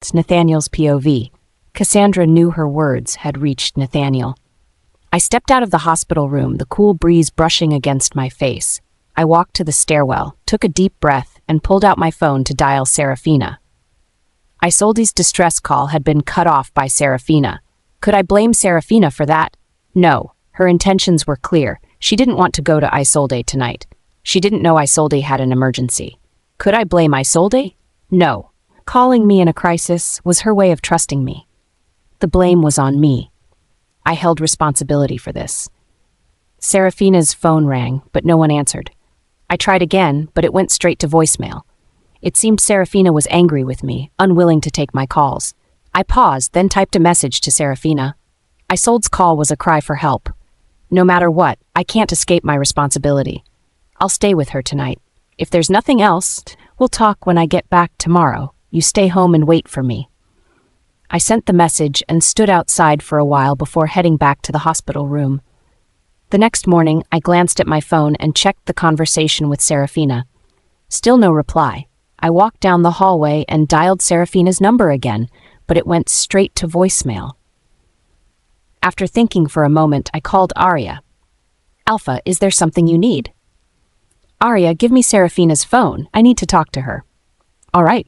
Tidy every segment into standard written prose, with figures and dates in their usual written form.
It's Nathaniel's POV. Cassandra knew her words had reached Nathaniel. I stepped out of the hospital room, the cool breeze brushing against my face. I walked to the stairwell, took a deep breath, and pulled out my phone to dial Seraphina. Isolde's distress call had been cut off by Seraphina. Could I blame Seraphina for that? No. Her intentions were clear. She didn't want to go to Isolde tonight. She didn't know Isolde had an emergency. Could I blame Isolde? No. Calling me in a crisis was her way of trusting me. The blame was on me. I held responsibility for this. Seraphina's phone rang, but no one answered. I tried again, but it went straight to voicemail. It seemed Seraphina was angry with me, unwilling to take my calls. I paused, then typed a message to Seraphina. Isolde's call was a cry for help. No matter what, I can't escape my responsibility. I'll stay with her tonight. If there's nothing else, we'll talk when I get back tomorrow. You stay home and wait for me. I sent the message and stood outside for a while before heading back to the hospital room. The next morning, I glanced at my phone and checked the conversation with Seraphina. Still no reply. I walked down the hallway and dialed Seraphina's number again, but it went straight to voicemail. After thinking for a moment, I called Arya. Alpha, is there something you need? Arya, give me Seraphina's phone. I need to talk to her. All right.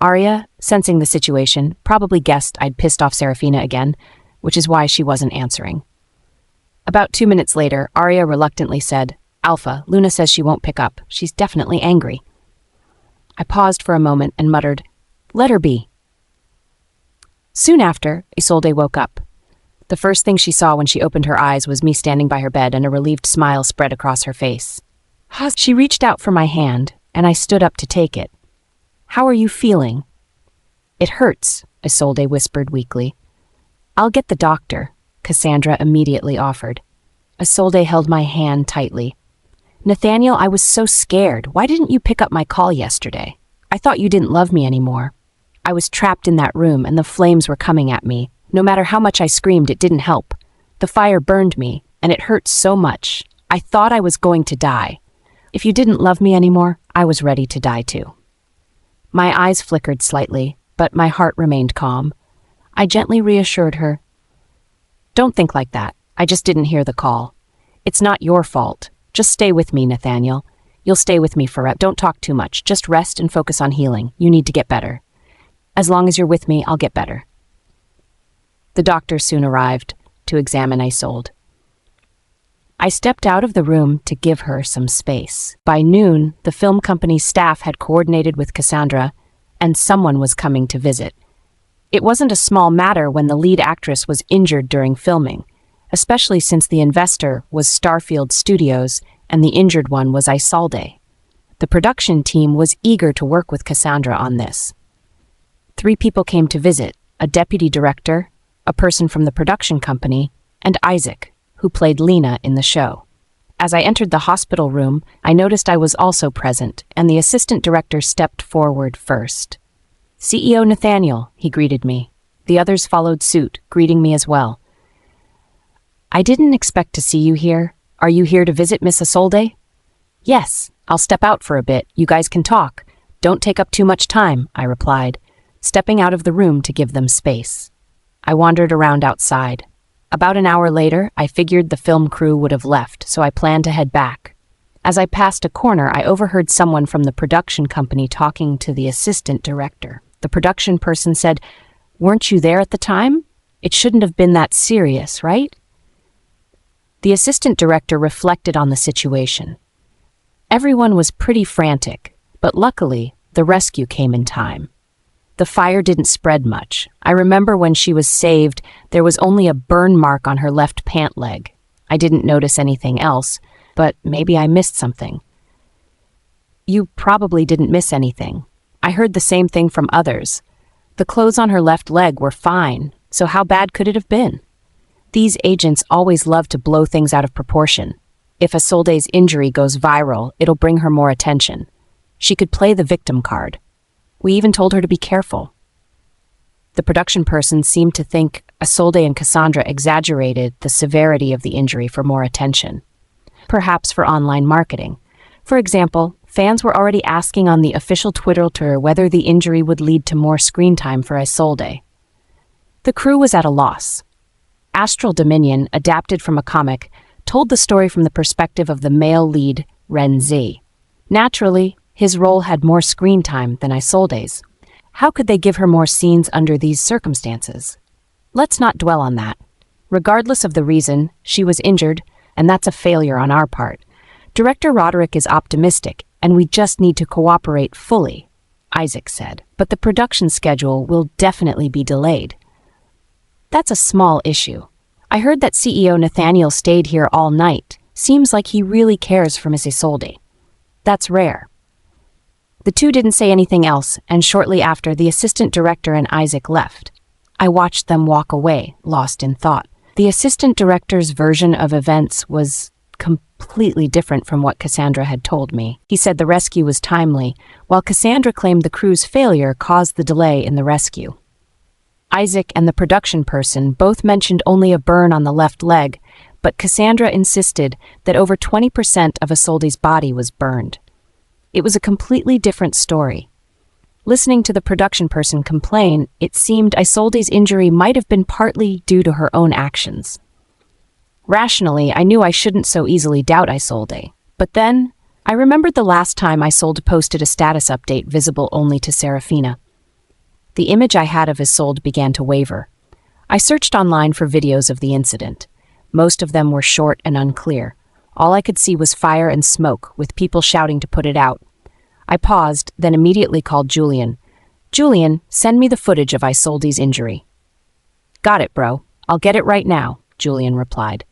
Arya, sensing the situation, probably guessed I'd pissed off Seraphina again, which is why she wasn't answering. About 2 minutes later, Arya reluctantly said, Alpha, Luna says she won't pick up. She's definitely angry. I paused for a moment and muttered, let her be. Soon after, Isolde woke up. The first thing she saw when she opened her eyes was me standing by her bed and a relieved smile spread across her face. She reached out for my hand, and I stood up to take it. How are you feeling? It hurts, Isolde whispered weakly. I'll get the doctor, Cassandra immediately offered. Isolde held my hand tightly. Nathaniel, I was so scared. Why didn't you pick up my call yesterday? I thought you didn't love me anymore. I was trapped in that room and the flames were coming at me. No matter how much I screamed, it didn't help. The fire burned me, and it hurt so much. I thought I was going to die. If you didn't love me anymore, I was ready to die too. My eyes flickered slightly, but my heart remained calm. I gently reassured her. Don't think like that. I just didn't hear the call. It's not your fault. Just stay with me, Nathaniel. You'll stay with me forever. Don't talk too much. Just rest and focus on healing. You need to get better. As long as you're with me, I'll get better. The doctor soon arrived to examine Isolde. I stepped out of the room to give her some space. By noon, the film company's staff had coordinated with Cassandra, and someone was coming to visit. It wasn't a small matter when the lead actress was injured during filming, especially since the investor was Starfield Studios and the injured one was Isolde. The production team was eager to work with Cassandra on this. 3 people came to visit, a deputy director, a person from the production company, and Isaac, who played Lena in the show. As I entered the hospital room, I noticed I was also present, and the assistant director stepped forward first. CEO Nathaniel, he greeted me. The others followed suit, greeting me as well. I didn't expect to see you here. Are you here to visit Miss Isolde? Yes, I'll step out for a bit. You guys can talk. Don't take up too much time, I replied, stepping out of the room to give them space. I wandered around outside. About an hour later, I figured the film crew would have left, so I planned to head back. As I passed a corner, I overheard someone from the production company talking to the assistant director. The production person said, "Weren't you there at the time? It shouldn't have been that serious, right?" The assistant director reflected on the situation. Everyone was pretty frantic, but luckily, the rescue came in time. The fire didn't spread much. I remember when she was saved, there was only a burn mark on her left pant leg. I didn't notice anything else, but maybe I missed something. You probably didn't miss anything. I heard the same thing from others. The clothes on her left leg were fine, so how bad could it have been? These agents always love to blow things out of proportion. If Isolde's injury goes viral, it'll bring her more attention. She could play the victim card. We even told her to be careful. The production person seemed to think Isolde and Cassandra exaggerated the severity of the injury for more attention. Perhaps for online marketing. For example, Fans were already asking on the official Twitter whether the injury would lead to more screen time for Isolde. The crew was at a loss. Astral Dominion, adapted from a comic, told the story from the perspective of the male lead, Ren Z. Naturally, his role had more screen time than Isolde's. How could they give her more scenes under these circumstances? Let's not dwell on that. Regardless of the reason, she was injured, and that's a failure on our part. Director Roderick is optimistic, and we just need to cooperate fully, Isaac said, but the production schedule will definitely be delayed. That's a small issue. I heard that CEO Nathaniel stayed here all night. Seems like he really cares for Miss Isolde. That's rare. The two didn't say anything else, and shortly after, the assistant director and Isaac left. I watched them walk away, lost in thought. The assistant director's version of events was completely different from what Cassandra had told me. He said the rescue was timely, while Cassandra claimed the crew's failure caused the delay in the rescue. Isaac and the production person both mentioned only a burn on the left leg, but Cassandra insisted that over 20% of Isolde's body was burned. It was a completely different story. Listening to the production person complain, it seemed Isolde's injury might have been partly due to her own actions. Rationally, I knew I shouldn't so easily doubt Isolde, but then I remembered the last time Isolde posted a status update visible only to Seraphina. The image I had of Isolde began to waver. I searched online for videos of the incident. Most of them were short and unclear. All I could see was fire and smoke, with people shouting to put it out. I paused, then immediately called Julian. Julian, send me the footage of Isolde's injury. Got it, bro. I'll get it right now, Julian replied.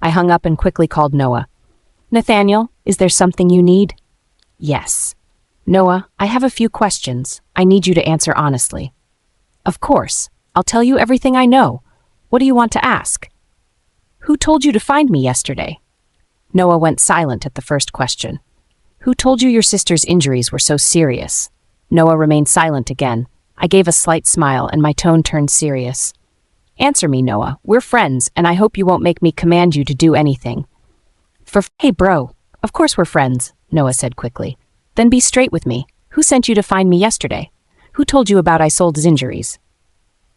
I hung up and quickly called Noah. Nathaniel, is there something you need? Yes. Noah, I have a few questions. I need you to answer honestly. Of course. I'll tell you everything I know. What do you want to ask? Who told you to find me yesterday? Noah went silent at the first question. Who told you your sister's injuries were so serious? Noah remained silent again. I gave a slight smile and my tone turned serious. Answer me, Noah. We're friends, and I hope you won't make me command you to do anything. Hey, bro. Of course we're friends, Noah said quickly. Then be straight with me. Who sent you to find me yesterday? Who told you about Isolde's injuries?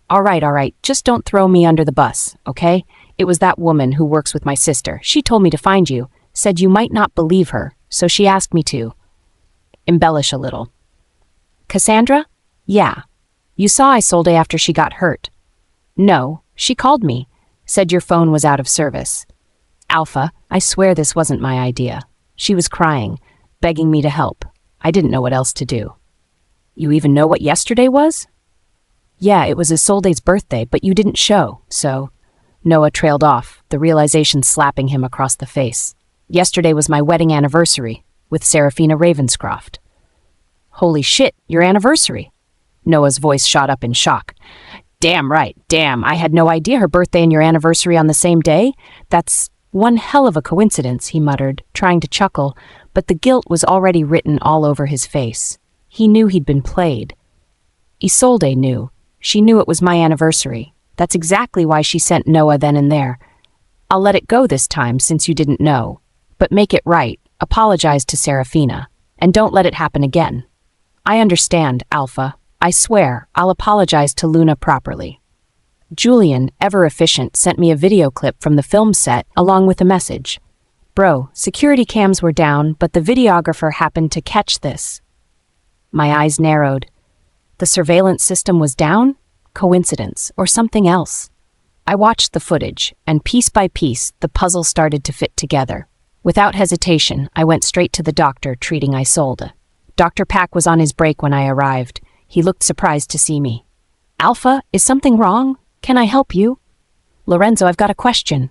All right. Just don't throw me under the bus, okay? It was that woman who works with my sister. She told me to find you, said you might not believe her, so she asked me to embellish a little. Cassandra? Yeah. You saw Isolde after she got hurt. No, she called me, said your phone was out of service. Alpha, I swear this wasn't my idea. She was crying, begging me to help. I didn't know what else to do. You even know what yesterday was? Yeah, it was Isolde's birthday, but you didn't show, so... Noah trailed off, the realization slapping him across the face. Yesterday was my wedding anniversary, with Seraphina Ravenscroft. Holy shit, your anniversary? Noah's voice shot up in shock. Damn right, damn, I had no idea her birthday and your anniversary on the same day. That's one hell of a coincidence, he muttered, trying to chuckle, but the guilt was already written all over his face. He knew he'd been played. Isolde knew. She knew it was my anniversary. That's exactly why she sent Noah then and there. I'll let it go this time since you didn't know. But make it right. Apologize to Seraphina. And don't let it happen again. I understand, Alpha. I swear, I'll apologize to Luna properly. Julian, ever efficient, sent me a video clip from the film set along with a message. Bro, security cams were down, but the videographer happened to catch this. My eyes narrowed. The surveillance system was down? Coincidence, or something else? I watched the footage, and piece by piece, the puzzle started to fit together. Without hesitation, I went straight to the doctor treating Isolde. Dr. Pack was on his break when I arrived. He looked surprised to see me. Alpha, is something wrong? Can I help you? Lorenzo, I've got a question.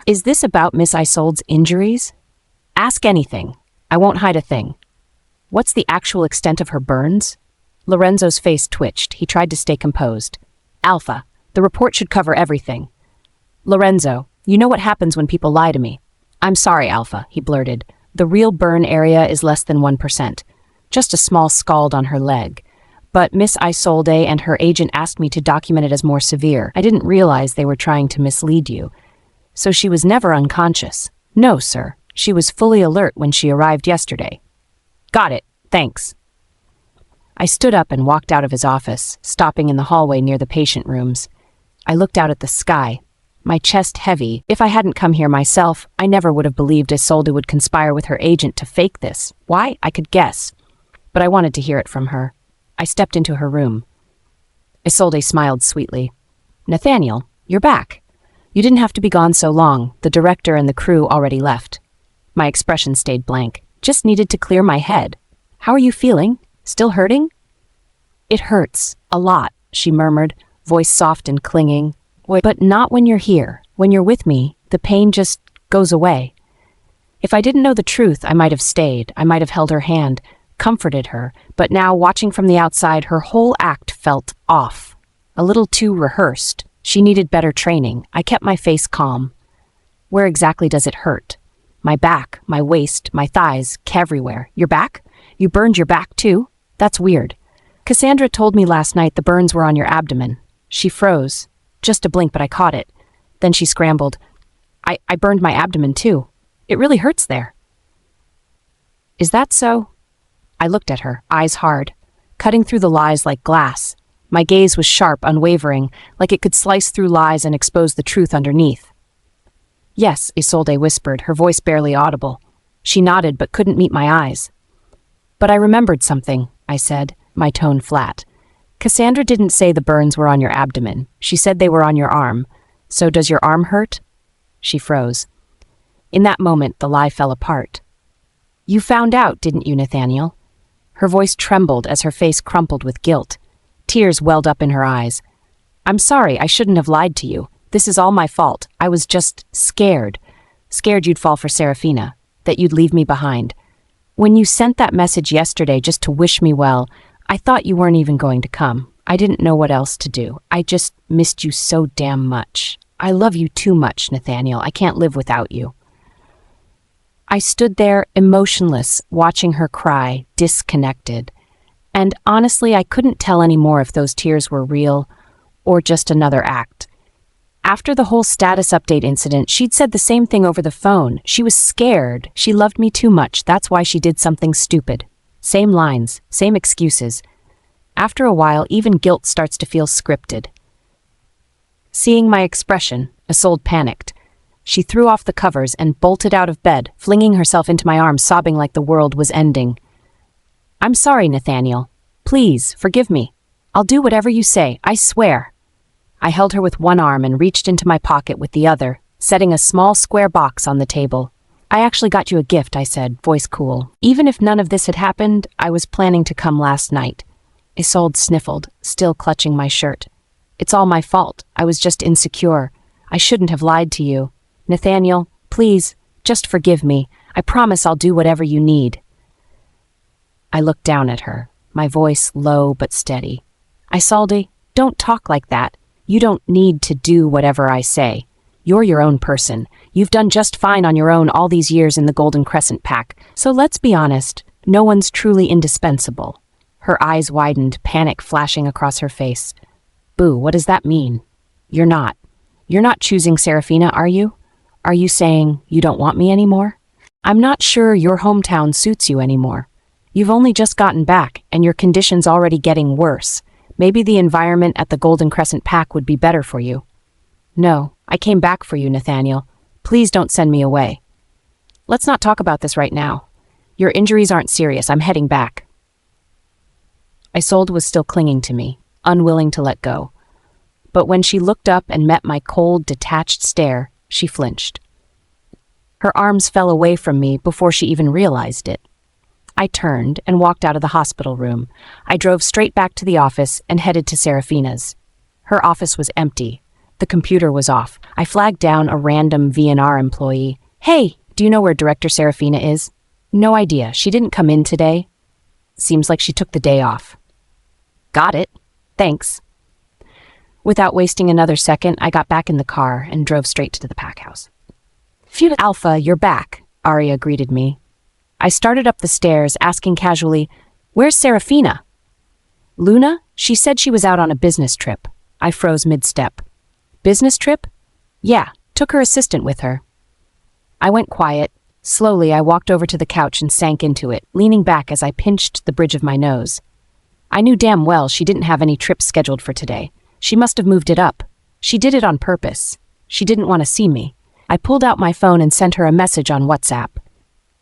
Is this about Miss Isolde's injuries? Ask anything. I won't hide a thing. What's the actual extent of her burns? Lorenzo's face twitched. He tried to stay composed. Alpha, the report should cover everything. Lorenzo, you know what happens when people lie to me. I'm sorry, Alpha, he blurted. The real burn area is less than 1%. Just a small scald on her leg. But Miss Isolde and her agent asked me to document it as more severe. I didn't realize they were trying to mislead you. So she was never unconscious. No, sir. She was fully alert when she arrived yesterday. Got it, thanks. I stood up and walked out of his office, stopping in the hallway near the patient rooms. I looked out at the sky, my chest heavy. If I hadn't come here myself, I never would have believed Isolde would conspire with her agent to fake this. Why? I could guess. But I wanted to hear it from her. I stepped into her room. Isolde smiled sweetly. Nathaniel, you're back. You didn't have to be gone so long. The director and the crew already left. My expression stayed blank. Just needed to clear my head. How are you feeling? Still hurting? It hurts. A lot, she murmured, voice soft and clinging. But not when you're here. When you're with me, the pain just goes away. If I didn't know the truth, I might have stayed. I might have held her hand, comforted her. But now, watching from the outside, her whole act felt off. A little too rehearsed. She needed better training. I kept my face calm. Where exactly does it hurt? My back, my waist, my thighs, everywhere. Your back? You burned your back too? That's weird. Cassandra told me last night the burns were on your abdomen. She froze. Just a blink, but I caught it. Then she scrambled. I burned my abdomen too. It really hurts there. Is that so? I looked at her, eyes hard, cutting through the lies like glass. My gaze was sharp, unwavering, like it could slice through lies and expose the truth underneath. Yes, Isolde whispered, her voice barely audible. She nodded but couldn't meet my eyes. But I remembered something, I said, my tone flat. Cassandra didn't say the burns were on your abdomen. She said they were on your arm. So does your arm hurt? She froze. In that moment, the lie fell apart. You found out, didn't you, Nathaniel? Her voice trembled as her face crumpled with guilt. Tears welled up in her eyes. I'm sorry, I shouldn't have lied to you. This is all my fault. I was just scared. Scared you'd fall for Seraphina, that you'd leave me behind. When you sent that message yesterday just to wish me well, I thought you weren't even going to come. I didn't know what else to do. I just missed you so damn much. I love you too much, Nathaniel. I can't live without you. I stood there, emotionless, watching her cry, disconnected. And honestly, I couldn't tell anymore if those tears were real or just another act. After the whole status update incident, she'd said the same thing over the phone. She was scared. She loved me too much. That's why she did something stupid. Same lines, same excuses. After a while, even guilt starts to feel scripted. Seeing my expression, Isolde panicked. She threw off the covers and bolted out of bed, flinging herself into my arms, sobbing like the world was ending. I'm sorry, Nathaniel. Please, forgive me. I'll do whatever you say, I swear. I held her with one arm and reached into my pocket with the other, setting a small square box on the table. I actually got you a gift, I said, voice cool. Even if none of this had happened, I was planning to come last night. Isolde sniffled, still clutching my shirt. It's all my fault. I was just insecure. I shouldn't have lied to you. Nathaniel, please, just forgive me. I promise I'll do whatever you need. I looked down at her, my voice low but steady. Isolde, don't talk like that. You don't need to do whatever I say. You're your own person. You've done just fine on your own all these years in the Golden Crescent Pack. So let's be honest, no one's truly indispensable. Her eyes widened, panic flashing across her face. Boo, what does that mean? You're not. You're not choosing Seraphina, are you? Are you saying you don't want me anymore? I'm not sure your hometown suits you anymore. You've only just gotten back, and your condition's already getting worse. Maybe the environment at the Golden Crescent Pack would be better for you. No, I came back for you, Nathaniel. Please don't send me away. Let's not talk about this right now. Your injuries aren't serious. I'm heading back. Isolde was still clinging to me, unwilling to let go. But when she looked up and met my cold, detached stare, she flinched. Her arms fell away from me before she even realized it. I turned and walked out of the hospital room. I drove straight back to the office and headed to Seraphina's. Her office was empty. The computer was off. I flagged down a random V&R employee. Hey, do you know where Director Seraphina is? No idea. She didn't come in today. Seems like she took the day off. Got it. Thanks. Without wasting another second, I got back in the car and drove straight to the pack house. Phew, Alpha, you're back, Arya greeted me. I started up the stairs, asking casually, Where's Seraphina? Luna? She said she was out on a business trip. I froze mid-step. Business trip? Yeah, took her assistant with her. I went quiet, Slowly, I walked over to the couch and sank into it, leaning back as I pinched the bridge of my nose. I knew damn well she didn't have any trips scheduled for today. She must have moved it up. She did it on purpose. She didn't want to see me. I pulled out my phone and sent her a message on WhatsApp.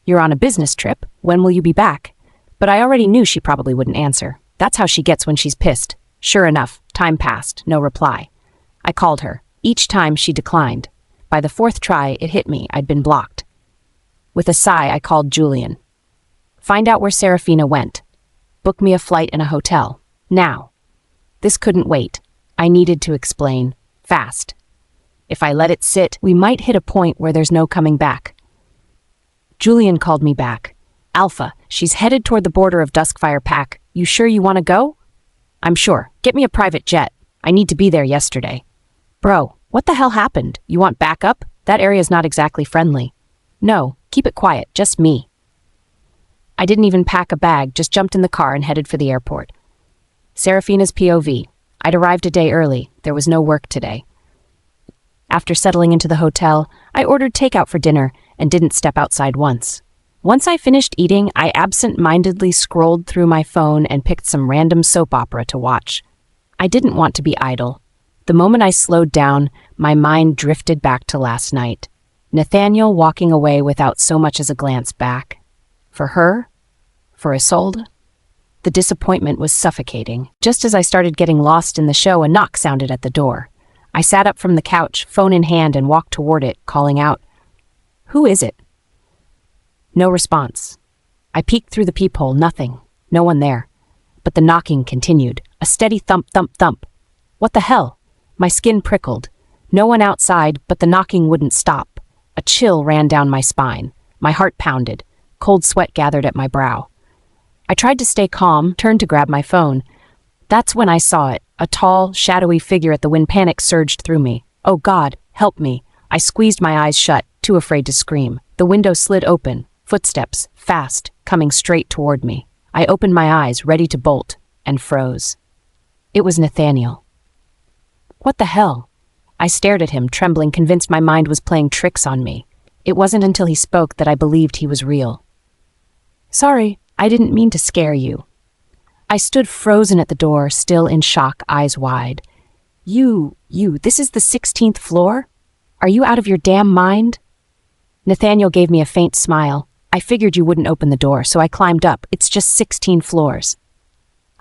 "You're on a business trip. When will you be back?" But I already knew she probably wouldn't answer. That's how she gets when she's pissed. Sure enough, time passed, no reply. I called her. Each time she declined. By the fourth try, it hit me. I'd been blocked. With a sigh, I called Julian. "Find out where Seraphina went. Book me a flight and a hotel. Now." This couldn't wait. I needed to explain. Fast. If I let it sit, we might hit a point where there's no coming back. Julian called me back. "Alpha, she's headed toward the border of Duskfire Pack. You sure you want to go?" "I'm sure. Get me a private jet. I need to be there yesterday." "Bro, what the hell happened? You want backup? That area's not exactly friendly." "No, keep it quiet, just me." I didn't even pack a bag, just jumped in the car and headed for the airport. Seraphina's POV. I'd arrived a day early. There was no work today. After settling into the hotel, I ordered takeout for dinner and didn't step outside once. Once I finished eating, I absent-mindedly scrolled through my phone and picked some random soap opera to watch. I didn't want to be idle. The moment I slowed down, my mind drifted back to last night. Nathaniel walking away without so much as a glance back. For her? For Isolde? The disappointment was suffocating. Just as I started getting lost in the show, a knock sounded at the door. I sat up from the couch, phone in hand, and walked toward it, calling out, "Who is it?" No response. I peeked through the peephole, nothing. No one there. But the knocking continued, a steady thump, thump, thump. What the hell? My skin prickled. No one outside, but the knocking wouldn't stop. A chill ran down my spine. My heart pounded. Cold sweat gathered at my brow. I tried to stay calm, turned to grab my phone. That's when I saw it, a tall, shadowy figure at the window. Panic surged through me. "Oh God, help me." I squeezed my eyes shut, too afraid to scream. The window slid open, footsteps, fast, coming straight toward me. I opened my eyes, ready to bolt, and froze. It was Nathaniel. What the hell? I stared at him, trembling, convinced my mind was playing tricks on me. It wasn't until he spoke that I believed he was real. "Sorry, I didn't mean to scare you." I stood frozen at the door, still in shock, eyes wide. You, this is the 16th floor? Are you out of your damn mind?" Nathaniel gave me a faint smile. "I figured you wouldn't open the door, so I climbed up. It's just 16 floors.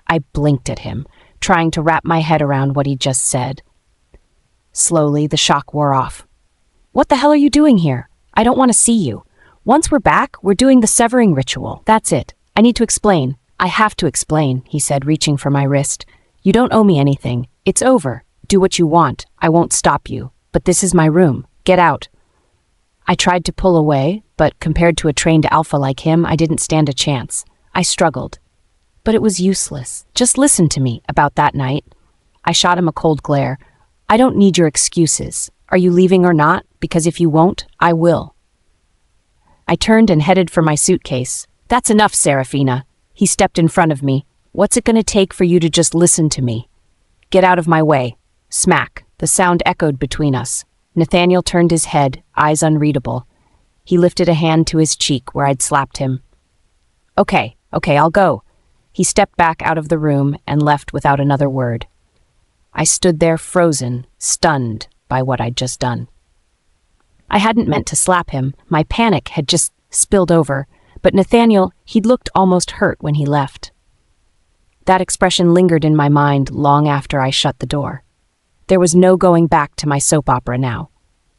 I blinked at him, trying to wrap my head around what he just said. Slowly, the shock wore off. "What the hell are you doing here? I don't want to see you. Once we're back, we're doing the severing ritual. That's it. I need to explain. I have to explain," he said, reaching for my wrist. "You don't owe me anything. It's over. Do what you want. I won't stop you. But this is my room. Get out." I tried to pull away, but compared to a trained alpha like him, I didn't stand a chance. I struggled. But it was useless. "Just listen to me about that night." I shot him a cold glare. "I don't need your excuses. Are you leaving or not? Because if you won't, I will." I turned and headed for my suitcase. "That's enough, Seraphina." He stepped in front of me. "What's it going to take for you to just listen to me?" "Get out of my way." Smack. The sound echoed between us. Nathaniel turned his head, eyes unreadable. He lifted a hand to his cheek where I'd slapped him. Okay, I'll go." He stepped back out of the room and left without another word. I stood there frozen, stunned by what I'd just done. I hadn't meant to slap him. My panic had just spilled over. But Nathaniel, he'd looked almost hurt when he left. That expression lingered in my mind long after I shut the door. There was no going back to my soap opera now.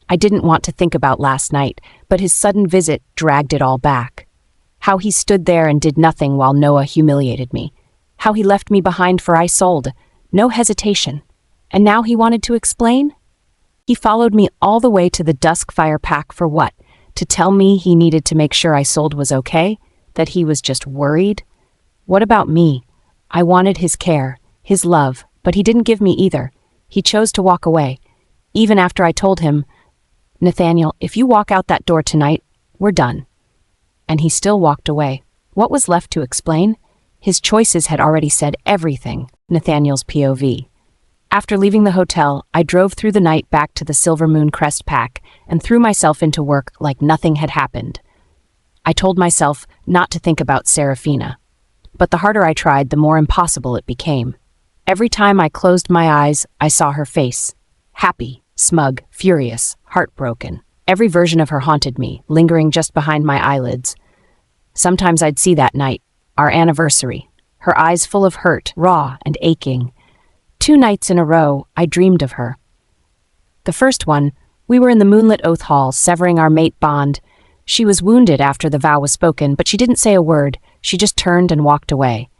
I didn't want to think about last night, but his sudden visit dragged it all back. How he stood there and did nothing while Noah humiliated me. How he left me behind for Isolde. No hesitation. And now he wanted to explain? He followed me all the way to the Duskfire Pack for what? To tell me he needed to make sure Isolde was okay? That he was just worried? What about me? I wanted his care, his love, but he didn't give me either. He chose to walk away. Even after I told him, "Nathaniel, if you walk out that door tonight, we're done." And he still walked away. What was left to explain? His choices had already said everything. Nathaniel's POV. After leaving the hotel, I drove through the night back to the Silvermoon Crest Pack and threw myself into work like nothing had happened. I told myself not to think about Seraphina. But the harder I tried, the more impossible it became. Every time I closed my eyes, I saw her face. Happy, smug, furious, heartbroken. Every version of her haunted me, lingering just behind my eyelids. Sometimes I'd see that night, our anniversary, her eyes full of hurt, raw and aching. 2 nights in a row, I dreamed of her. The first one, we were in the moonlit oath hall, severing our mate bond. She was wounded after the vow was spoken, but she didn't say a word. She just turned and walked away.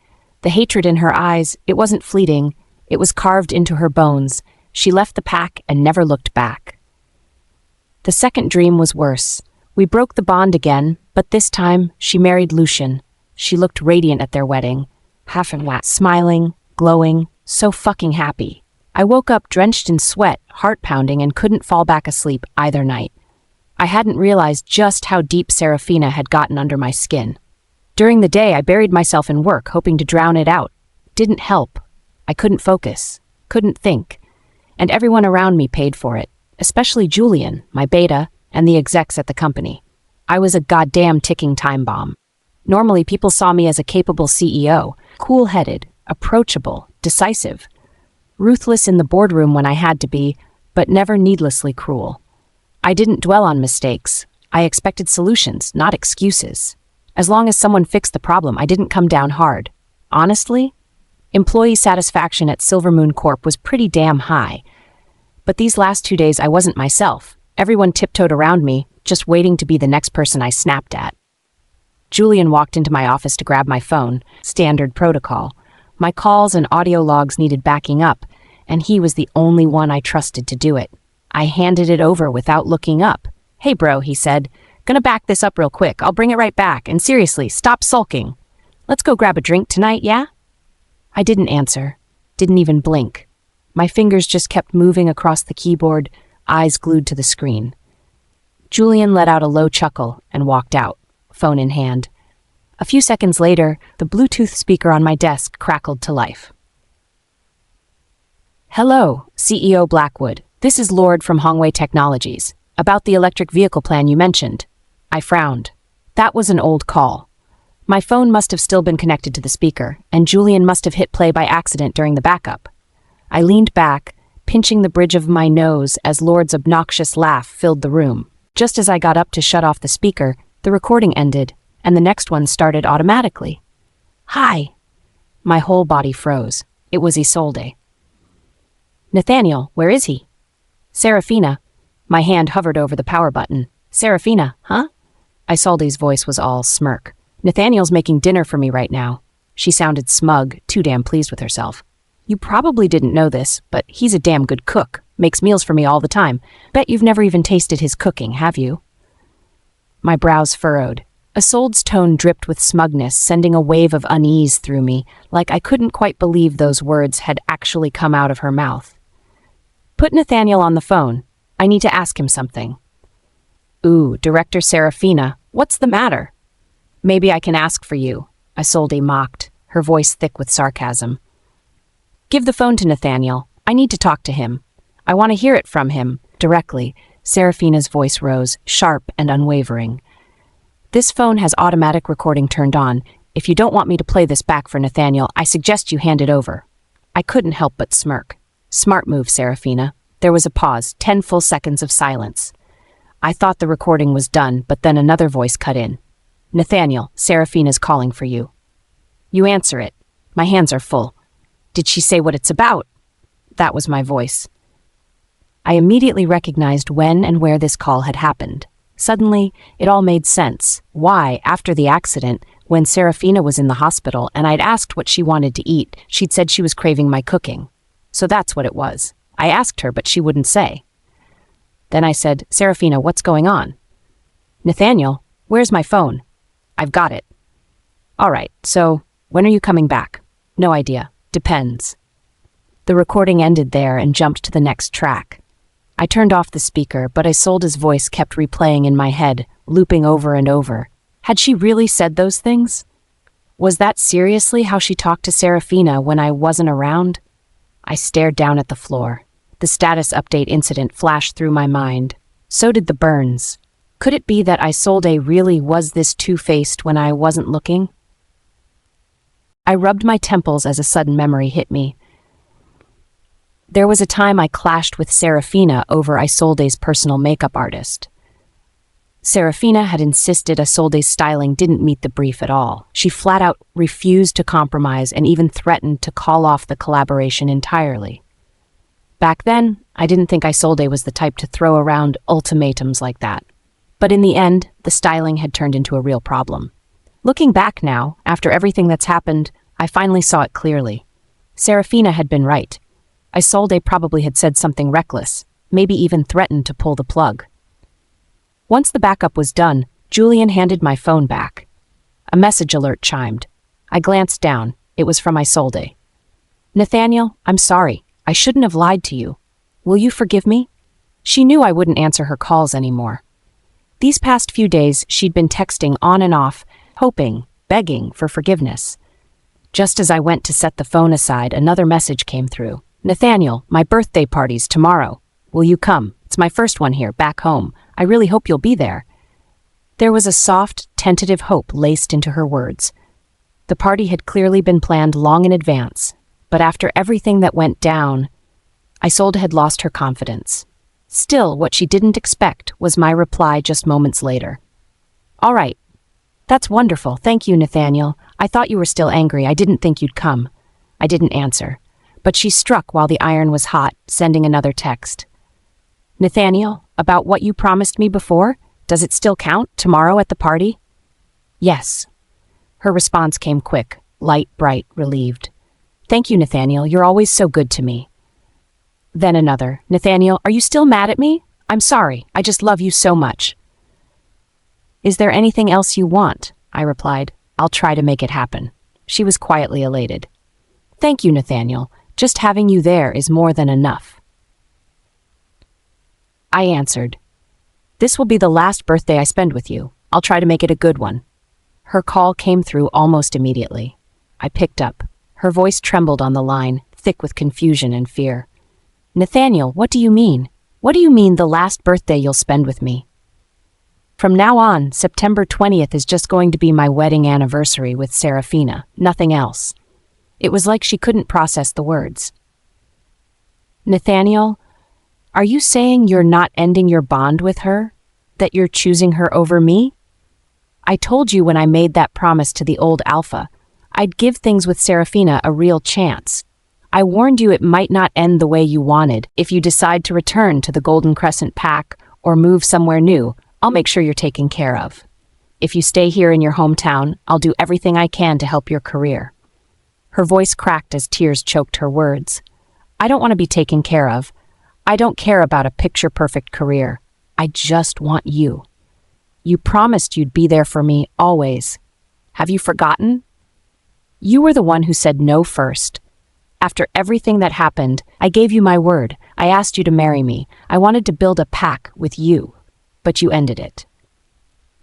The hatred in her eyes, it wasn't fleeting. It was carved into her bones. She left the pack and never looked back. The second dream was worse. We broke the bond again, but this time she married Lucian. She looked radiant at their wedding. Half and wax, smiling, glowing, so fucking happy. I woke up drenched in sweat, heart pounding, and couldn't fall back asleep either night. I hadn't realized just how deep Seraphina had gotten under my skin. During the day, I buried myself in work, hoping to drown it out. Didn't help. I couldn't focus, couldn't think. And everyone around me paid for it, especially Julian, my beta, and the execs at the company. I was a goddamn ticking time bomb. Normally, people saw me as a capable CEO, cool-headed, approachable, decisive, ruthless in the boardroom when I had to be, but never needlessly cruel. I didn't dwell on mistakes. I expected solutions, not excuses. As long as someone fixed the problem, I didn't come down hard. Honestly, employee satisfaction at Silvermoon Corp was pretty damn high. But these last 2 days, I wasn't myself. Everyone tiptoed around me, just waiting to be the next person I snapped at. Julian walked into my office to grab my phone, standard protocol. My calls and audio logs needed backing up, and he was the only one I trusted to do it. I handed it over without looking up. "Hey bro," he said. "Gonna back this up real quick. I'll bring it right back. And seriously, stop sulking. Let's go grab a drink tonight, yeah?" I didn't answer. Didn't even blink. My fingers just kept moving across the keyboard, eyes glued to the screen. Julian let out a low chuckle and walked out, phone in hand. A few seconds later, the Bluetooth speaker on my desk crackled to life. "Hello, CEO Blackwood. This is Lord from Hongwei Technologies. About the electric vehicle plan you mentioned." I frowned. That was an old call. My phone must have still been connected to the speaker, and Julian must have hit play by accident during the backup. I leaned back, pinching the bridge of my nose as Lord's obnoxious laugh filled the room. Just as I got up to shut off the speaker, the recording ended, and the next one started automatically. "Hi." My whole body froze. It was Isolde. "Nathaniel, where is he?" "Seraphina." My hand hovered over the power button. "Seraphina, huh?" Isolde's voice was all smirk. "Nathaniel's making dinner for me right now." She sounded smug, too damn pleased with herself. "You probably didn't know this, but he's a damn good cook. Makes meals for me all the time. Bet you've never even tasted his cooking, have you?" My brows furrowed. Isolde's tone dripped with smugness, sending a wave of unease through me, like I couldn't quite believe those words had actually come out of her mouth. "Put Nathaniel on the phone. I need to ask him something." "Ooh, Director Seraphina, what's the matter?" "Maybe I can ask for you," Isolde mocked, her voice thick with sarcasm. "Give the phone to Nathaniel. I need to talk to him. I want to hear it from him, directly." Seraphina's voice rose, sharp and unwavering. "This phone has automatic recording turned on. If you don't want me to play this back for Nathaniel, I suggest you hand it over." I couldn't help but smirk. "Smart move, Seraphina." There was a pause, 10 full seconds of silence. I thought the recording was done, but then another voice cut in. "Nathaniel, Seraphina's calling for you." "You answer it." My hands are full. "Did she say what it's about?" That was my voice. I immediately recognized when and where this call had happened. Suddenly, it all made sense. Why, after the accident, when Seraphina was in the hospital and I'd asked what she wanted to eat, she'd said she was craving my cooking. So that's what it was. I asked her, but she wouldn't say. Then I said, "Seraphina, what's going on?" "Nathaniel, where's my phone?" "I've got it." "All right, so when are you coming back?" "No idea. Depends." The recording ended there and jumped to the next track. I turned off the speaker, but Isolde's voice kept replaying in my head, looping over and over. Had she really said those things? Was that seriously how she talked to Seraphina when I wasn't around? I stared down at the floor. The status update incident flashed through my mind. So did the burns. Could it be that Isolde really was this two-faced when I wasn't looking? I rubbed my temples as a sudden memory hit me. There was a time I clashed with Seraphina over Isolde's personal makeup artist. Seraphina had insisted Isolde's styling didn't meet the brief at all. She flat out refused to compromise and even threatened to call off the collaboration entirely. Back then, I didn't think Isolde was the type to throw around ultimatums like that. But in the end, the styling had turned into a real problem. Looking back now, after everything that's happened, I finally saw it clearly. Seraphina had been right. Isolde probably had said something reckless, maybe even threatened to pull the plug. Once the backup was done, Julian handed my phone back. A message alert chimed. I glanced down. It was from Isolde. "Nathaniel, I'm sorry. I shouldn't have lied to you. Will you forgive me?" She knew I wouldn't answer her calls anymore. These past few days, she'd been texting on and off, hoping, begging for forgiveness. Just as I went to set the phone aside, another message came through. "Nathaniel, my birthday party's tomorrow. Will you come? It's my first one here, back home. I really hope you'll be there." There was a soft, tentative hope laced into her words. The party had clearly been planned long in advance, but after everything that went down, Isolde had lost her confidence. Still, what she didn't expect was my reply just moments later. "All right. That's wonderful. Thank you, Nathaniel. I thought you were still angry. I didn't think you'd come." I didn't answer, but she struck while the iron was hot, sending another text. "Nathaniel, about what you promised me before, does it still count tomorrow at the party?" "Yes." Her response came quick, light, bright, relieved. "Thank you, Nathaniel. You're always so good to me." Then another. "Nathaniel, are you still mad at me? I'm sorry. I just love you so much." "Is there anything else you want?" I replied. "I'll try to make it happen." She was quietly elated. "Thank you, Nathaniel. Just having you there is more than enough." I answered, "This will be the last birthday I spend with you. I'll try to make it a good one." Her call came through almost immediately. I picked up. Her voice trembled on the line, thick with confusion and fear. "Nathaniel, what do you mean? What do you mean the last birthday you'll spend with me?" "From now on, September 20th is just going to be my wedding anniversary with Seraphina, nothing else." It was like she couldn't process the words. "Nathaniel, are you saying you're not ending your bond with her? That you're choosing her over me? I told you when I made that promise to the old Alpha, I'd give things with Seraphina a real chance. I warned you it might not end the way you wanted. If you decide to return to the Golden Crescent Pack or move somewhere new, I'll make sure you're taken care of. If you stay here in your hometown, I'll do everything I can to help your career." Her voice cracked as tears choked her words. "I don't want to be taken care of. I don't care about a picture-perfect career. I just want you. You promised you'd be there for me always. Have you forgotten? You were the one who said no first. After everything that happened, I gave you my word. I asked you to marry me. I wanted to build a pack with you, but you ended it.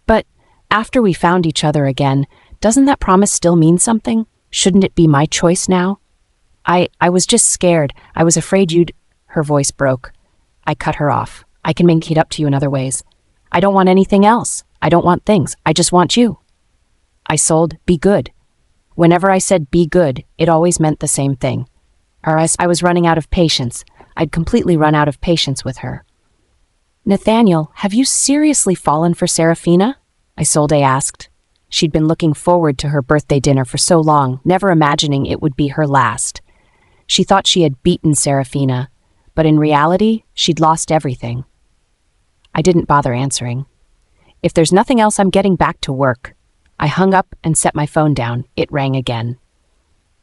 But after we found each other again, doesn't that promise still mean something? Shouldn't it be my choice now? I was just scared. I was afraid you'd..." Her voice broke. I cut her off. "I can make it up to you in other ways. I don't want anything else. I don't want things. I just want you." Isolde, be good. Whenever I said be good, it always meant the same thing. Or else I was running out of patience. I'd completely run out of patience with her. "Nathaniel, have you seriously fallen for Seraphina?" Isolde asked. She'd been looking forward to her birthday dinner for so long, never imagining it would be her last. She thought she had beaten Seraphina, but in reality, she'd lost everything. I didn't bother answering. If there's nothing else, I'm getting back to work. I hung up and set my phone down. It rang again.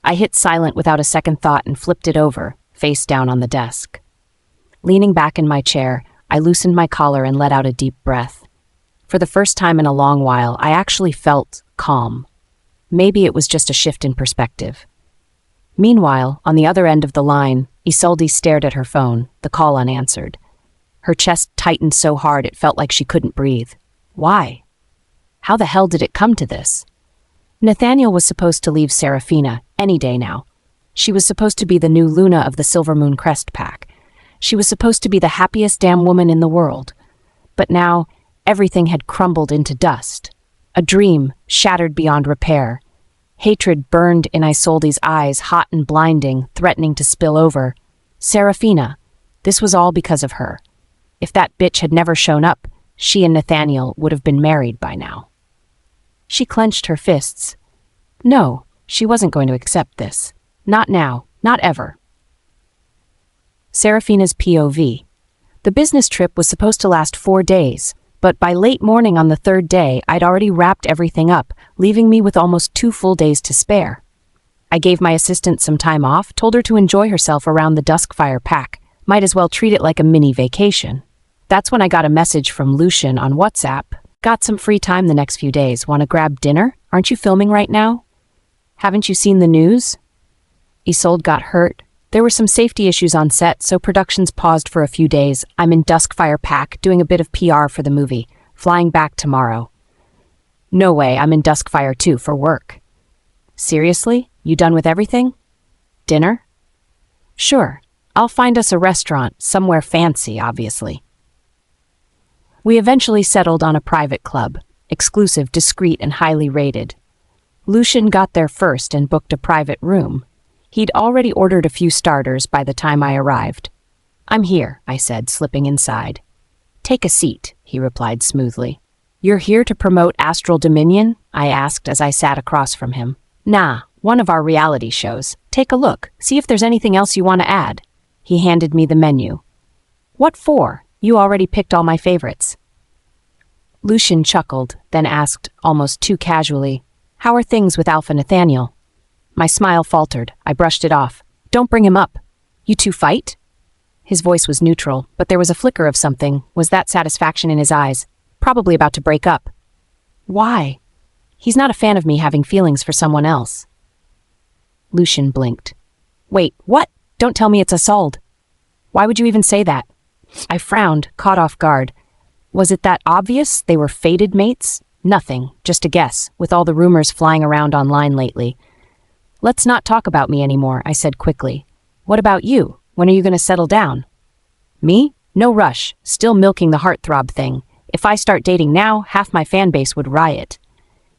I hit silent without a second thought and flipped it over, face down on the desk. Leaning back in my chair, I loosened my collar and let out a deep breath. For the first time in a long while, I actually felt calm. Maybe it was just a shift in perspective. Meanwhile, on the other end of the line, Isolde stared at her phone, the call unanswered. Her chest tightened so hard it felt like she couldn't breathe. Why? How the hell did it come to this? Nathaniel was supposed to leave Seraphina any day now. She was supposed to be the new Luna of the Silvermoon Crest Pack. She was supposed to be the happiest damn woman in the world. But now, Everything had crumbled into dust. A dream shattered beyond repair. Hatred burned in Isolde's eyes, hot and blinding, threatening to spill over. Seraphina. This was all because of her. If that bitch had never shown up, she and Nathaniel would have been married by now. She clenched her fists. No, she wasn't going to accept this. Not now, not ever. Seraphina's POV. The business trip was supposed to last 4 days, but by late morning on the 3rd day, I'd already wrapped everything up, leaving me with almost 2 full days to spare. I gave my assistant some time off, told her to enjoy herself around the Duskfire pack. Might as well treat it like a mini vacation. That's when I got a message from Lucian on WhatsApp. Got some free time the next few days. Want to grab dinner? Aren't you filming right now? Haven't you seen the news? Isolde got hurt. There were some safety issues on set, so productions paused for a few days. I'm in Duskfire pack, doing a bit of PR for the movie. Flying back tomorrow. No way, I'm in Duskfire too, for work. Seriously? You done with everything? Dinner? Sure. I'll find us a restaurant, somewhere fancy, obviously. We eventually settled on a private club. Exclusive, discreet, and highly rated. Lucian got there first and booked a private room. He'd already ordered a few starters by the time I arrived. I'm here, I said, slipping inside. Take a seat, he replied smoothly. You're here to promote Astral Dominion? I asked as I sat across from him. Nah, one of our reality shows. Take a look, see if there's anything else you want to add. He handed me the menu. What for? You already picked all my favorites. Lucian chuckled, then asked, almost too casually, How are things with Alpha Nathaniel? My smile faltered. I brushed it off. Don't bring him up. You two fight? His voice was neutral, but there was a flicker of something. Was that satisfaction in his eyes? Probably about to break up. Why? He's not a fan of me having feelings for someone else. Lucian blinked. Wait, what? Don't tell me it's Isolde. Why would you even say that? I frowned, caught off guard. Was it that obvious they were fated mates? Nothing, just a guess, with all the rumors flying around online lately. Let's not talk about me anymore, I said quickly. What about you? When are you going to settle down? Me? No rush, still milking the heartthrob thing. If I start dating now, half my fan base would riot.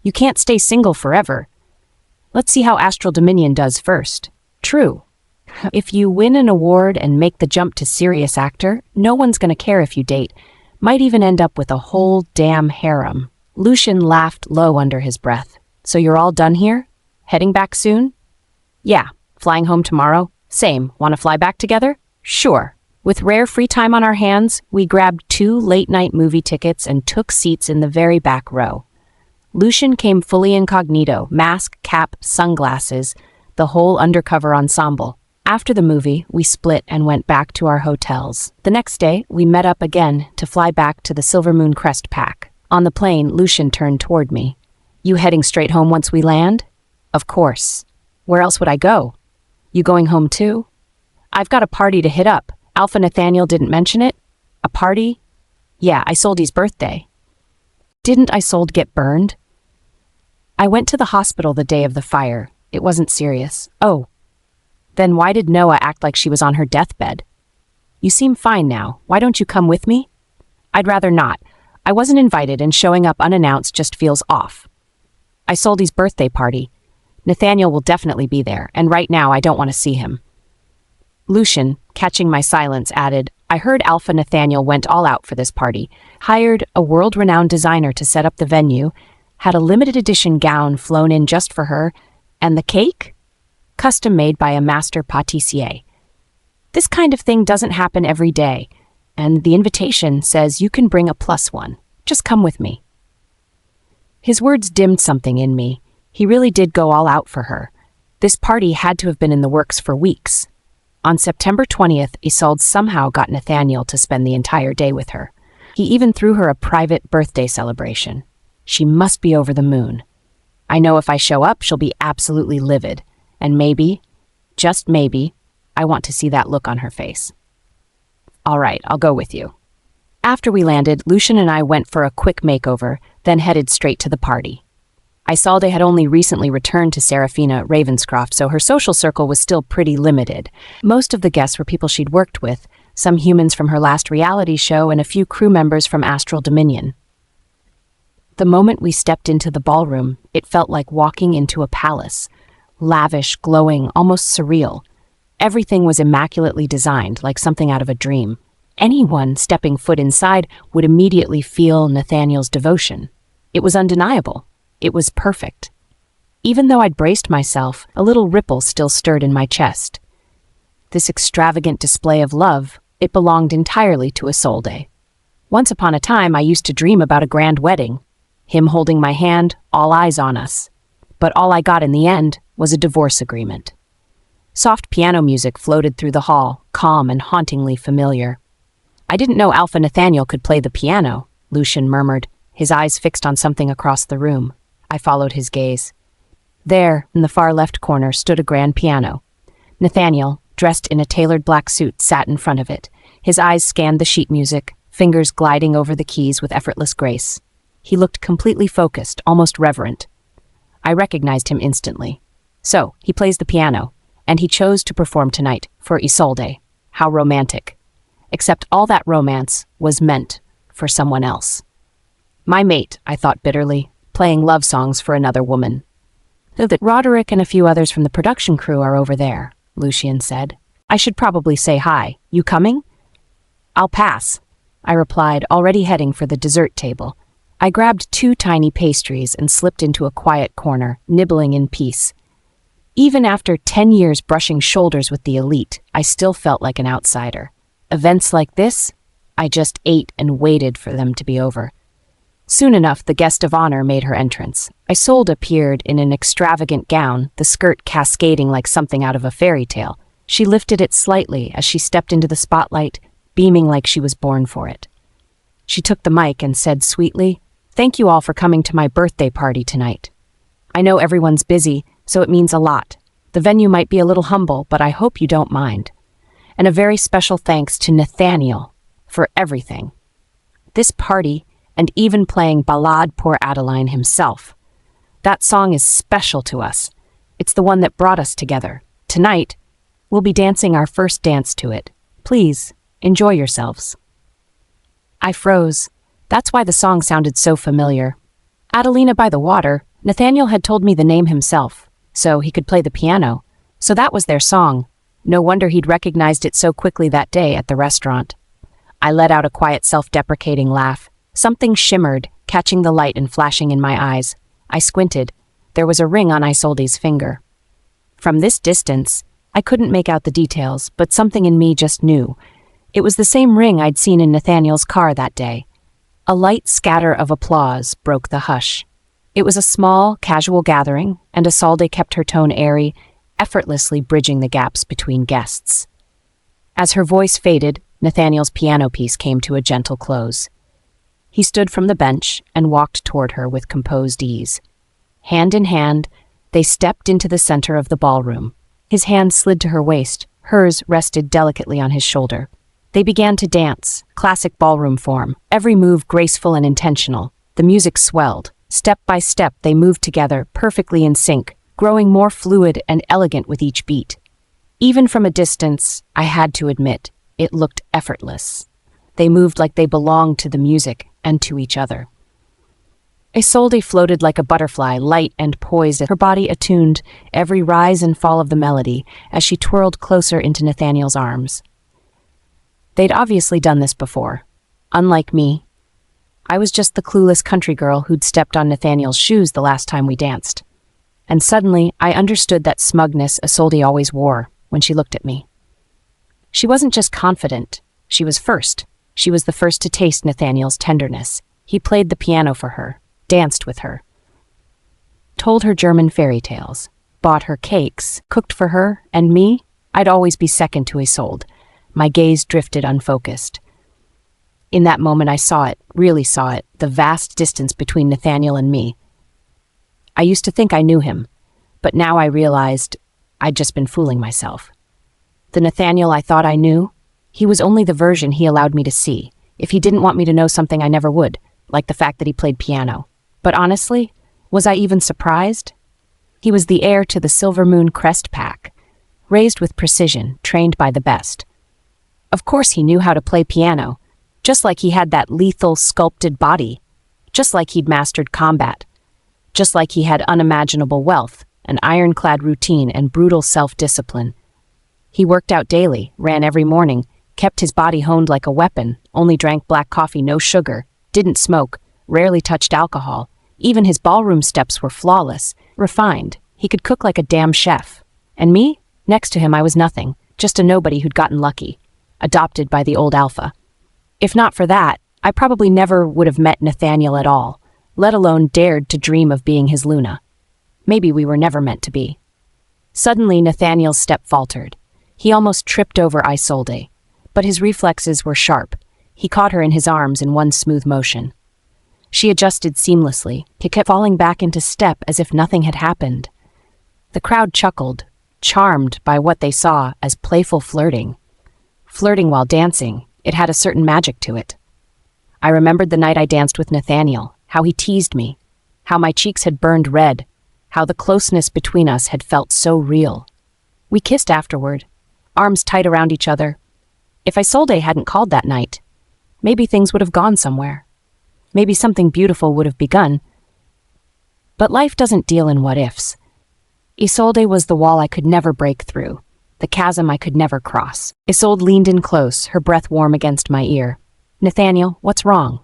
You can't stay single forever. Let's see how Astral Dominion does first. True. If you win an award and make the jump to serious actor, no one's going to care if you date. Might even end up with a whole damn harem. Lucian laughed low under his breath. So you're all done here? Heading back soon? Yeah. Flying home tomorrow? Same. Want to fly back together? Sure. With rare free time on our hands, we grabbed 2 late-night movie tickets and took seats in the very back row. Lucian came fully incognito, mask, cap, sunglasses, the whole undercover ensemble. After the movie, we split and went back to our hotels. The next day, we met up again to fly back to the Silvermoon Crest Pack. On the plane, Lucian turned toward me. You heading straight home once we land? Of course. Where else would I go? You going home too? I've got a party to hit up. Alpha Nathaniel didn't mention it? A party? Yeah, Isolde's birthday. Didn't Isolde get burned? I went to the hospital the day of the fire. It wasn't serious. Oh. Then why did Noah act like she was on her deathbed? You seem fine now. Why don't you come with me? I'd rather not. I wasn't invited and showing up unannounced just feels off. Isolde's birthday party. Nathaniel will definitely be there, and right now I don't want to see him. Lucian, catching my silence, added, I heard Alpha Nathaniel went all out for this party, hired a world-renowned designer to set up the venue, had a limited edition gown flown in just for her, and the cake? Custom made by a master pâtissier. This kind of thing doesn't happen every day, and the invitation says you can bring a +1. Just come with me. His words dimmed something in me. He really did go all out for her. This party had to have been in the works for weeks. On September 20th, Isolde somehow got Nathaniel to spend the entire day with her. He even threw her a private birthday celebration. She must be over the moon. I know if I show up, she'll be absolutely livid. And maybe, just maybe, I want to see that look on her face. All right, I'll go with you. After we landed, Lucian and I went for a quick makeover, then headed straight to the party. Isolde had only recently returned to Seraphina at Ravenscroft, so her social circle was still pretty limited. Most of the guests were people she'd worked with, some humans from her last reality show and a few crew members from Astral Dominion. The moment we stepped into the ballroom, it felt like walking into a palace. Lavish, glowing, almost surreal. Everything was immaculately designed, like something out of a dream. Anyone stepping foot inside would immediately feel Nathaniel's devotion. It was undeniable. It was perfect. Even though I'd braced myself, a little ripple still stirred in my chest. This extravagant display of love, it belonged entirely to Isolde. Once upon a time, I used to dream about a grand wedding. Him holding my hand, all eyes on us. But all I got in the end was a divorce agreement. Soft piano music floated through the hall, calm and hauntingly familiar. "I didn't know Alpha Nathaniel could play the piano," Lucian murmured, his eyes fixed on something across the room. I followed his gaze. There, in the far left corner, stood a grand piano. Nathaniel, dressed in a tailored black suit, sat in front of it. His eyes scanned the sheet music, fingers gliding over the keys with effortless grace. He looked completely focused, almost reverent. I recognized him instantly. So, he plays the piano, and he chose to perform tonight for Isolde. How romantic. Except all that romance was meant for someone else. My mate, I thought bitterly, playing love songs for another woman. "Though that Roderick and a few others from the production crew are over there," Lucian said. "I should probably say hi. You coming?" "I'll pass," I replied, already heading for the dessert table. I grabbed 2 tiny pastries and slipped into a quiet corner, nibbling in peace. Even after 10 years brushing shoulders with the elite, I still felt like an outsider. Events like this, I just ate and waited for them to be over. Soon enough, the guest of honor made her entrance. Isolde appeared in an extravagant gown, the skirt cascading like something out of a fairy tale. She lifted it slightly as she stepped into the spotlight, beaming like she was born for it. She took the mic and said sweetly, "Thank you all for coming to my birthday party tonight. I know everyone's busy, so it means a lot. The venue might be a little humble, but I hope you don't mind. And a very special thanks to Nathaniel for everything. This party, and even playing Ballade pour Adeline himself. That song is special to us. It's the one that brought us together. Tonight, we'll be dancing our first dance to it. Please, enjoy yourselves." I froze. That's why the song sounded so familiar. Adelina by the Water, Nathaniel had told me the name himself, so he could play the piano. So that was their song. No wonder he'd recognized it so quickly that day at the restaurant. I let out a quiet self-deprecating laugh. Something shimmered, catching the light and flashing in my eyes. I squinted. There was a ring on Isolde's finger. From this distance, I couldn't make out the details, but something in me just knew. It was the same ring I'd seen in Nathaniel's car that day. A light scatter of applause broke the hush. It was a small, casual gathering, and Isolde kept her tone airy, effortlessly bridging the gaps between guests. As her voice faded, Nathaniel's piano piece came to a gentle close. He stood from the bench and walked toward her with composed ease. Hand in hand, they stepped into the center of the ballroom. His hand slid to her waist, hers rested delicately on his shoulder. They began to dance, classic ballroom form, every move graceful and intentional. The music swelled. Step by step, they moved together, perfectly in sync, growing more fluid and elegant with each beat. Even from a distance, I had to admit, it looked effortless. They moved like they belonged to the music and to each other. Isolde floated like a butterfly, light and poised, her body attuned, every rise and fall of the melody, as she twirled closer into Nathaniel's arms. They'd obviously done this before. Unlike me, I was just the clueless country girl who'd stepped on Nathaniel's shoes the last time we danced. And suddenly, I understood that smugness Isolde always wore when she looked at me. She wasn't just confident, she was first. She was the first to taste Nathaniel's tenderness. He played the piano for her, danced with her, told her German fairy tales, bought her cakes, cooked for her, and me, I'd always be second to Isolde. My gaze drifted unfocused. In that moment I saw it, really saw it, the vast distance between Nathaniel and me. I used to think I knew him, but now I realized I'd just been fooling myself. The Nathaniel I thought I knew, he was only the version he allowed me to see. If he didn't want me to know something, I never would, like the fact that he played piano. But honestly, was I even surprised? He was the heir to the Silvermoon crest pack, raised with precision, trained by the best. Of course he knew how to play piano, just like he had that lethal, sculpted body. just like he'd mastered combat, just like he had unimaginable wealth, an ironclad routine, and brutal self-discipline. He worked out daily, ran every morning, kept his body honed like a weapon, only drank black coffee, no sugar, didn't smoke, rarely touched alcohol. Even his ballroom steps were flawless, refined. He could cook like a damn chef. And me? Next to him I was nothing, just a nobody who'd gotten lucky, adopted by the old Alpha. If not for that, I probably never would have met Nathaniel at all, let alone dared to dream of being his Luna. Maybe we were never meant to be. Suddenly, Nathaniel's step faltered. He almost tripped over Isolde, but his reflexes were sharp. He caught her in his arms in one smooth motion. She adjusted seamlessly. He kept falling back into step as if nothing had happened. The crowd chuckled, charmed by what they saw as playful flirting. Flirting while dancing, it had a certain magic to it. I remembered the night I danced with Nathaniel, how he teased me, how my cheeks had burned red, how the closeness between us had felt so real. We kissed afterward, arms tight around each other. If Isolde hadn't called that night, maybe things would have gone somewhere. Maybe something beautiful would have begun. But life doesn't deal in what-ifs. Isolde was the wall I could never break through, the chasm I could never cross. Isolde leaned in close, her breath warm against my ear. "Nathaniel, what's wrong?"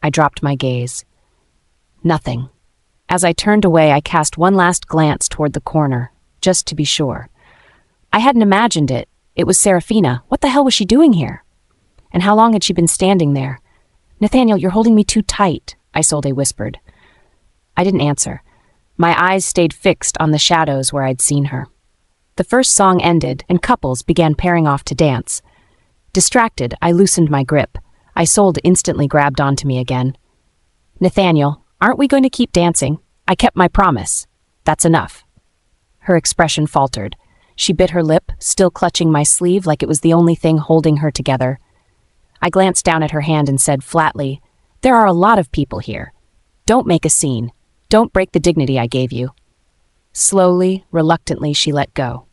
I dropped my gaze. Nothing. As I turned away, I cast one last glance toward the corner, just to be sure. I hadn't imagined it. It was Seraphina. What the hell was she doing here? And how long had she been standing there? "Nathaniel, you're holding me too tight," Isolde whispered. I didn't answer. My eyes stayed fixed on the shadows where I'd seen her. The first song ended, and couples began pairing off to dance. Distracted, I loosened my grip. Isolde instantly grabbed onto me again. "Nathaniel, aren't we going to keep dancing? I kept my promise. That's enough." Her expression faltered. She bit her lip, still clutching my sleeve like it was the only thing holding her together. I glanced down at her hand and said flatly, "There are a lot of people here. Don't make a scene. Don't break the dignity I gave you." Slowly, reluctantly, she let go.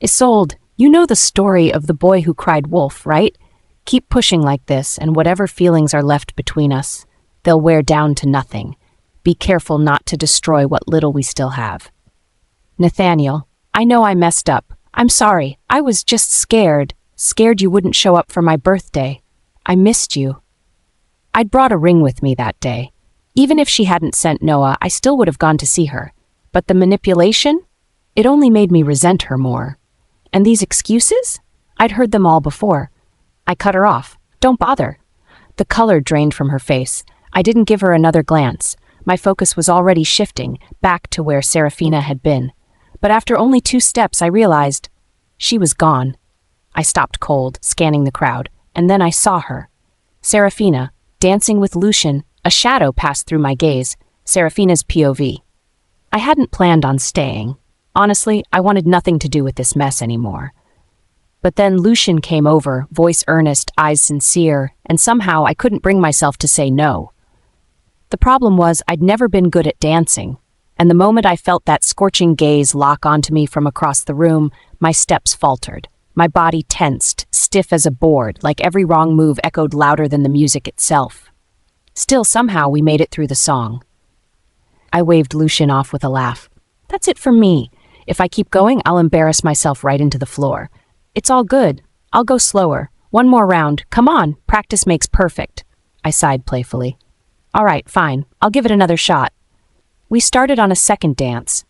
"Isolde, you know the story of the boy who cried wolf, right? Keep pushing like this, and whatever feelings are left between us, they'll wear down to nothing. Be careful not to destroy what little we still have." "Nathaniel, I know I messed up. I'm sorry. I was just scared you wouldn't show up for my birthday. I missed you. I'd brought a ring with me that day. Even if she hadn't sent Noah, I still would have gone to see her. But the manipulation? It only made me resent her more. And these excuses? I'd heard them all before. I cut her off. Don't bother." The color drained from her face. I didn't give her another glance. My focus was already shifting, back to where Seraphina had been. But after only 2 steps, I realized she was gone. I stopped cold, scanning the crowd, and then I saw her. Seraphina, dancing with Lucian. A shadow passed through my gaze, Seraphina's POV. I hadn't planned on staying. Honestly, I wanted nothing to do with this mess anymore. But then Lucian came over, voice earnest, eyes sincere, and somehow I couldn't bring myself to say no. The problem was I'd never been good at dancing, and the moment I felt that scorching gaze lock onto me from across the room, my steps faltered. My body tensed, stiff as a board, like every wrong move echoed louder than the music itself. Still, somehow, we made it through the song. I waved Lucian off with a laugh. "That's it for me. If I keep going, I'll embarrass myself right into the floor. It's all good. I'll go slower. One more round. Come on, practice makes perfect." I sighed playfully. "All right, fine. I'll give it another shot." We started on a second dance.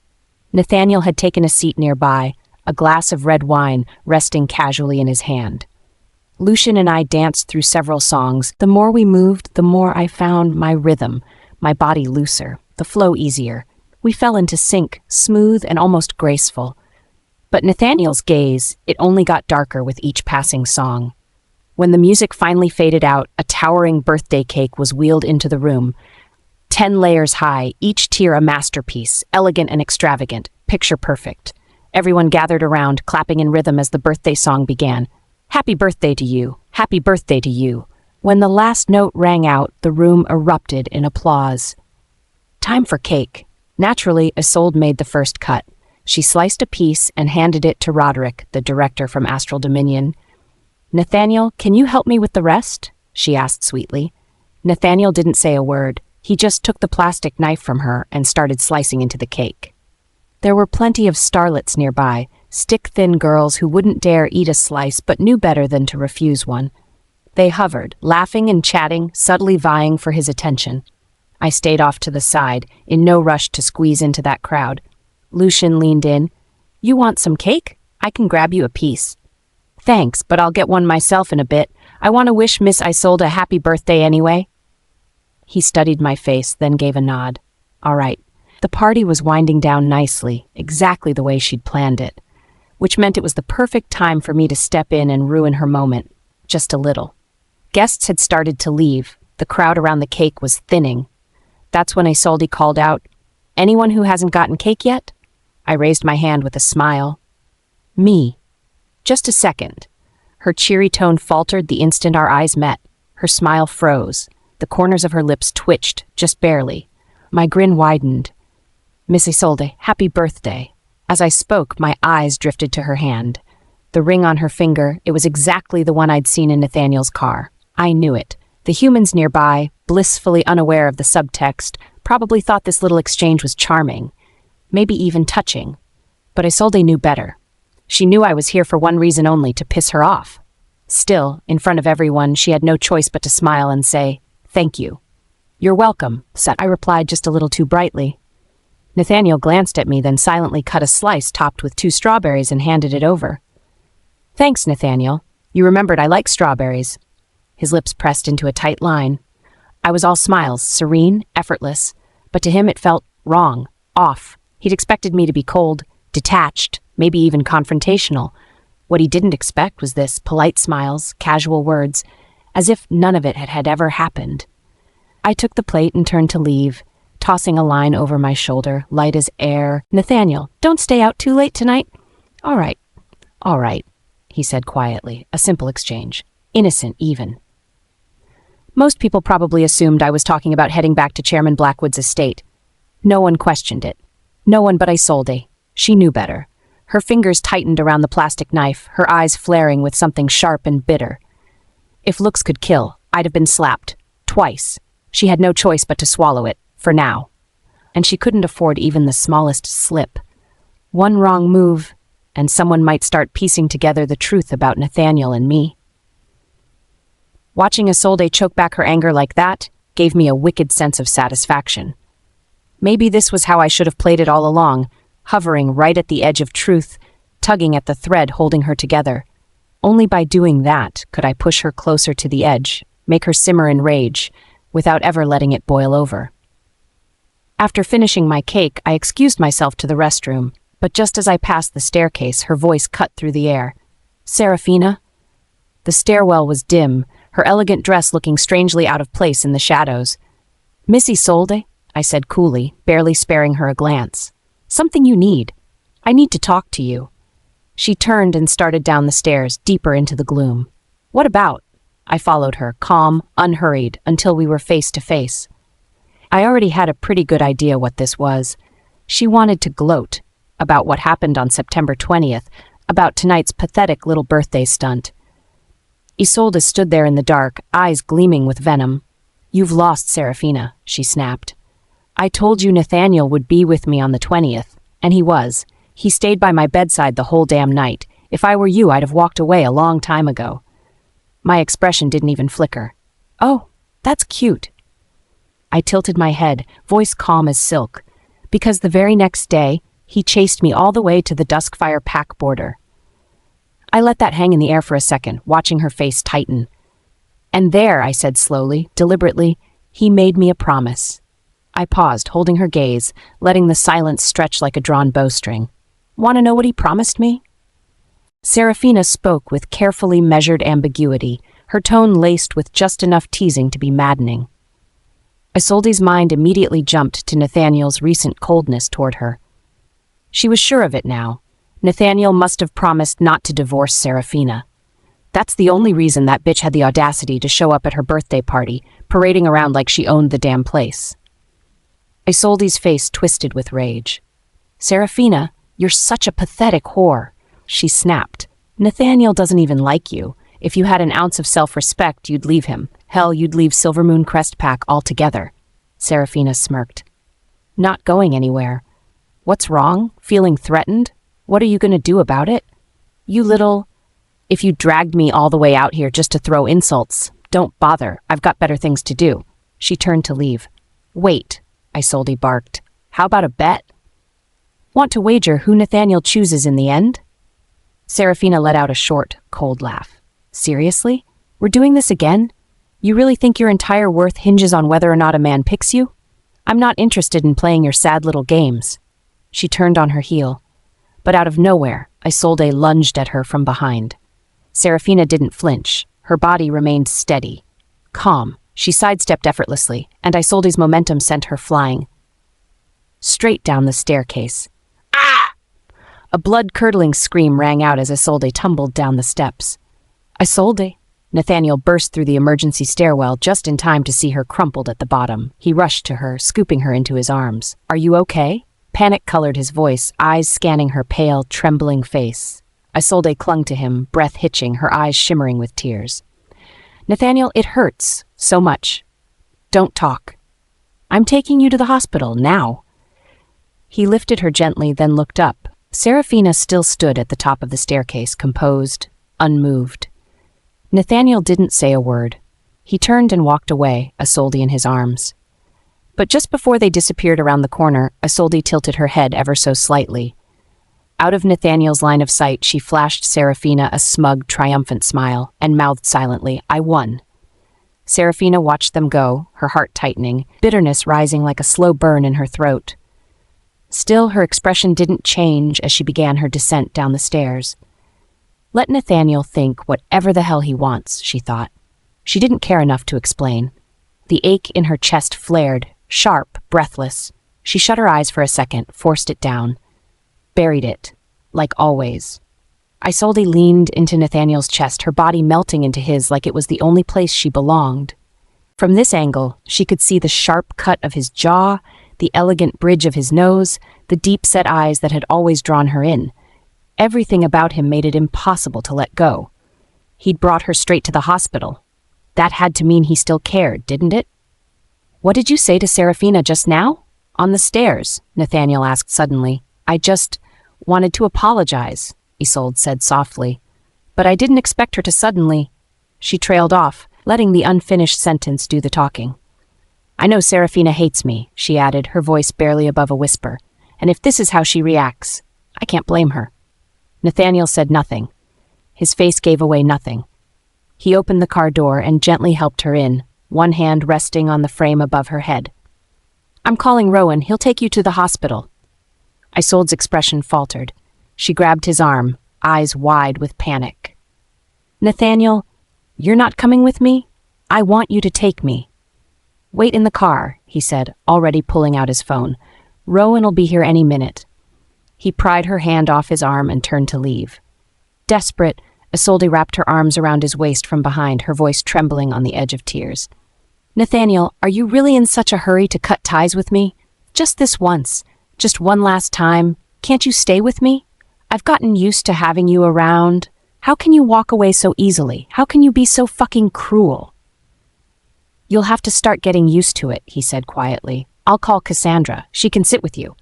Nathaniel had taken a seat nearby, a glass of red wine resting casually in his hand. Lucian and I danced through several songs. The more we moved, the more I found my rhythm, my body looser, the flow easier. We fell into sync, smooth and almost graceful. But Nathaniel's gaze, it only got darker with each passing song. When the music finally faded out, a towering birthday cake was wheeled into the room. 10 layers high, each tier a masterpiece, elegant and extravagant, picture perfect. Everyone gathered around, clapping in rhythm as the birthday song began. "Happy birthday to you. Happy birthday to you." When the last note rang out, the room erupted in applause. Time for cake. Naturally, Isolde made the first cut. She sliced a piece and handed it to Roderick, the director from Astral Dominion. "Nathaniel, can you help me with the rest?" she asked sweetly. Nathaniel didn't say a word. He just took the plastic knife from her and started slicing into the cake. There were plenty of starlets nearby, stick-thin girls who wouldn't dare eat a slice but knew better than to refuse one. They hovered, laughing and chatting, subtly vying for his attention. I stayed off to the side, in no rush to squeeze into that crowd. Lucian leaned in. "You want some cake? I can grab you a piece." "Thanks, but I'll get one myself in a bit. I want to wish Miss Isolde a happy birthday anyway." He studied my face, then gave a nod. All right. The party was winding down nicely, exactly the way she'd planned it, which meant it was the perfect time for me to step in and ruin her moment, just a little. Guests had started to leave. The crowd around the cake was thinning. That's when Isolde called out, "Anyone who hasn't gotten cake yet?" I raised my hand with a smile. "Me." "Just a second." Her cheery tone faltered the instant our eyes met. Her smile froze. The corners of her lips twitched, just barely. My grin widened. "Miss Isolde, happy birthday." As I spoke, my eyes drifted to her hand. The ring on her finger, it was exactly the one I'd seen in Nathaniel's car. I knew it. The humans nearby, blissfully unaware of the subtext, probably thought this little exchange was charming, maybe even touching. But Isolde knew better. She knew I was here for one reason only, to piss her off. Still, in front of everyone, she had no choice but to smile and say, "Thank you." "You're welcome," I replied just a little too brightly. Nathaniel glanced at me, then silently cut a slice topped with 2 strawberries and handed it over. "Thanks, Nathaniel. You remembered I like strawberries." His lips pressed into a tight line. I was all smiles, serene, effortless, but to him it felt wrong, off. He'd expected me to be cold, detached, maybe even confrontational. What he didn't expect was this: polite smiles, casual words, as if none of it had ever happened. I took the plate and turned to leave, tossing a line over my shoulder, light as air. "Nathaniel, don't stay out too late tonight." All right, he said quietly, a simple exchange, innocent even. Most people probably assumed I was talking about heading back to Chairman Blackwood's estate. No one questioned it. No one but Isolde. She knew better. Her fingers tightened around the plastic knife, her eyes flaring with something sharp and bitter. If looks could kill, I'd have been slapped. Twice. She had no choice but to swallow it, for now. And she couldn't afford even the smallest slip. One wrong move, and someone might start piecing together the truth about Nathaniel and me. Watching Isolde choke back her anger like that gave me a wicked sense of satisfaction. Maybe this was how I should have played it all along, hovering right at the edge of truth, tugging at the thread holding her together. Only by doing that could I push her closer to the edge, make her simmer in rage, without ever letting it boil over. After finishing my cake, I excused myself to the restroom, but just as I passed the staircase, her voice cut through the air. "Seraphina?" The stairwell was dim, her elegant dress looking strangely out of place in the shadows. "Miss Isolde?" I said coolly, barely sparing her a glance. "Something you need. I need to talk to you." She turned and started down the stairs, deeper into the gloom. "What about?" I followed her, calm, unhurried, until we were face to face. I already had a pretty good idea what this was. She wanted to gloat about what happened on September 20th, about tonight's pathetic little birthday stunt. Isolde stood there in the dark, eyes gleaming with venom. "You've lost Seraphina," she snapped. "I told you Nathaniel would be with me on the 20th, and he was. He stayed by my bedside the whole damn night. If I were you, I'd have walked away a long time ago." My expression didn't even flicker. "Oh, that's cute." I tilted my head, voice calm as silk, because the very next day, he chased me all the way to the Duskfire Pack border. I let that hang in the air for a second, watching her face tighten. "And there," I said slowly, deliberately, "he made me a promise." I paused, holding her gaze, letting the silence stretch like a drawn bowstring. "Want to know what he promised me?" Seraphina spoke with carefully measured ambiguity, her tone laced with just enough teasing to be maddening. Isolde's mind immediately jumped to Nathaniel's recent coldness toward her. She was sure of it now. Nathaniel must have promised not to divorce Seraphina. That's the only reason that bitch had the audacity to show up at her birthday party, parading around like she owned the damn place. Isolde's face twisted with rage. "Seraphina, you're such a pathetic whore," she snapped. "Nathaniel doesn't even like you. If you had an ounce of self-respect, you'd leave him. Hell, you'd leave Silvermoon Crest Pack altogether." Seraphina smirked. Not going anywhere. What's wrong? Feeling threatened? What are you going to do about it? You little... If you dragged me all the way out here just to throw insults, don't bother. I've got better things to do. She turned to leave. Wait, Isolde barked. How about a bet? Want to wager who Nathaniel chooses in the end? Seraphina let out a short, cold laugh. Seriously? We're doing this again? You really think your entire worth hinges on whether or not a man picks you? I'm not interested in playing your sad little games. She turned on her heel. But out of nowhere, Isolde lunged at her from behind. Seraphina didn't flinch. Her body remained steady. Calm, she sidestepped effortlessly, and Isolde's momentum sent her flying straight down the staircase. Ah! A blood-curdling scream rang out as Isolde tumbled down the steps. Isolde! Nathaniel burst through the emergency stairwell just in time to see her crumpled at the bottom. He rushed to her, scooping her into his arms. Are you okay? Panic colored his voice, eyes scanning her pale, trembling face. Isolde clung to him, breath hitching, her eyes shimmering with tears. Nathaniel, it hurts. So much. Don't talk. I'm taking you to the hospital, now. He lifted her gently, then looked up. Seraphina still stood at the top of the staircase, composed, unmoved. Nathaniel didn't say a word. He turned and walked away, Isolde in his arms. But just before they disappeared around the corner, Isolde tilted her head ever so slightly. Out of Nathaniel's line of sight, she flashed Seraphina a smug, triumphant smile and mouthed silently, I won. Seraphina watched them go, her heart tightening, bitterness rising like a slow burn in her throat. Still, her expression didn't change as she began her descent down the stairs. Let Nathaniel think whatever the hell he wants, she thought. She didn't care enough to explain. The ache in her chest flared, sharp, breathless. She shut her eyes for a second, forced it down. Buried it, like always. Isolde leaned into Nathaniel's chest, her body melting into his like it was the only place she belonged. From this angle, she could see the sharp cut of his jaw, the elegant bridge of his nose, the deep-set eyes that had always drawn her in. Everything about him made it impossible to let go. He'd brought her straight to the hospital. That had to mean he still cared, didn't it? What did you say to Seraphina just now? On the stairs, Nathaniel asked suddenly. I just wanted to apologize, Isolde said softly. But I didn't expect her to suddenly... She trailed off, letting the unfinished sentence do the talking. I know Seraphina hates me, she added, her voice barely above a whisper. And if this is how she reacts, I can't blame her. Nathaniel said nothing. His face gave away nothing. He opened the car door and gently helped her in, one hand resting on the frame above her head. I'm calling Rowan. He'll take you to the hospital. Isolde's expression faltered. She grabbed his arm, eyes wide with panic. Nathaniel, you're not coming with me? I want you to take me. Wait in the car, he said, already pulling out his phone. Rowan'll be here any minute. He pried her hand off his arm and turned to leave. Desperate, Isolde wrapped her arms around his waist from behind, her voice trembling on the edge of tears. Nathaniel, are you really in such a hurry to cut ties with me? Just this once. Just one last time. Can't you stay with me? I've gotten used to having you around. How can you walk away so easily? How can you be so fucking cruel? You'll have to start getting used to it, he said quietly. I'll call Cassandra. She can sit with you.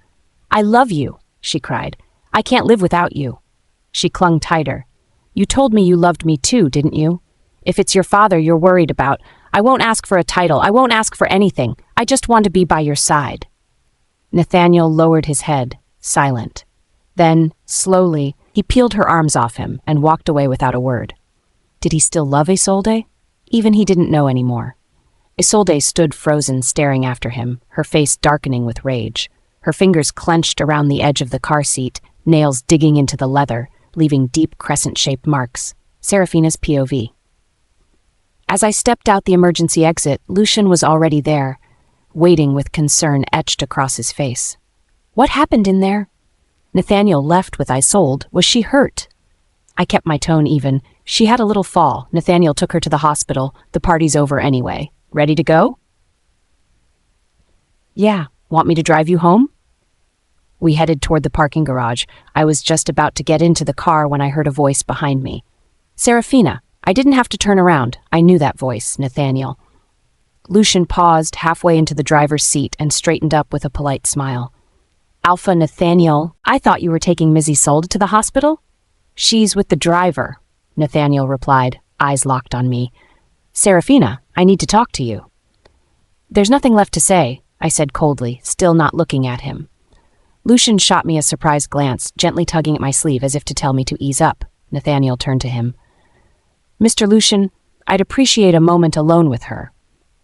I love you, she cried. I can't live without you. She clung tighter. You told me you loved me too, didn't you? If it's your father you're worried about, I won't ask for a title. I won't ask for anything. I just want to be by your side. Nathaniel lowered his head, silent. Then, slowly, he peeled her arms off him and walked away without a word. Did he still love Isolde? Even he didn't know anymore. Isolde stood frozen, staring after him, her face darkening with rage. Her fingers clenched around the edge of the car seat, nails digging into the leather, leaving deep crescent-shaped marks. Seraphina's POV. As I stepped out the emergency exit, Lucian was already there, waiting with concern etched across his face. What happened in there? Nathaniel left with Isolde. Was she hurt? I kept my tone even. She had a little fall. Nathaniel took her to the hospital. The party's over anyway. Ready to go? Yeah. Want me to drive you home? We headed toward the parking garage. I was just about to get into the car when I heard a voice behind me. Seraphina. I didn't have to turn around. I knew that voice, Nathaniel. Lucian paused halfway into the driver's seat and straightened up with a polite smile. Alpha Nathaniel, I thought you were taking Miss Isolde to the hospital? She's with the driver, Nathaniel replied, eyes locked on me. Seraphina, I need to talk to you. There's nothing left to say, I said coldly, still not looking at him. Lucian shot me a surprised glance, gently tugging at my sleeve as if to tell me to ease up. Nathaniel turned to him. Mr. Lucian, I'd appreciate a moment alone with her.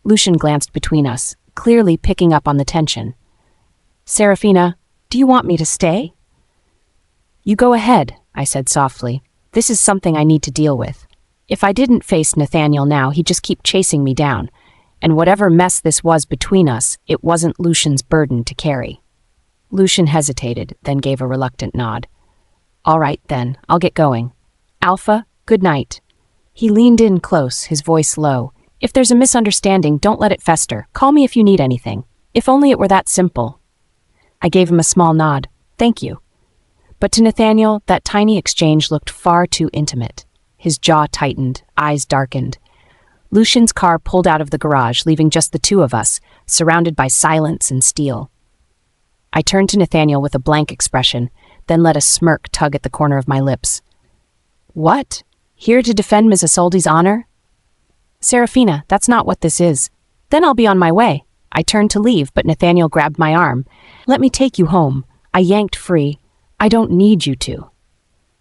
Lucian glanced between us, clearly picking up on the tension. Seraphina, do you want me to stay? You go ahead, I said softly. This is something I need to deal with. If I didn't face Nathaniel now, he'd just keep chasing me down. And whatever mess this was between us, it wasn't Lucian's burden to carry. Lucian hesitated, then gave a reluctant nod. All right, then, I'll get going. Alpha, good night. He leaned in close, his voice low. If there's a misunderstanding, don't let it fester. Call me if you need anything. If only it were that simple. I gave him a small nod. Thank you. But to Nathaniel, that tiny exchange looked far too intimate. His jaw tightened, eyes darkened. Lucian's car pulled out of the garage, leaving just the two of us, surrounded by silence and steel. I turned to Nathaniel with a blank expression, then let a smirk tug at the corner of my lips. What? Here to defend Miss Isolde's honor? Seraphina, that's not what this is. Then I'll be on my way. I turned to leave, but Nathaniel grabbed my arm. Let me take you home. I yanked free. I don't need you to.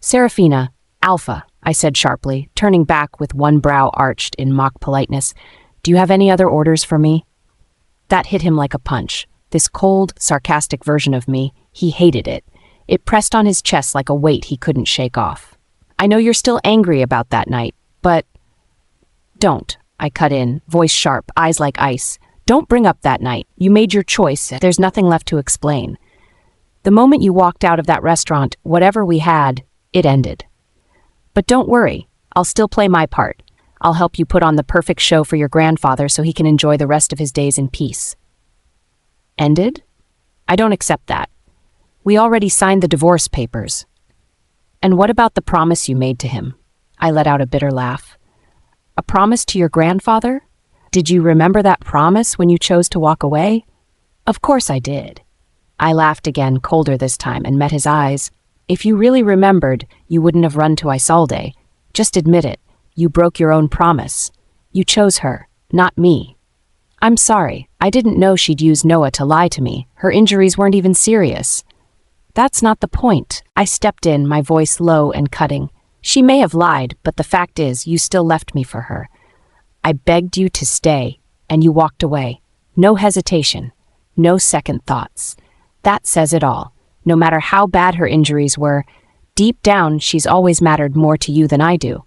Seraphina, Alpha, I said sharply, turning back with one brow arched in mock politeness. Do you have any other orders for me? That hit him like a punch. This cold, sarcastic version of me, he hated it. It pressed on his chest like a weight he couldn't shake off. I know you're still angry about that night, but... Don't, I cut in, voice sharp, eyes like ice. Don't bring up that night. You made your choice. There's nothing left to explain. The moment you walked out of that restaurant, whatever we had, it ended. But don't worry, I'll still play my part. I'll help you put on the perfect show for your grandfather so he can enjoy the rest of his days in peace. Ended? I don't accept that. We already signed the divorce papers. And what about the promise you made to him? I let out a bitter laugh. A promise to your grandfather? Did you remember that promise when you chose to walk away? Of course I did. I laughed again, colder this time, and met his eyes. If you really remembered, you wouldn't have run to Isolde. Just admit it. You broke your own promise. You chose her, not me. I'm sorry. I didn't know she'd use Noah to lie to me. Her injuries weren't even serious. That's not the point. I stepped in, my voice low and cutting. She may have lied, but the fact is, you still left me for her. I begged you to stay, and you walked away. No hesitation. No second thoughts. That says it all. No matter how bad her injuries were, deep down, she's always mattered more to you than I do.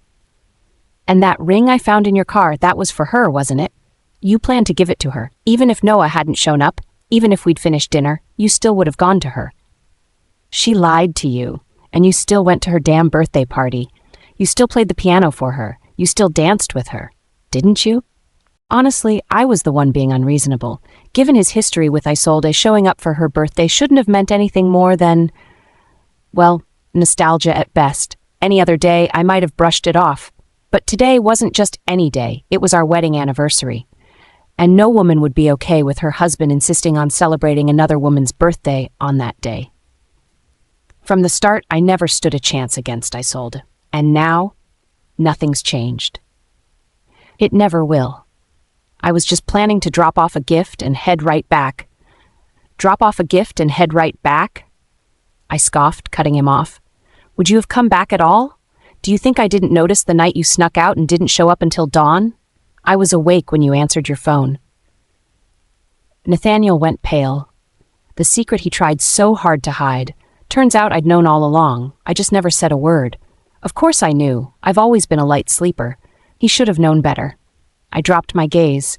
And that ring I found in your car, that was for her, wasn't it? You planned to give it to her. Even if Noah hadn't shown up, even if we'd finished dinner, you still would have gone to her. She lied to you, and you still went to her damn birthday party. You still played the piano for her. You still danced with her. Didn't you? Honestly, I was the one being unreasonable. Given his history with Isolde, showing up for her birthday shouldn't have meant anything more than, well, nostalgia at best. Any other day, I might have brushed it off. But today wasn't just any day. It was our wedding anniversary. And no woman would be okay with her husband insisting on celebrating another woman's birthday on that day. From the start, I never stood a chance against Isolde. And now, nothing's changed. It never will. I was just planning to drop off a gift and head right back. Drop off a gift and head right back? I scoffed, cutting him off. Would you have come back at all? Do you think I didn't notice the night you snuck out and didn't show up until dawn? I was awake when you answered your phone. Nathaniel went pale. The secret he tried so hard to hide. Turns out I'd known all along. I just never said a word. Of course I knew. I've always been a light sleeper. He should have known better. I dropped my gaze.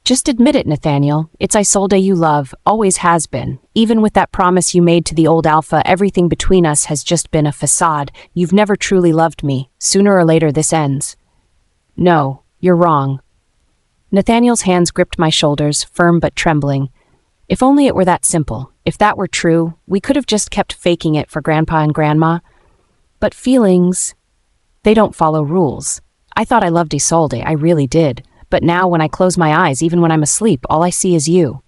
Just admit it, Nathaniel. It's Isolde you love, always has been. Even with that promise you made to the old Alpha, everything between us has just been a facade. You've never truly loved me. Sooner or later this ends. No, you're wrong. Nathaniel's hands gripped my shoulders, firm but trembling. If only it were that simple. If that were true, we could have just kept faking it for Grandpa and Grandma. But feelings, they don't follow rules. I thought I loved Isolde, I really did. But now when I close my eyes, even when I'm asleep, all I see is you.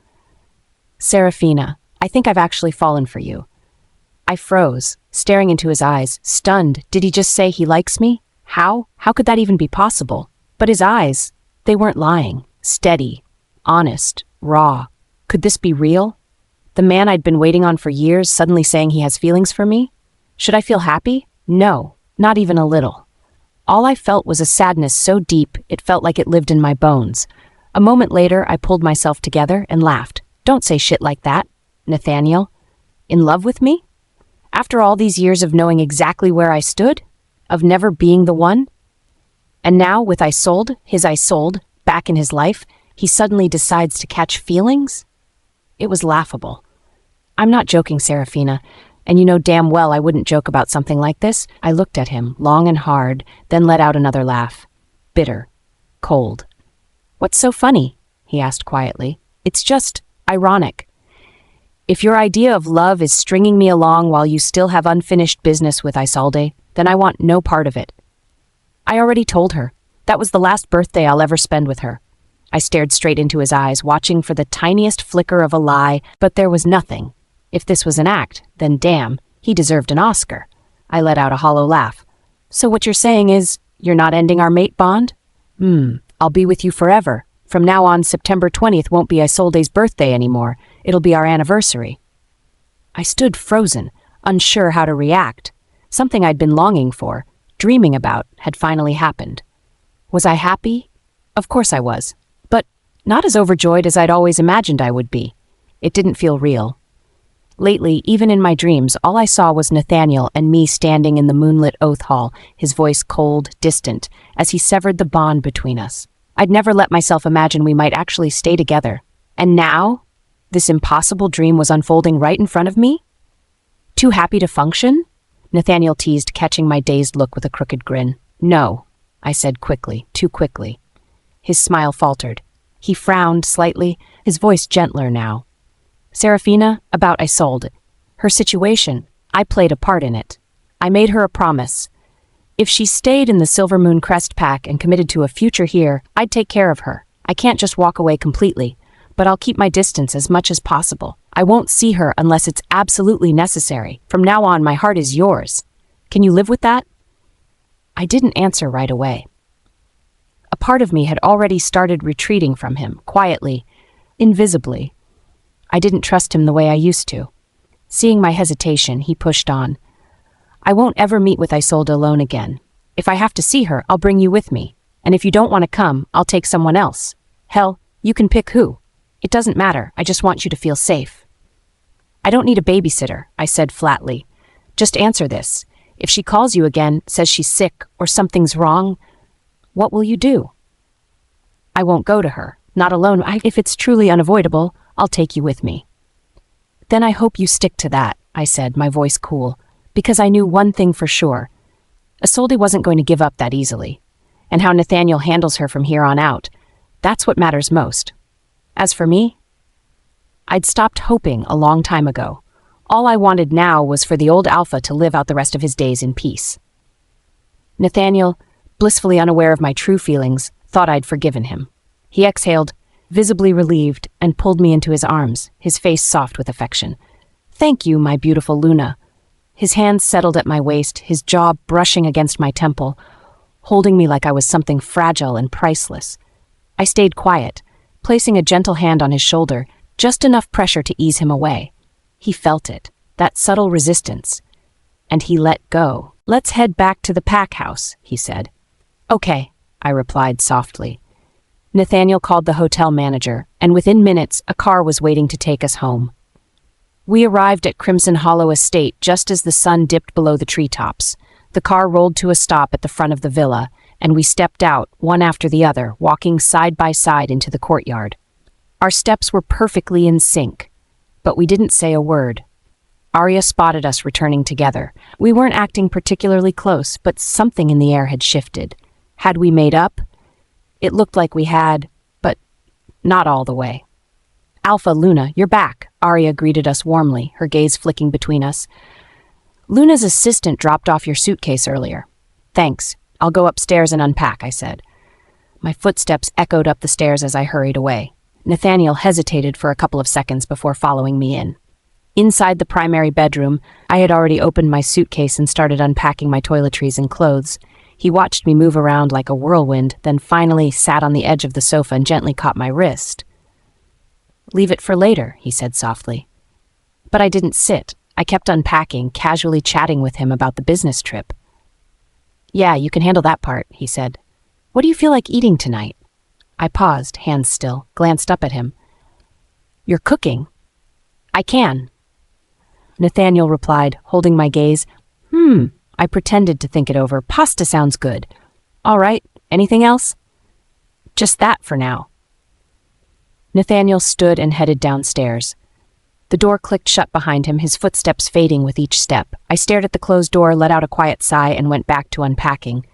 Seraphina, I think I've actually fallen for you. I froze, staring into his eyes, stunned. Did he just say he likes me? How? How could that even be possible? But his eyes, they weren't lying. Steady, honest, raw. Could this be real? The man I'd been waiting on for years suddenly saying he has feelings for me? Should I feel happy? No, not even a little. All I felt was a sadness so deep it felt like it lived in my bones. A moment later, I pulled myself together and laughed. Don't say shit like that, Nathaniel. In love with me? After all these years of knowing exactly where I stood? Of never being the one? And now, with Isolde, his Isolde, back in his life, he suddenly decides to catch feelings? It was laughable. I'm not joking, Seraphina, and you know damn well I wouldn't joke about something like this. I looked at him, long and hard, then let out another laugh. Bitter. Cold. What's so funny? He asked quietly. It's just ironic. If your idea of love is stringing me along while you still have unfinished business with Isolde, then I want no part of it. I already told her. That was the last birthday I'll ever spend with her. I stared straight into his eyes, watching for the tiniest flicker of a lie, but there was nothing. If this was an act, then damn, he deserved an Oscar. I let out a hollow laugh. So what you're saying is, you're not ending our mate bond? I'll be with you forever. From now on, September 20th won't be Isolde's birthday anymore. It'll be our anniversary. I stood frozen, unsure how to react. Something I'd been longing for, dreaming about, had finally happened. Was I happy? Of course I was, but not as overjoyed as I'd always imagined I would be. It didn't feel real. Lately, even in my dreams, all I saw was Nathaniel and me standing in the moonlit oath hall, his voice cold, distant, as he severed the bond between us. I'd never let myself imagine we might actually stay together. And now, this impossible dream was unfolding right in front of me? Too happy to function? Nathaniel teased, catching my dazed look with a crooked grin. No, I said quickly, too quickly. His smile faltered. He frowned slightly, his voice gentler now. Seraphina, about Isolde. Her situation, I played a part in it. I made her a promise. If she stayed in the Silvermoon crest pack and committed to a future here, I'd take care of her. I can't just walk away completely, but I'll keep my distance as much as possible. I won't see her unless it's absolutely necessary. From now on, my heart is yours. Can you live with that? I didn't answer right away. A part of me had already started retreating from him, quietly, invisibly. I didn't trust him the way I used to. Seeing my hesitation, he pushed on. I won't ever meet with Isolde alone again. If I have to see her, I'll bring you with me. And if you don't want to come, I'll take someone else. Hell, you can pick who. It doesn't matter. I just want you to feel safe. I don't need a babysitter, I said flatly. Just answer this. If she calls you again, says she's sick or something's wrong, what will you do? I won't go to her. Not alone. If it's truly unavoidable, I'll take you with me. Then I hope you stick to that, I said, my voice cool, because I knew one thing for sure. Isolde wasn't going to give up that easily. And how Nathaniel handles her from here on out, that's what matters most. As for me, I'd stopped hoping a long time ago. All I wanted now was for the old Alpha to live out the rest of his days in peace. Nathaniel, blissfully unaware of my true feelings, thought I'd forgiven him. He exhaled, visibly relieved, and pulled me into his arms, his face soft with affection. Thank you, my beautiful Luna. His hands settled at my waist, his jaw brushing against my temple, holding me like I was something fragile and priceless. I stayed quiet, placing a gentle hand on his shoulder, just enough pressure to ease him away. He felt it, that subtle resistance, and he let go. Let's head back to the pack house, he said. Okay, I replied softly. Nathaniel called the hotel manager, and within minutes, a car was waiting to take us home. We arrived at Crimson Hollow Estate just as the sun dipped below the treetops. The car rolled to a stop at the front of the villa, and we stepped out, one after the other, walking side by side into the courtyard. Our steps were perfectly in sync, but we didn't say a word. Arya spotted us returning together. We weren't acting particularly close, but something in the air had shifted. Had we made up? It looked like we had, but not all the way. Alpha, Luna, you're back, Arya greeted us warmly, her gaze flicking between us. Luna's assistant dropped off your suitcase earlier. Thanks. I'll go upstairs and unpack, I said. My footsteps echoed up the stairs as I hurried away. Nathaniel hesitated for a couple of seconds before following me in. Inside the primary bedroom, I had already opened my suitcase and started unpacking my toiletries and clothes. He watched me move around like a whirlwind, then finally sat on the edge of the sofa and gently caught my wrist. "Leave it for later," he said softly. But I didn't sit. I kept unpacking, casually chatting with him about the business trip. "Yeah, you can handle that part," he said. "What do you feel like eating tonight?" I paused, hands still, glanced up at him. "You're cooking." "I can." Nathaniel replied, holding my gaze. I pretended to think it over. "Pasta sounds good." "All right, anything else?" "Just that for now." Nathaniel stood and headed downstairs. The door clicked shut behind him, his footsteps fading with each step. I stared at the closed door, let out a quiet sigh, and went back to unpacking.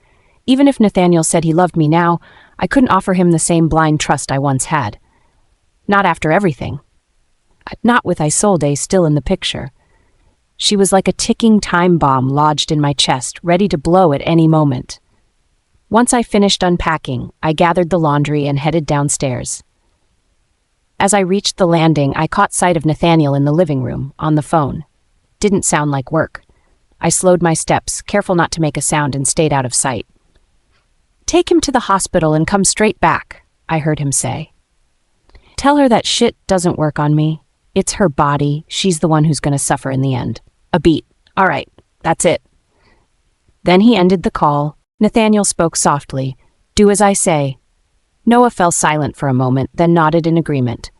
Even if Nathaniel said he loved me now, I couldn't offer him the same blind trust I once had. Not after everything. Not with Isolde still in the picture. She was like a ticking time bomb lodged in my chest, ready to blow at any moment. Once I finished unpacking, I gathered the laundry and headed downstairs. As I reached the landing, I caught sight of Nathaniel in the living room, on the phone. Didn't sound like work. I slowed my steps, careful not to make a sound, and stayed out of sight. "Take him to the hospital and come straight back," I heard him say. "Tell her that shit doesn't work on me. It's her body. She's the one who's going to suffer in the end." A beat. "All right, that's it." Then he ended the call. Nathaniel spoke softly. "Do as I say." Noah fell silent for a moment, then nodded in agreement.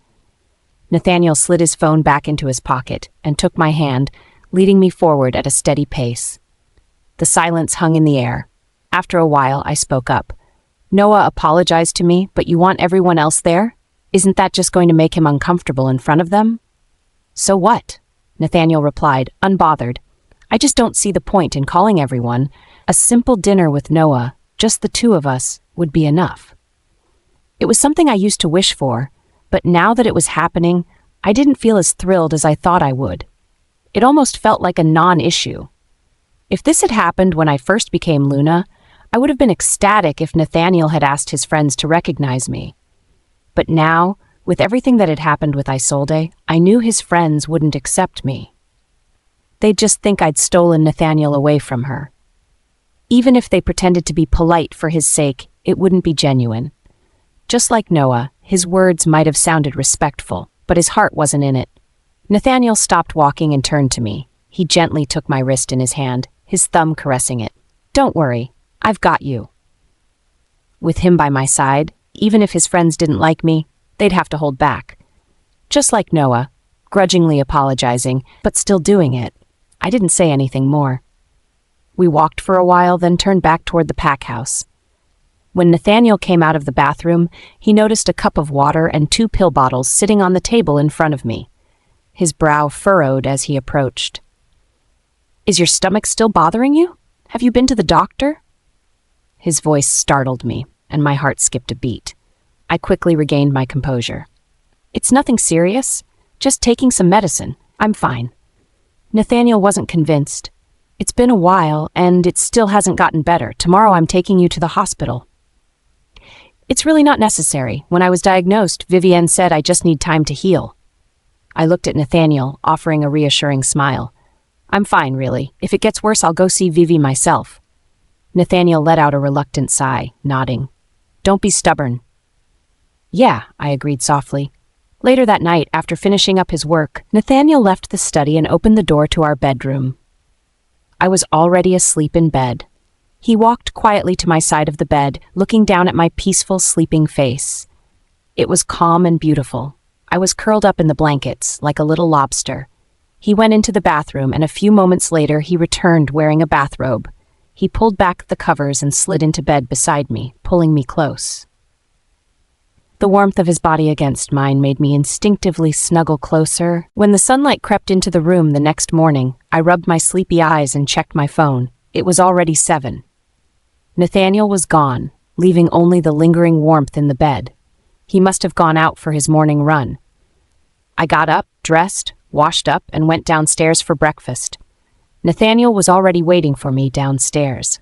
Nathaniel slid his phone back into his pocket and took my hand, leading me forward at a steady pace. The silence hung in the air. After a while, I spoke up. "Noah apologized to me, but you want everyone else there? Isn't that just going to make him uncomfortable in front of them?" "So what?" Nathaniel replied, unbothered. "I just don't see the point in calling everyone. A simple dinner with Noah, just the two of us, would be enough." It was something I used to wish for, but now that it was happening, I didn't feel as thrilled as I thought I would. It almost felt like a non-issue. If this had happened when I first became Luna, I would have been ecstatic if Nathaniel had asked his friends to recognize me. But now, with everything that had happened with Isolde, I knew his friends wouldn't accept me. They'd just think I'd stolen Nathaniel away from her. Even if they pretended to be polite for his sake, it wouldn't be genuine. Just like Noah, his words might have sounded respectful, but his heart wasn't in it. Nathaniel stopped walking and turned to me. He gently took my wrist in his hand, his thumb caressing it. "Don't worry, I've got you." With him by my side, even if his friends didn't like me, they'd have to hold back. Just like Noah, grudgingly apologizing, but still doing it. I didn't say anything more. We walked for a while, then turned back toward the pack house. When Nathaniel came out of the bathroom, he noticed a cup of water and 2 pill bottles sitting on the table in front of me. His brow furrowed as he approached. "Is your stomach still bothering you? Have you been to the doctor?" His voice startled me, and my heart skipped a beat. I quickly regained my composure. "It's nothing serious. Just taking some medicine. I'm fine." Nathaniel wasn't convinced. "It's been a while, and it still hasn't gotten better. Tomorrow I'm taking you to the hospital." "It's really not necessary. When I was diagnosed, Vivienne said I just need time to heal." I looked at Nathaniel, offering a reassuring smile. "I'm fine, really. If it gets worse, I'll go see Vivi myself." Nathaniel let out a reluctant sigh, nodding. "Don't be stubborn." "Yeah," I agreed softly. Later that night, after finishing up his work, Nathaniel left the study and opened the door to our bedroom. I was already asleep in bed. He walked quietly to my side of the bed, looking down at my peaceful, sleeping face. It was calm and beautiful. I was curled up in the blankets, like a little lobster. He went into the bathroom, and a few moments later he returned wearing a bathrobe. He pulled back the covers and slid into bed beside me, pulling me close. The warmth of his body against mine made me instinctively snuggle closer. When the sunlight crept into the room the next morning, I rubbed my sleepy eyes and checked my phone. It was already 7. Nathaniel was gone, leaving only the lingering warmth in the bed. He must have gone out for his morning run. I got up, dressed, washed up, and went downstairs for breakfast. Nathaniel was already waiting for me downstairs.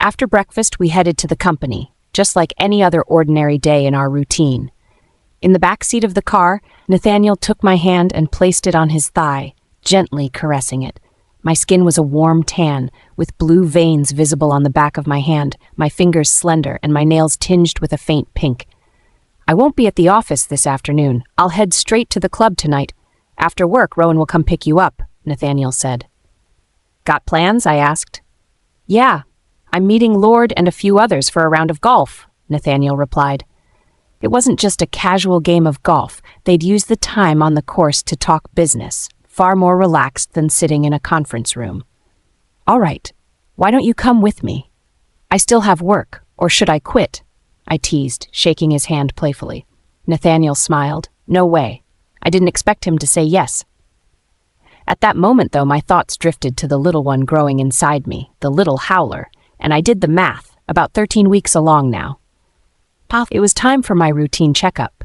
After breakfast, we headed to the company, just like any other ordinary day in our routine. In the back seat of the car, Nathaniel took my hand and placed it on his thigh, gently caressing it. My skin was a warm tan, with blue veins visible on the back of my hand, my fingers slender, and my nails tinged with a faint pink. "I won't be at the office this afternoon. I'll head straight to the club tonight. After work, Rowan will come pick you up," Nathaniel said. "Got plans?" I asked. "Yeah, I'm meeting Lord and a few others for a round of golf," Nathaniel replied. It wasn't just a casual game of golf. They'd use the time on the course to talk business, far more relaxed than sitting in a conference room. "All right, why don't you come with me? I still have work, or should I quit?" I teased, shaking his hand playfully. Nathaniel smiled. "No way. I didn't expect him to say yes." At that moment, though, my thoughts drifted to the little one growing inside me, the little howler, and I did the math, about 13 weeks along now. It was time for my routine checkup.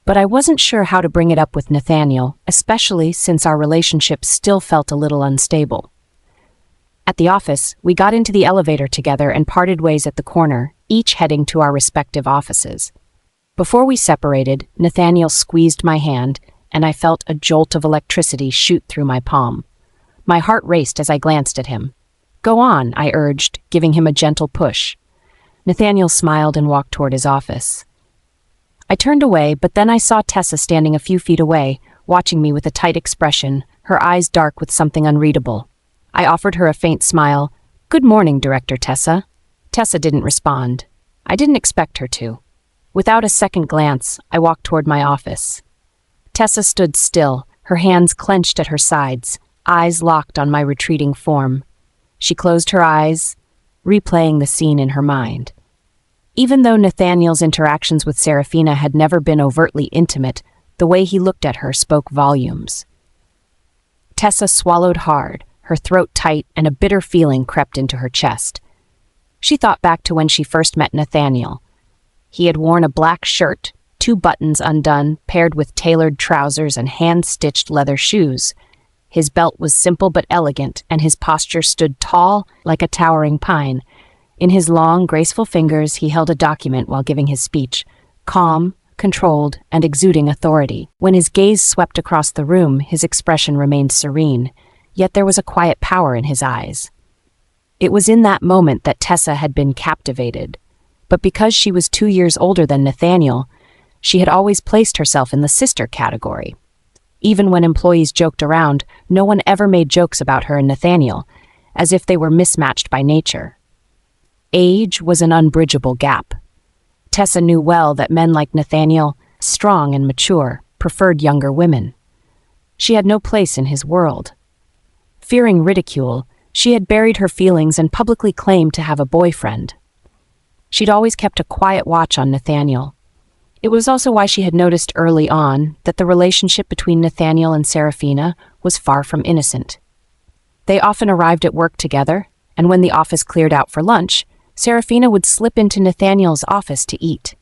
But I wasn't sure how to bring it up with Nathaniel, especially since our relationship still felt a little unstable. At the office, we got into the elevator together and parted ways at the corner, each heading to our respective offices. Before we separated, Nathaniel squeezed my hand, and I felt a jolt of electricity shoot through my palm. My heart raced as I glanced at him. "Go on," I urged, giving him a gentle push. Nathaniel smiled and walked toward his office. I turned away, but then I saw Tessa standing a few feet away, watching me with a tight expression, her eyes dark with something unreadable. I offered her a faint smile. "Good morning, Director Tessa." Tessa didn't respond. I didn't expect her to. Without a second glance, I walked toward my office. Tessa stood still, her hands clenched at her sides, eyes locked on my retreating form. She closed her eyes, replaying the scene in her mind. Even though Nathaniel's interactions with Seraphina had never been overtly intimate, the way he looked at her spoke volumes. Tessa swallowed hard, her throat tight, and a bitter feeling crept into her chest. She thought back to when she first met Nathaniel. He had worn a black shirt, 2 buttons undone, paired with tailored trousers and hand-stitched leather shoes. His belt was simple but elegant, and his posture stood tall, like a towering pine. In his long, graceful fingers, he held a document while giving his speech, calm, controlled, and exuding authority. When his gaze swept across the room, his expression remained serene, yet there was a quiet power in his eyes. It was in that moment that Tessa had been captivated. But because she was 2 years older than Nathaniel, she had always placed herself in the sister category. Even when employees joked around, no one ever made jokes about her and Nathaniel, as if they were mismatched by nature. Age was an unbridgeable gap. Tessa knew well that men like Nathaniel, strong and mature, preferred younger women. She had no place in his world. Fearing ridicule, she had buried her feelings and publicly claimed to have a boyfriend. She'd always kept a quiet watch on Nathaniel. It was also why she had noticed early on that the relationship between Nathaniel and Seraphina was far from innocent. They often arrived at work together, and when the office cleared out for lunch, Seraphina would slip into Nathaniel's office to eat.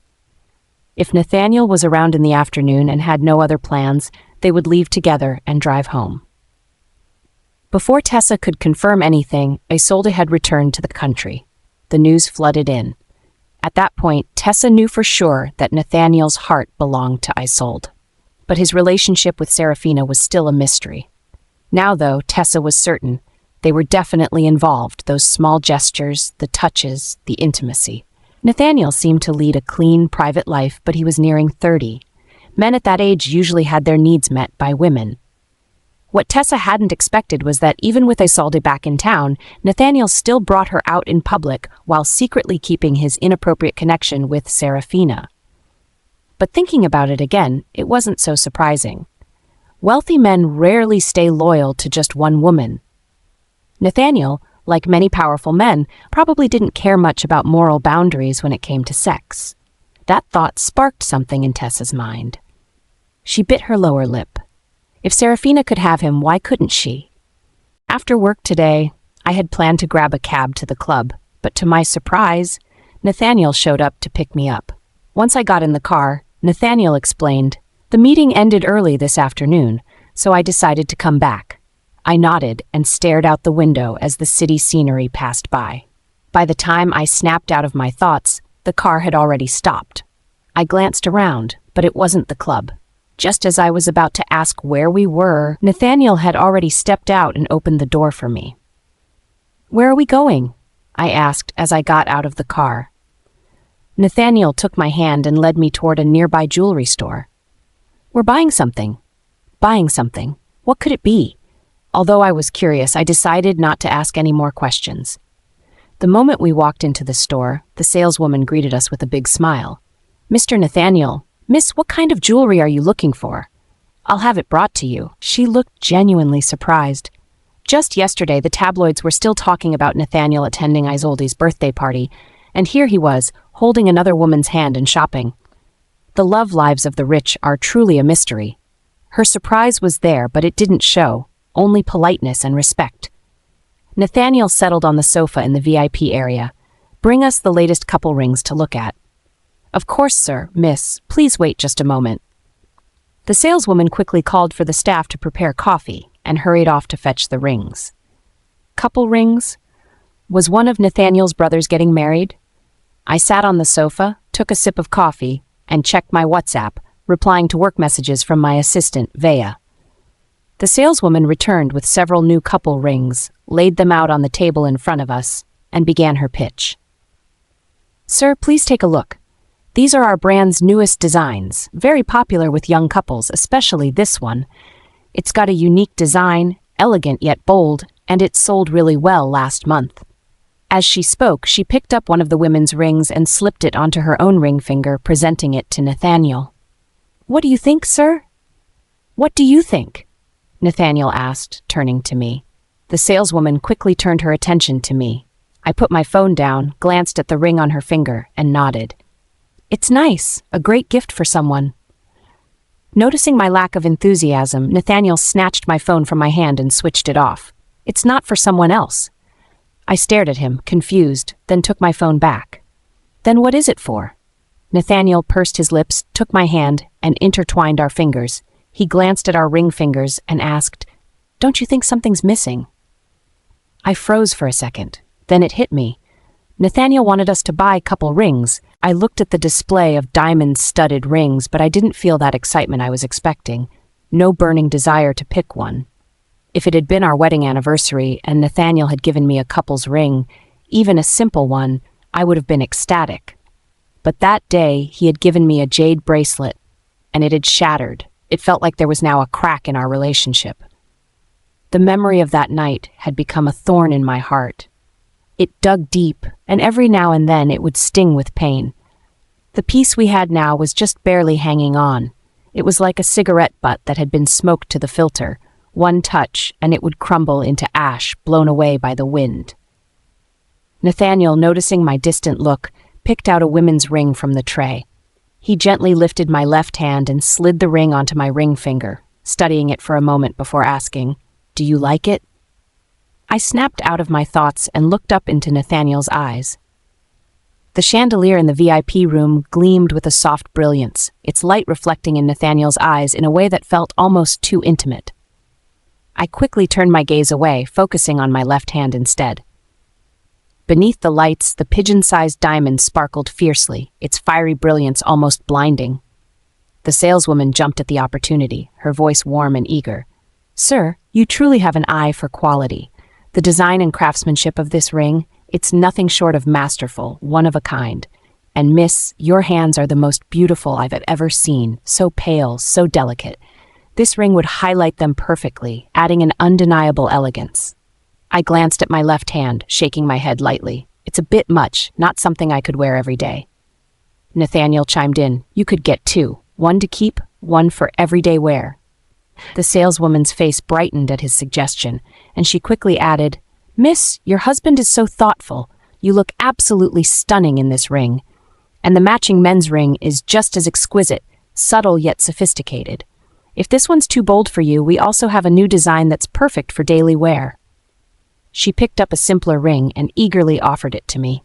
If Nathaniel was around in the afternoon and had no other plans, they would leave together and drive home. Before Tessa could confirm anything, Isolde had returned to the country. The news flooded in. At that point, Tessa knew for sure that Nathaniel's heart belonged to Isolde. But his relationship with Seraphina was still a mystery. Now, though, Tessa was certain. They were definitely involved, those small gestures, the touches, the intimacy. Nathaniel seemed to lead a clean, private life, but he was nearing 30. Men at that age usually had their needs met by women. What Tessa hadn't expected was that even with Isolde back in town, Nathaniel still brought her out in public while secretly keeping his inappropriate connection with Seraphina. But thinking about it again, it wasn't so surprising. Wealthy men rarely stay loyal to just one woman. Nathaniel, like many powerful men, probably didn't care much about moral boundaries when it came to sex. That thought sparked something in Tessa's mind. She bit her lower lip. If Seraphina could have him, why couldn't she? After work today, I had planned to grab a cab to the club, but to my surprise, Nathaniel showed up to pick me up. Once I got in the car, Nathaniel explained, "The meeting ended early this afternoon, so I decided to come back." I nodded and stared out the window as the city scenery passed by. By the time I snapped out of my thoughts, the car had already stopped. I glanced around, but it wasn't the club. Just as I was about to ask where we were, Nathaniel had already stepped out and opened the door for me. "Where are we going?" I asked as I got out of the car. Nathaniel took my hand and led me toward a nearby jewelry store. "We're buying something." Buying something. What could it be? Although I was curious, I decided not to ask any more questions. The moment we walked into the store, the saleswoman greeted us with a big smile. "Mr. Nathaniel, Miss, what kind of jewelry are you looking for? I'll have it brought to you." She looked genuinely surprised. Just yesterday, the tabloids were still talking about Nathaniel attending Isolde's birthday party, and here he was, holding another woman's hand and shopping. The love lives of the rich are truly a mystery. Her surprise was there, but it didn't show, only politeness and respect. Nathaniel settled on the sofa in the VIP area. "Bring us the latest couple rings to look at." "Of course, sir, miss. Please wait just a moment." The saleswoman quickly called for the staff to prepare coffee and hurried off to fetch the rings. Couple rings? Was one of Nathaniel's brothers getting married? I sat on the sofa, took a sip of coffee, and checked my WhatsApp, replying to work messages from my assistant, Vea. The saleswoman returned with several new couple rings, laid them out on the table in front of us, and began her pitch. "Sir, please take a look. These are our brand's newest designs, very popular with young couples, especially this one. It's got a unique design, elegant yet bold, and it sold really well last month." As she spoke, she picked up one of the women's rings and slipped it onto her own ring finger, presenting it to Nathaniel. "What do you think, sir?" "What do you think?" Nathaniel asked, turning to me. The saleswoman quickly turned her attention to me. I put my phone down, glanced at the ring on her finger, and nodded. "It's nice, a great gift for someone." Noticing my lack of enthusiasm, Nathaniel snatched my phone from my hand and switched it off. "It's not for someone else." I stared at him, confused, then took my phone back. "Then what is it for?" Nathaniel pursed his lips, took my hand, and intertwined our fingers. He glanced at our ring fingers and asked, "Don't you think something's missing?" I froze for a second. Then it hit me. Nathaniel wanted us to buy couple rings. I looked at the display of diamond-studded rings, but I didn't feel that excitement I was expecting. No burning desire to pick one. If it had been our wedding anniversary and Nathaniel had given me a couple's ring, even a simple one, I would have been ecstatic. But that day, he had given me a jade bracelet, and it had shattered. It felt like there was now a crack in our relationship. The memory of that night had become a thorn in my heart. It dug deep, and every now and then it would sting with pain. The piece we had now was just barely hanging on. It was like a cigarette butt that had been smoked to the filter. One touch, and it would crumble into ash, blown away by the wind. Nathaniel, noticing my distant look, picked out a women's ring from the tray. He gently lifted my left hand and slid the ring onto my ring finger, studying it for a moment before asking, "Do you like it?" I snapped out of my thoughts and looked up into Nathaniel's eyes. The chandelier in the VIP room gleamed with a soft brilliance, its light reflecting in Nathaniel's eyes in a way that felt almost too intimate. I quickly turned my gaze away, focusing on my left hand instead. Beneath the lights, the pigeon-sized diamond sparkled fiercely, its fiery brilliance almost blinding. The saleswoman jumped at the opportunity, her voice warm and eager. "Sir, you truly have an eye for quality. The design and craftsmanship of this ring, it's nothing short of masterful, one of a kind. And miss, your hands are the most beautiful I've ever seen, so pale, so delicate. This ring would highlight them perfectly, adding an undeniable elegance." I glanced at my left hand, shaking my head lightly. "It's a bit much, not something I could wear every day." Nathaniel chimed in, "You could get two, one to keep, one for everyday wear." The saleswoman's face brightened at his suggestion, and she quickly added, "Miss, your husband is so thoughtful. You look absolutely stunning in this ring. And the matching men's ring is just as exquisite, subtle yet sophisticated. If this one's too bold for you, we also have a new design that's perfect for daily wear." She picked up a simpler ring and eagerly offered it to me.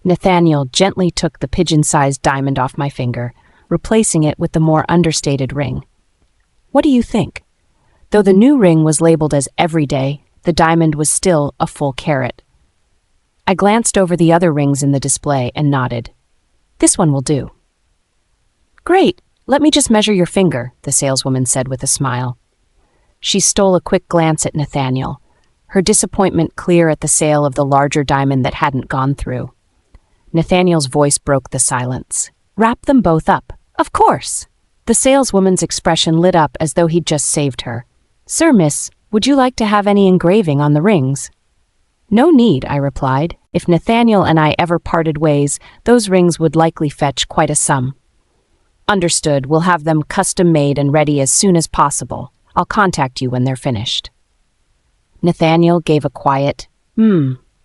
Nathaniel gently took the pigeon-sized diamond off my finger, replacing it with the more understated ring. "What do you think?" Though the new ring was labeled as everyday, the diamond was still a full carat. I glanced over the other rings in the display and nodded. This one will do. Great, let me just measure your finger, the saleswoman said with a smile. She stole a quick glance at Nathaniel, her disappointment clear at the sale of the larger diamond that hadn't gone through. Nathaniel's voice broke the silence. Wrap them both up. Of course. The saleswoman's expression lit up as though he'd just saved her. Sir, miss, would you like to have any engraving on the rings? No need, I replied. If Nathaniel and I ever parted ways, those rings would likely fetch quite a sum. Understood, we'll have them custom-made and ready as soon as possible. I'll contact you when they're finished. Nathaniel gave a quiet,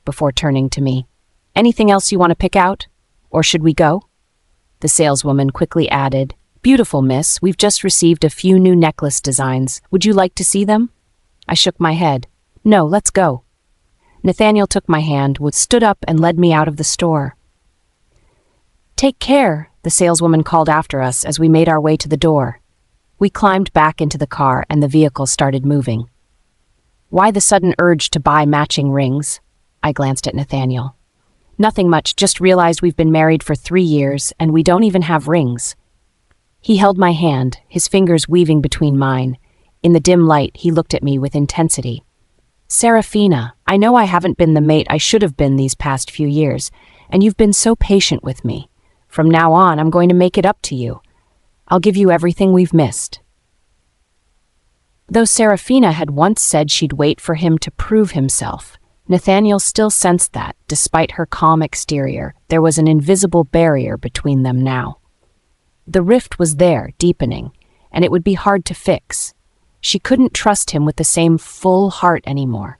before turning to me. Anything else you want to pick out? Or should we go? The saleswoman quickly added, Beautiful, miss. We've just received a few new necklace designs. Would you like to see them? I shook my head. No, let's go. Nathaniel took my hand, stood up and led me out of the store. Take care, the saleswoman called after us as we made our way to the door. We climbed back into the car and the vehicle started moving. Why the sudden urge to buy matching rings? I glanced at Nathaniel. Nothing much, just realized we've been married for 3 years and we don't even have rings. He held my hand, his fingers weaving between mine. In the dim light, he looked at me with intensity. Seraphina, I know I haven't been the mate I should have been these past few years, and you've been so patient with me. From now on, I'm going to make it up to you. I'll give you everything we've missed. Though Seraphina had once said she'd wait for him to prove himself, Nathaniel still sensed that, despite her calm exterior, there was an invisible barrier between them now. The rift was there, deepening, and it would be hard to fix. She couldn't trust him with the same full heart anymore.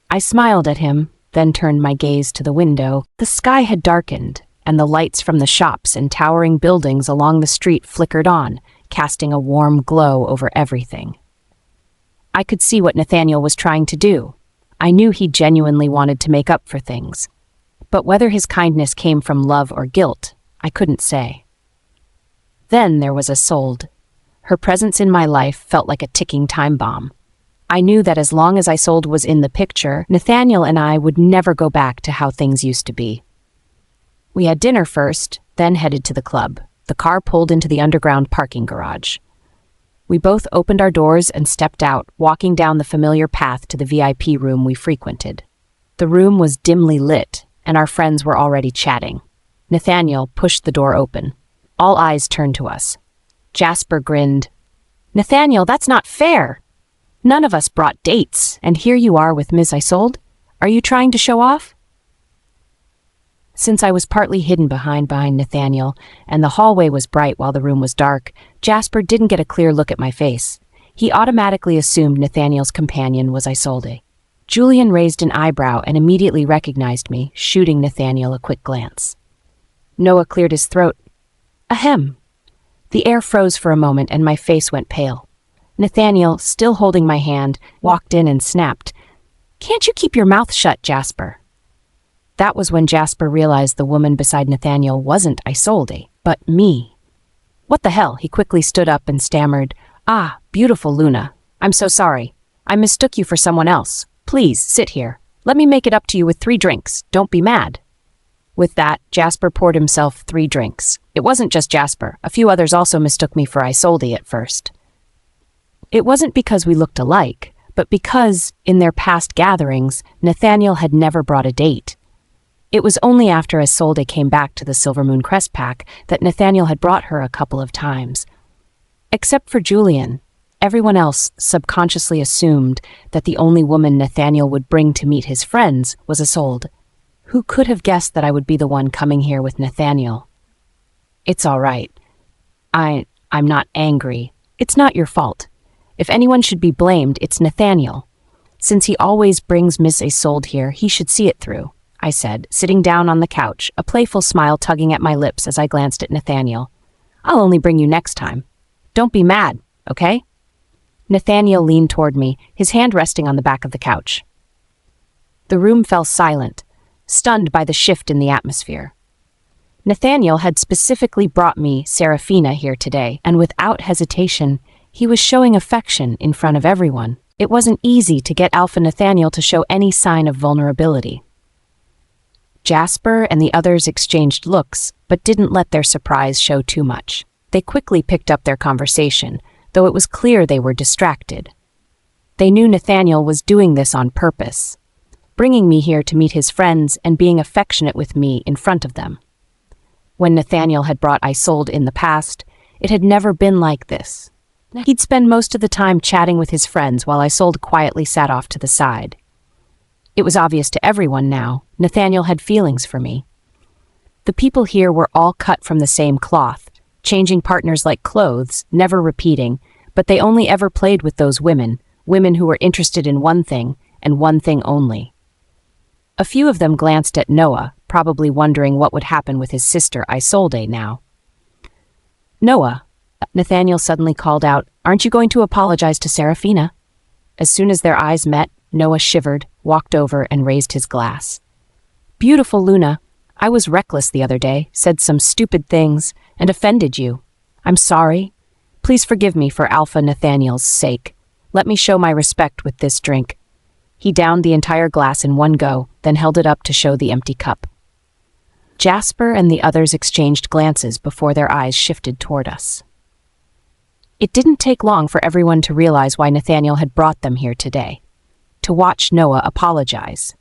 I smiled at him, then turned my gaze to the window. The sky had darkened, and the lights from the shops and towering buildings along the street flickered on, casting a warm glow over everything. I could see what Nathaniel was trying to do. I knew he genuinely wanted to make up for things. But whether his kindness came from love or guilt, I couldn't say. Then there was Isolde. Her presence in my life felt like a ticking time bomb. I knew that as long as Isolde was in the picture, Nathaniel and I would never go back to how things used to be. We had dinner first, then headed to the club. The car pulled into the underground parking garage. We both opened our doors and stepped out, walking down the familiar path to the VIP room we frequented. The room was dimly lit, and our friends were already chatting. Nathaniel pushed the door open. All eyes turned to us. Jasper grinned. Nathaniel, that's not fair. None of us brought dates, and here you are with Ms. Isolde. Are you trying to show off? Since I was partly hidden behind Nathaniel, and the hallway was bright while the room was dark, Jasper didn't get a clear look at my face. He automatically assumed Nathaniel's companion was Isolde. Julian raised an eyebrow and immediately recognized me, shooting Nathaniel a quick glance. Noah cleared his throat. Ahem. The air froze for a moment and my face went pale. Nathaniel, still holding my hand, walked in and snapped, Can't you keep your mouth shut, Jasper? That was when Jasper realized the woman beside Nathaniel wasn't Isolde, but me. What the hell? He quickly stood up and stammered, Ah, beautiful Luna. I'm so sorry. I mistook you for someone else. Please, sit here. Let me make it up to you with 3 drinks. Don't be mad. With that, Jasper poured himself 3 drinks. It wasn't just Jasper. A few others also mistook me for Isolde at first. It wasn't because we looked alike, but because, in their past gatherings, Nathaniel had never brought a date. It was only after Isolde came back to the Silvermoon Crest Pack that Nathaniel had brought her a couple of times. Except for Julian, everyone else subconsciously assumed that the only woman Nathaniel would bring to meet his friends was Isolde. Who could have guessed that I would be the one coming here with Nathaniel? It's all right. I'm not angry. It's not your fault. If anyone should be blamed, it's Nathaniel. Since he always brings Miss Isolde here, he should see it through, I said, sitting down on the couch, a playful smile tugging at my lips as I glanced at Nathaniel. I'll only bring you next time. Don't be mad, okay? Nathaniel leaned toward me, his hand resting on the back of the couch. The room fell silent, stunned by the shift in the atmosphere. Nathaniel had specifically brought me Seraphina here today, and without hesitation, he was showing affection in front of everyone. It wasn't easy to get Alpha Nathaniel to show any sign of vulnerability. Jasper and the others exchanged looks, but didn't let their surprise show too much. They quickly picked up their conversation, though it was clear they were distracted. They knew Nathaniel was doing this on purpose, bringing me here to meet his friends and being affectionate with me in front of them. When Nathaniel had brought Isolde in the past, it had never been like this. He'd spend most of the time chatting with his friends while Isolde quietly sat off to the side. It was obvious to everyone now, Nathaniel had feelings for me. The people here were all cut from the same cloth, changing partners like clothes, never repeating, but they only ever played with those women who were interested in one thing and one thing only. A few of them glanced at Noah, probably wondering what would happen with his sister Isolde now. "Noah," Nathaniel suddenly called out, "aren't you going to apologize to Seraphina?" As soon as their eyes met, Noah shivered, walked over, and raised his glass. "Beautiful Luna, I was reckless the other day, said some stupid things, and offended you. I'm sorry. Please forgive me for Alpha Nathaniel's sake. Let me show my respect with this drink." He downed the entire glass in one go, then held it up to show the empty cup. Jasper and the others exchanged glances before their eyes shifted toward us. It didn't take long for everyone to realize why Nathaniel had brought them here today. To watch Noah apologize.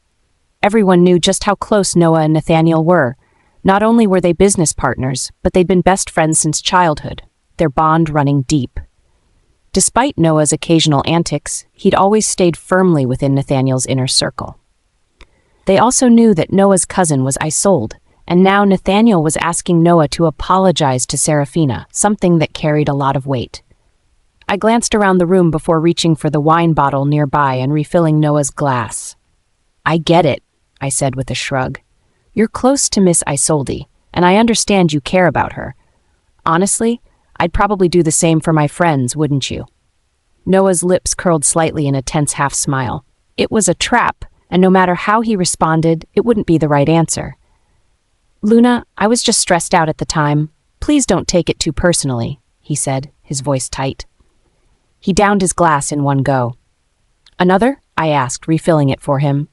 Everyone knew just how close Noah and Nathaniel were. Not only were they business partners, but they'd been best friends since childhood, their bond running deep. Despite Noah's occasional antics, he'd always stayed firmly within Nathaniel's inner circle. They also knew that Noah's cousin was Isolde, and now Nathaniel was asking Noah to apologize to Seraphina, something that carried a lot of weight. I glanced around the room before reaching for the wine bottle nearby and refilling Noah's glass. "I get it," I said with a shrug. "You're close to Miss Isolde, and I understand you care about her. Honestly, I'd probably do the same for my friends, wouldn't you?" Noah's lips curled slightly in a tense half-smile. It was a trap, and no matter how he responded, it wouldn't be the right answer. "Luna, I was just stressed out at the time. Please don't take it too personally," he said, his voice tight. He downed his glass in one go. "Another?" I asked, refilling it for him.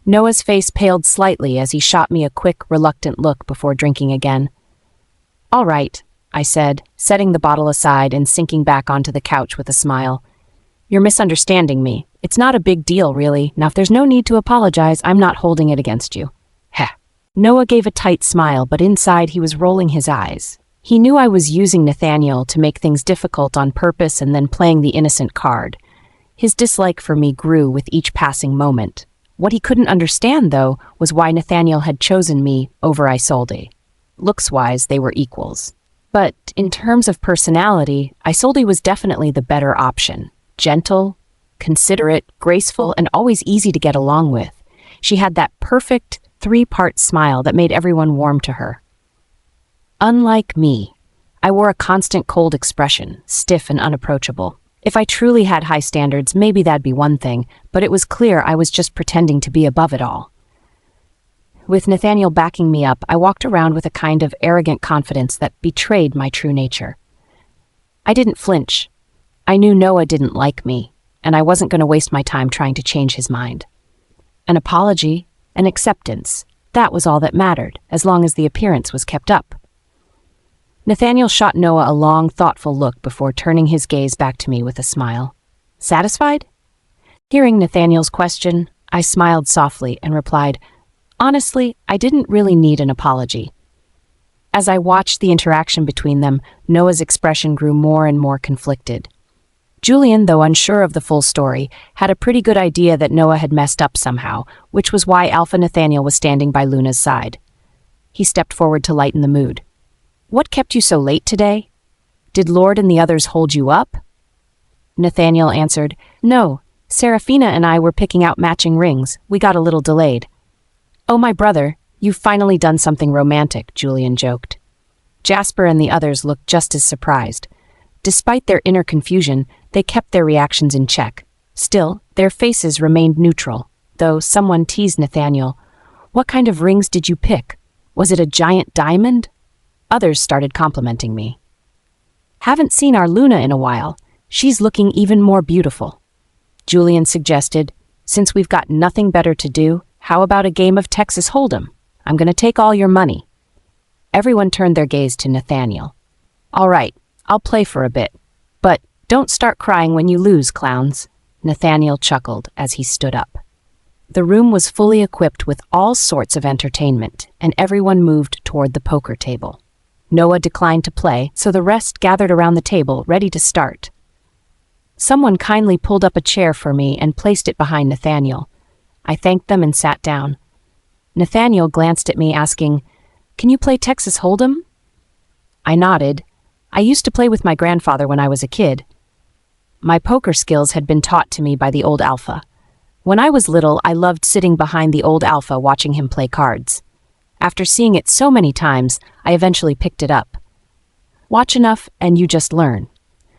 Noah's face paled slightly as he shot me a quick, reluctant look before drinking again. "All right," I said, setting the bottle aside and sinking back onto the couch with a smile. "You're misunderstanding me. It's not a big deal, really. Now, if there's no need to apologize, I'm not holding it against you." Heh. Noah gave a tight smile, but inside he was rolling his eyes. He knew I was using Nathaniel to make things difficult on purpose and then playing the innocent card. His dislike for me grew with each passing moment. What he couldn't understand, though, was why Nathaniel had chosen me over Isolde. Looks-wise, they were equals. But in terms of personality, Isolde was definitely the better option. Gentle, considerate, graceful, and always easy to get along with. She had that perfect three-part smile that made everyone warm to her. Unlike me, I wore a constant cold expression, stiff and unapproachable. If I truly had high standards, maybe that'd be one thing, but it was clear I was just pretending to be above it all. With Nathaniel backing me up, I walked around with a kind of arrogant confidence that betrayed my true nature. I didn't flinch. I knew Noah didn't like me, and I wasn't going to waste my time trying to change his mind. An apology, an acceptance, that was all that mattered, as long as the appearance was kept up. Nathaniel shot Noah a long, thoughtful look before turning his gaze back to me with a smile. "Satisfied?" Hearing Nathaniel's question, I smiled softly and replied, "Honestly, I didn't really need an apology." As I watched the interaction between them, Noah's expression grew more and more conflicted. Julian, though unsure of the full story, had a pretty good idea that Noah had messed up somehow, which was why Alpha Nathaniel was standing by Luna's side. He stepped forward to lighten the mood. "What kept you so late today? Did Lord and the others hold you up?" Nathaniel answered, "No, Seraphina and I were picking out matching rings. We got a little delayed." "Oh, my brother, you've finally done something romantic," Julian joked. Jasper and the others looked just as surprised. Despite their inner confusion, they kept their reactions in check. Still, their faces remained neutral, though someone teased Nathaniel. "What kind of rings did you pick? Was it a giant diamond?" Others started complimenting me. "Haven't seen our Luna in a while. She's looking even more beautiful." Julian suggested, "Since we've got nothing better to do, how about a game of Texas Hold'em?" I'm going to take all your money." Everyone turned their gaze to Nathaniel. "All right, I'll play for a bit. But don't start crying when you lose, clowns." Nathaniel chuckled as he stood up. The room was fully equipped with all sorts of entertainment, and everyone moved toward the poker table. Noah declined to play, so the rest gathered around the table, ready to start. Someone kindly pulled up a chair for me and placed it behind Nathaniel. I thanked them and sat down. Nathaniel glanced at me, asking, "Can you play Texas Hold'em?" I nodded. I used to play with my grandfather when I was a kid. My poker skills had been taught to me by the old Alpha. When I was little, I loved sitting behind the old Alpha watching him play cards. After seeing it so many times, I eventually picked it up. Watch enough and you just learn.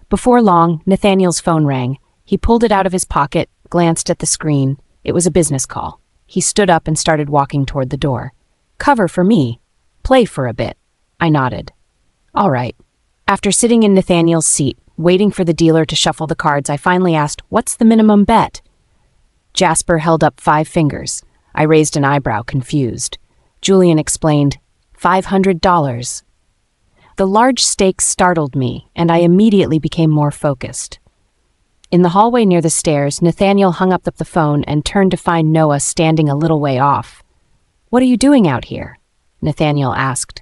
Before long, Nathaniel's phone rang. He pulled it out of his pocket, glanced at the screen. It was a business call. He stood up and started walking toward the door. "Cover for me. Play for a bit." I nodded. "All right." After sitting in Nathaniel's seat, waiting for the dealer to shuffle the cards, I finally asked, "What's the minimum bet?" Jasper held up 5 fingers. I raised an eyebrow, confused. Julian explained, $500. The large stakes startled me, and I immediately became more focused. In the hallway near the stairs, Nathaniel hung up the phone and turned to find Noah standing a little way off. "What are you doing out here?" Nathaniel asked.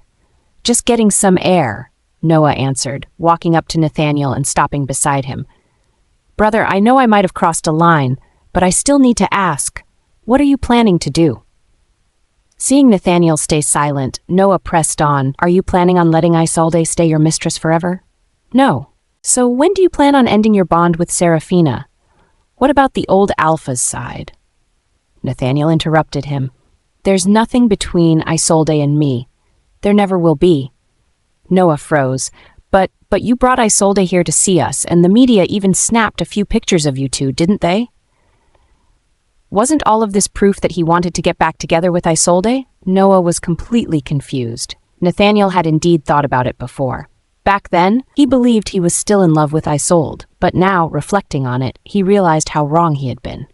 "Just getting some air," Noah answered, walking up to Nathaniel and stopping beside him. "Brother, I know I might have crossed a line, but I still need to ask, what are you planning to do?" Seeing Nathaniel stay silent, Noah pressed on, "Are you planning on letting Isolde stay your mistress forever?" "No." "So when do you plan on ending your bond with Seraphina? What about the old Alpha's side?" Nathaniel interrupted him. "There's nothing between Isolde and me. There never will be." Noah froze. But you brought Isolde here to see us, and the media even snapped a few pictures of you two, didn't they?" Wasn't all of this proof that he wanted to get back together with Isolde? Noah was completely confused. Nathaniel had indeed thought about it before. Back then, he believed he was still in love with Isolde, but now, reflecting on it, he realized how wrong he had been.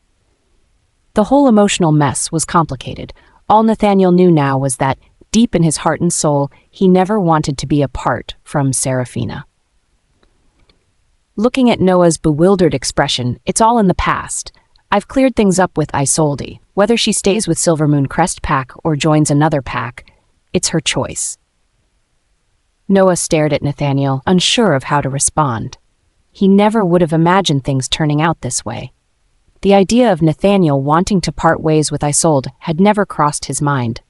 The whole emotional mess was complicated. All Nathaniel knew now was that, deep in his heart and soul, he never wanted to be apart from Seraphina. Looking at Noah's bewildered expression, it's all in the past. I've cleared things up with Isolde. Whether she stays with Silvermoon Crest Pack or joins another pack, it's her choice. Noah stared at Nathaniel, unsure of how to respond. He never would have imagined things turning out this way. The idea of Nathaniel wanting to part ways with Isolde had never crossed his mind.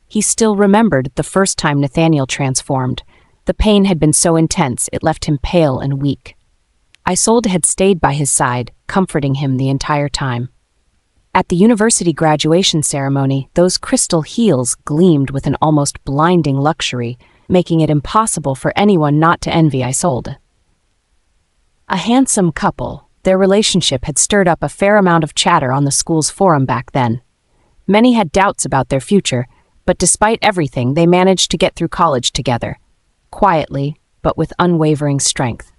He still remembered the first time Nathaniel transformed. The pain had been so intense it left him pale and weak. Isolde had stayed by his side, comforting him the entire time. At the university graduation ceremony, those crystal heels gleamed with an almost blinding luxury, making it impossible for anyone not to envy Isolde. A handsome couple, their relationship had stirred up a fair amount of chatter on the school's forum back then. Many had doubts about their future, but despite everything, they managed to get through college together, quietly, but with unwavering strength.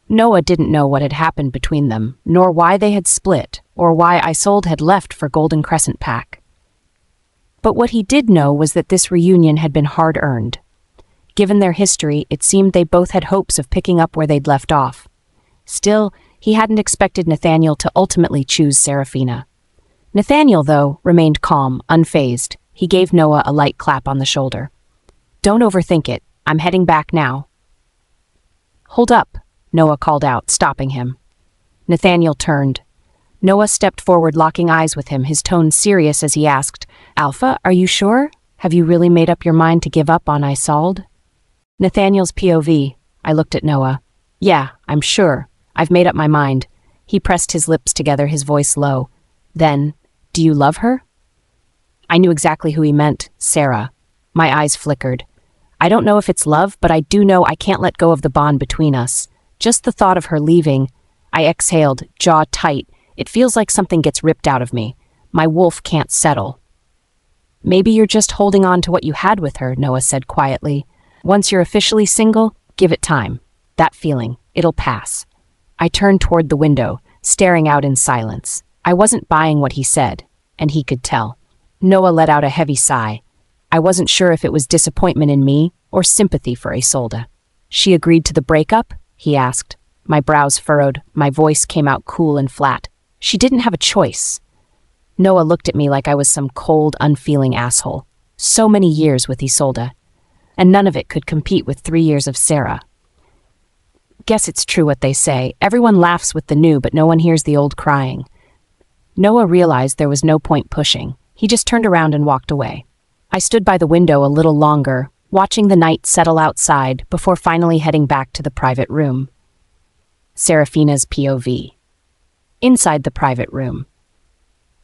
Noah didn't know what had happened between them, nor why they had split, or why Isolde had left for Golden Crescent Pack. But what he did know was that this reunion had been hard-earned. Given their history, it seemed they both had hopes of picking up where they'd left off. Still, he hadn't expected Nathaniel to ultimately choose Seraphina. Nathaniel, though, remained calm, unfazed. He gave Noah a light clap on the shoulder. "Don't overthink it. I'm heading back now." "Hold up," Noah called out, stopping him. Nathaniel turned. Noah stepped forward, locking eyes with him, his tone serious as he asked, "Alpha, are you sure? Have you really made up your mind to give up on Isolde?" Nathaniel's POV. I looked at Noah. "Yeah, I'm sure. I've made up my mind." He pressed his lips together, his voice low. "Then, do you love her?" I knew exactly who he meant, Sarah. My eyes flickered. "I don't know if it's love, but I do know I can't let go of the bond between us. Just the thought of her leaving." I exhaled, jaw tight. It feels like something gets ripped out of me. My wolf can't settle. "Maybe you're just holding on to what you had with her," Noah said quietly. "Once you're officially single, give it time. That feeling, it'll pass." I turned toward the window, staring out in silence. I wasn't buying what he said, and he could tell. Noah let out a heavy sigh. I wasn't sure if it was disappointment in me or sympathy for Isolde. "She agreed to the breakup?" he asked. My brows furrowed, my voice came out cool and flat. "She didn't have a choice." Noah looked at me like I was some cold, unfeeling asshole. So many years with Isolde, and none of it could compete with 3 years of Sarah. Guess it's true what they say. Everyone laughs with the new, but no one hears the old crying. Noah realized there was no point pushing. He just turned around and walked away. I stood by the window a little longer, watching the night settle outside before finally heading back to the private room. Seraphina's POV. Inside the private room.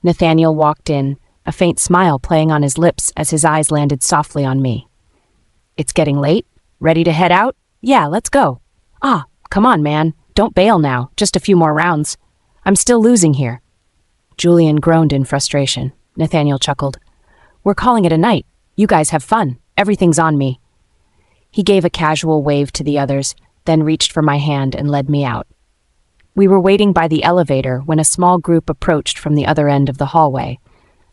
Nathaniel walked in, a faint smile playing on his lips as his eyes landed softly on me. "It's getting late? Ready to head out? Yeah, let's go." "Ah, come on, man. Don't bail now. Just a few more rounds. I'm still losing here." Julian groaned in frustration. Nathaniel chuckled. "We're calling it a night. You guys have fun. Everything's on me." He gave a casual wave to the others, then reached for my hand and led me out. We were waiting by the elevator when a small group approached from the other end of the hallway.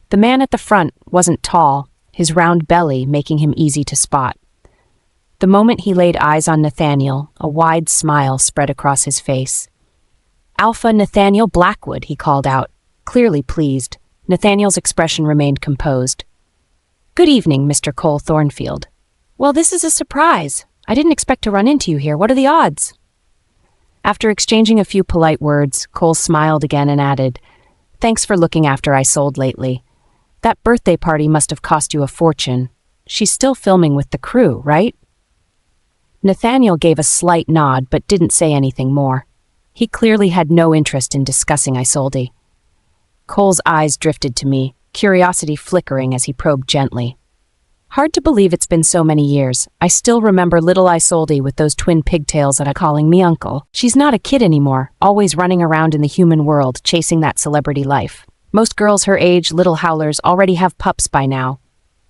The man at the front wasn't tall, his round belly making him easy to spot. The moment he laid eyes on Nathaniel, a wide smile spread across his face. "Alpha Nathaniel Blackwood," he called out, clearly pleased. Nathaniel's expression remained composed. "Good evening, Mr. Cole Thornfield." "Well, this is a surprise. I didn't expect to run into you here. What are the odds?" After exchanging a few polite words, Cole smiled again and added, "Thanks for looking after Isolde lately. That birthday party must have cost you a fortune. She's still filming with the crew, right?" Nathaniel gave a slight nod but didn't say anything more. He clearly had no interest in discussing Isolde. Cole's eyes drifted to me, curiosity flickering as he probed gently. "Hard to believe it's been so many years. I still remember little Isolde with those twin pigtails that are calling me uncle. She's not a kid anymore, always running around in the human world, chasing that celebrity life. Most girls her age, little howlers, already have pups by now."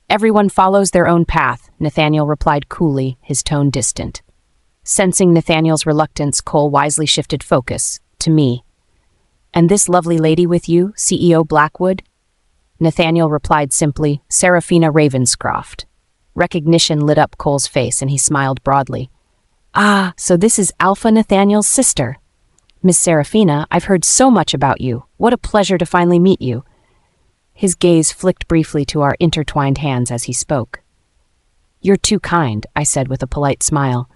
"Everyone follows their own path," Nathaniel replied coolly, his tone distant. Sensing Nathaniel's reluctance, Cole wisely shifted focus, to me. "And this lovely lady with you, CEO Blackwood?" Nathaniel replied simply, "Seraphina Ravenscroft." Recognition lit up Cole's face and he smiled broadly. "Ah, so this is Alpha Nathaniel's sister. Miss Seraphina, I've heard so much about you. What a pleasure to finally meet you." His gaze flicked briefly to our intertwined hands as he spoke. "You're too kind," I said with a polite smile.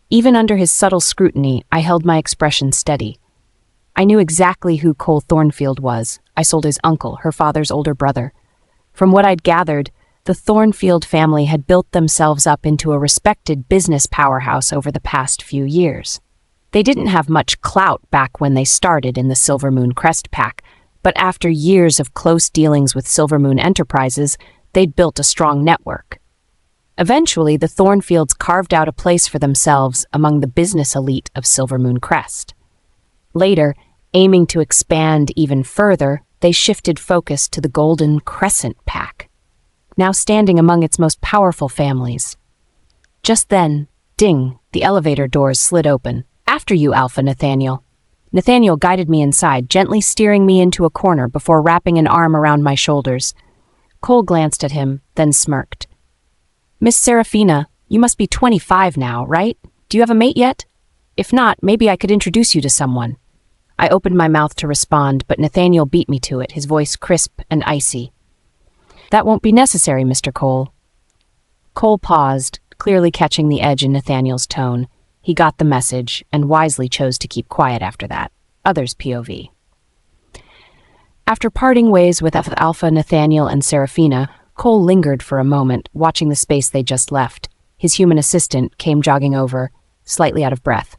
Even under his subtle scrutiny, I held my expression steady. I knew exactly who Cole Thornfield was, Isolde's uncle, her father's older brother. From what I'd gathered, the Thornfield family had built themselves up into a respected business powerhouse over the past few years. They didn't have much clout back when they started in the Silvermoon crest pack, but after years of close dealings with Silvermoon Enterprises, they'd built a strong network. Eventually, the Thornfields carved out a place for themselves among the business elite of Silvermoon Crest. Later, aiming to expand even further, they shifted focus to the Golden Crescent Pack, now standing among its most powerful families. Just then, ding, the elevator doors slid open. "After you, Alpha Nathaniel." Nathaniel guided me inside, gently steering me into a corner before wrapping an arm around my shoulders. Cole glanced at him, then smirked. "Miss Seraphina, you must be 25 now, right? Do you have a mate yet? If not, maybe I could introduce you to someone." I opened my mouth to respond, but Nathaniel beat me to it, his voice crisp and icy. "That won't be necessary, Mr. Cole." Cole paused, clearly catching the edge in Nathaniel's tone. He got the message, and wisely chose to keep quiet after that. Others' POV. After parting ways with Alpha Nathaniel and Seraphina, Cole lingered for a moment, watching the space they just left. His human assistant came jogging over, slightly out of breath.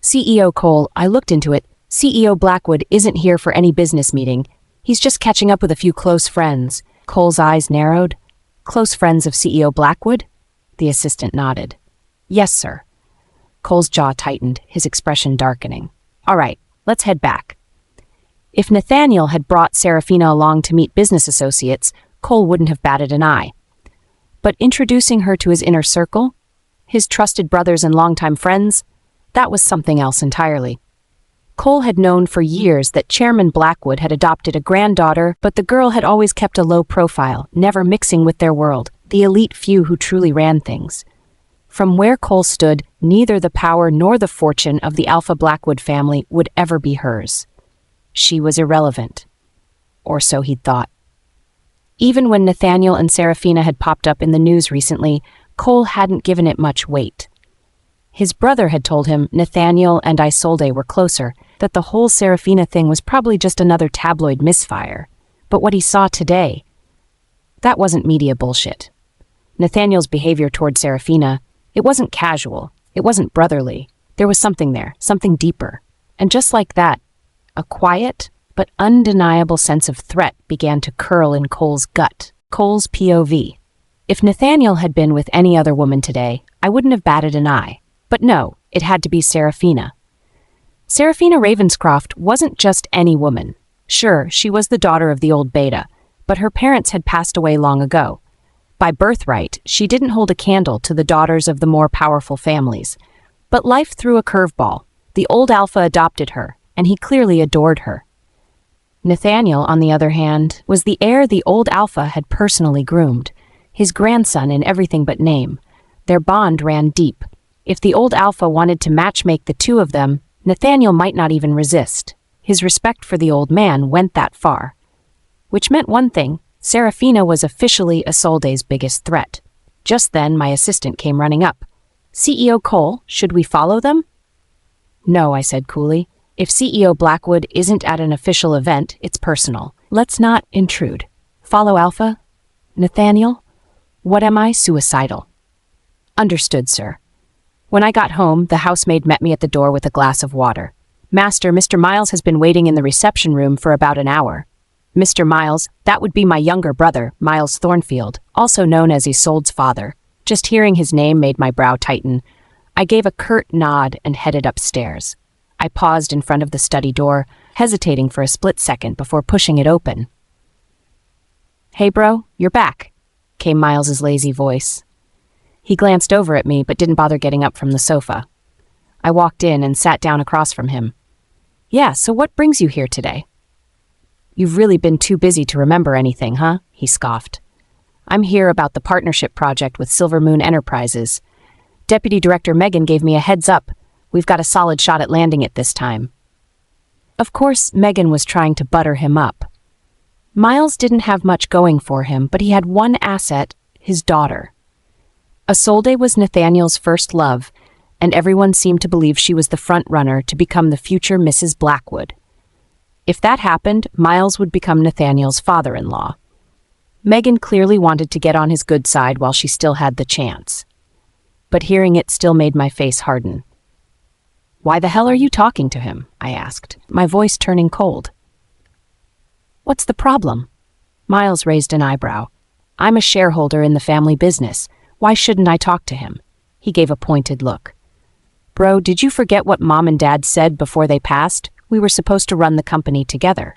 "CEO Cole, I looked into it. CEO Blackwood isn't here for any business meeting. He's just catching up with a few close friends." Cole's eyes narrowed. "Close friends of CEO Blackwood?" The assistant nodded. "Yes, sir." Cole's jaw tightened, his expression darkening. "All right, let's head back." If Nathaniel had brought Seraphina along to meet business associates, Cole wouldn't have batted an eye. But introducing her to his inner circle, his trusted brothers and longtime friends, that was something else entirely. Cole had known for years that Chairman Blackwood had adopted a granddaughter, but the girl had always kept a low profile, never mixing with their world. the elite few who truly ran things. From where Cole stood, neither the power nor the fortune of the Alpha Blackwood family would ever be hers. She was irrelevant. Or so he'd thought. Even when Nathaniel and Seraphina had popped up in the news recently, Cole hadn't given it much weight. His brother had told him Nathaniel and Isolde were closer, that the whole Seraphina thing was probably just another tabloid misfire. But what he saw today, that wasn't media bullshit. Nathaniel's behavior toward Seraphina, it wasn't casual, it wasn't brotherly. There was something there, something deeper. And just like that, a quiet but undeniable sense of threat began to curl in Cole's gut. Cole's POV. If Nathaniel had been with any other woman today, I wouldn't have batted an eye. But no, it had to be Seraphina. Seraphina Ravenscroft wasn't just any woman. Sure, she was the daughter of the old beta, but her parents had passed away long ago. By birthright, she didn't hold a candle to the daughters of the more powerful families. But life threw a curveball. The old Alpha adopted her, and he clearly adored her. Nathaniel, on the other hand, was the heir the old Alpha had personally groomed, his grandson in everything but name. Their bond ran deep. If the old Alpha wanted to matchmake the two of them, Nathaniel might not even resist. His respect for the old man went that far. Which meant one thing, Seraphina was officially Isolde's biggest threat. Just then, my assistant came running up. "CEO Cole, should we follow them?" "No," I said coolly. "If CEO Blackwood isn't at an official event, it's personal. Let's not intrude. Follow Alpha? Nathaniel? What am I? Suicidal." "Understood, sir." When I got home, the housemaid met me at the door with a glass of water. "Master, Mr. Miles has been waiting in the reception room for about an hour." Mr. Miles, that would be my younger brother, Miles Thornfield, also known as Isolde's father. Just hearing his name made my brow tighten. I gave a curt nod and headed upstairs. I paused in front of the study door, hesitating for a split second before pushing it open. "Hey bro, you're back," came Miles's lazy voice. He glanced over at me but didn't bother getting up from the sofa. I walked in and sat down across from him. "Yeah, so what brings you here today?" "You've really been too busy to remember anything, huh?" he scoffed. "I'm here about the partnership project with Silvermoon Enterprises. Deputy Director Megan gave me a heads up. We've got a solid shot at landing it this time." Of course, Megan was trying to butter him up. Miles didn't have much going for him, but he had one asset, his daughter. Isolde was Nathaniel's first love, and everyone seemed to believe she was the front-runner to become the future Mrs. Blackwood. If that happened, Miles would become Nathaniel's father-in-law. Megan clearly wanted to get on his good side while she still had the chance. But hearing it still made my face harden. "Why the hell are you talking to him?" I asked, my voice turning cold. "What's the problem?" Miles raised an eyebrow. "I'm a shareholder in the family business. Why shouldn't I talk to him?" He gave a pointed look. "Bro, did you forget what Mom and Dad said before they passed? We were supposed to run the company together."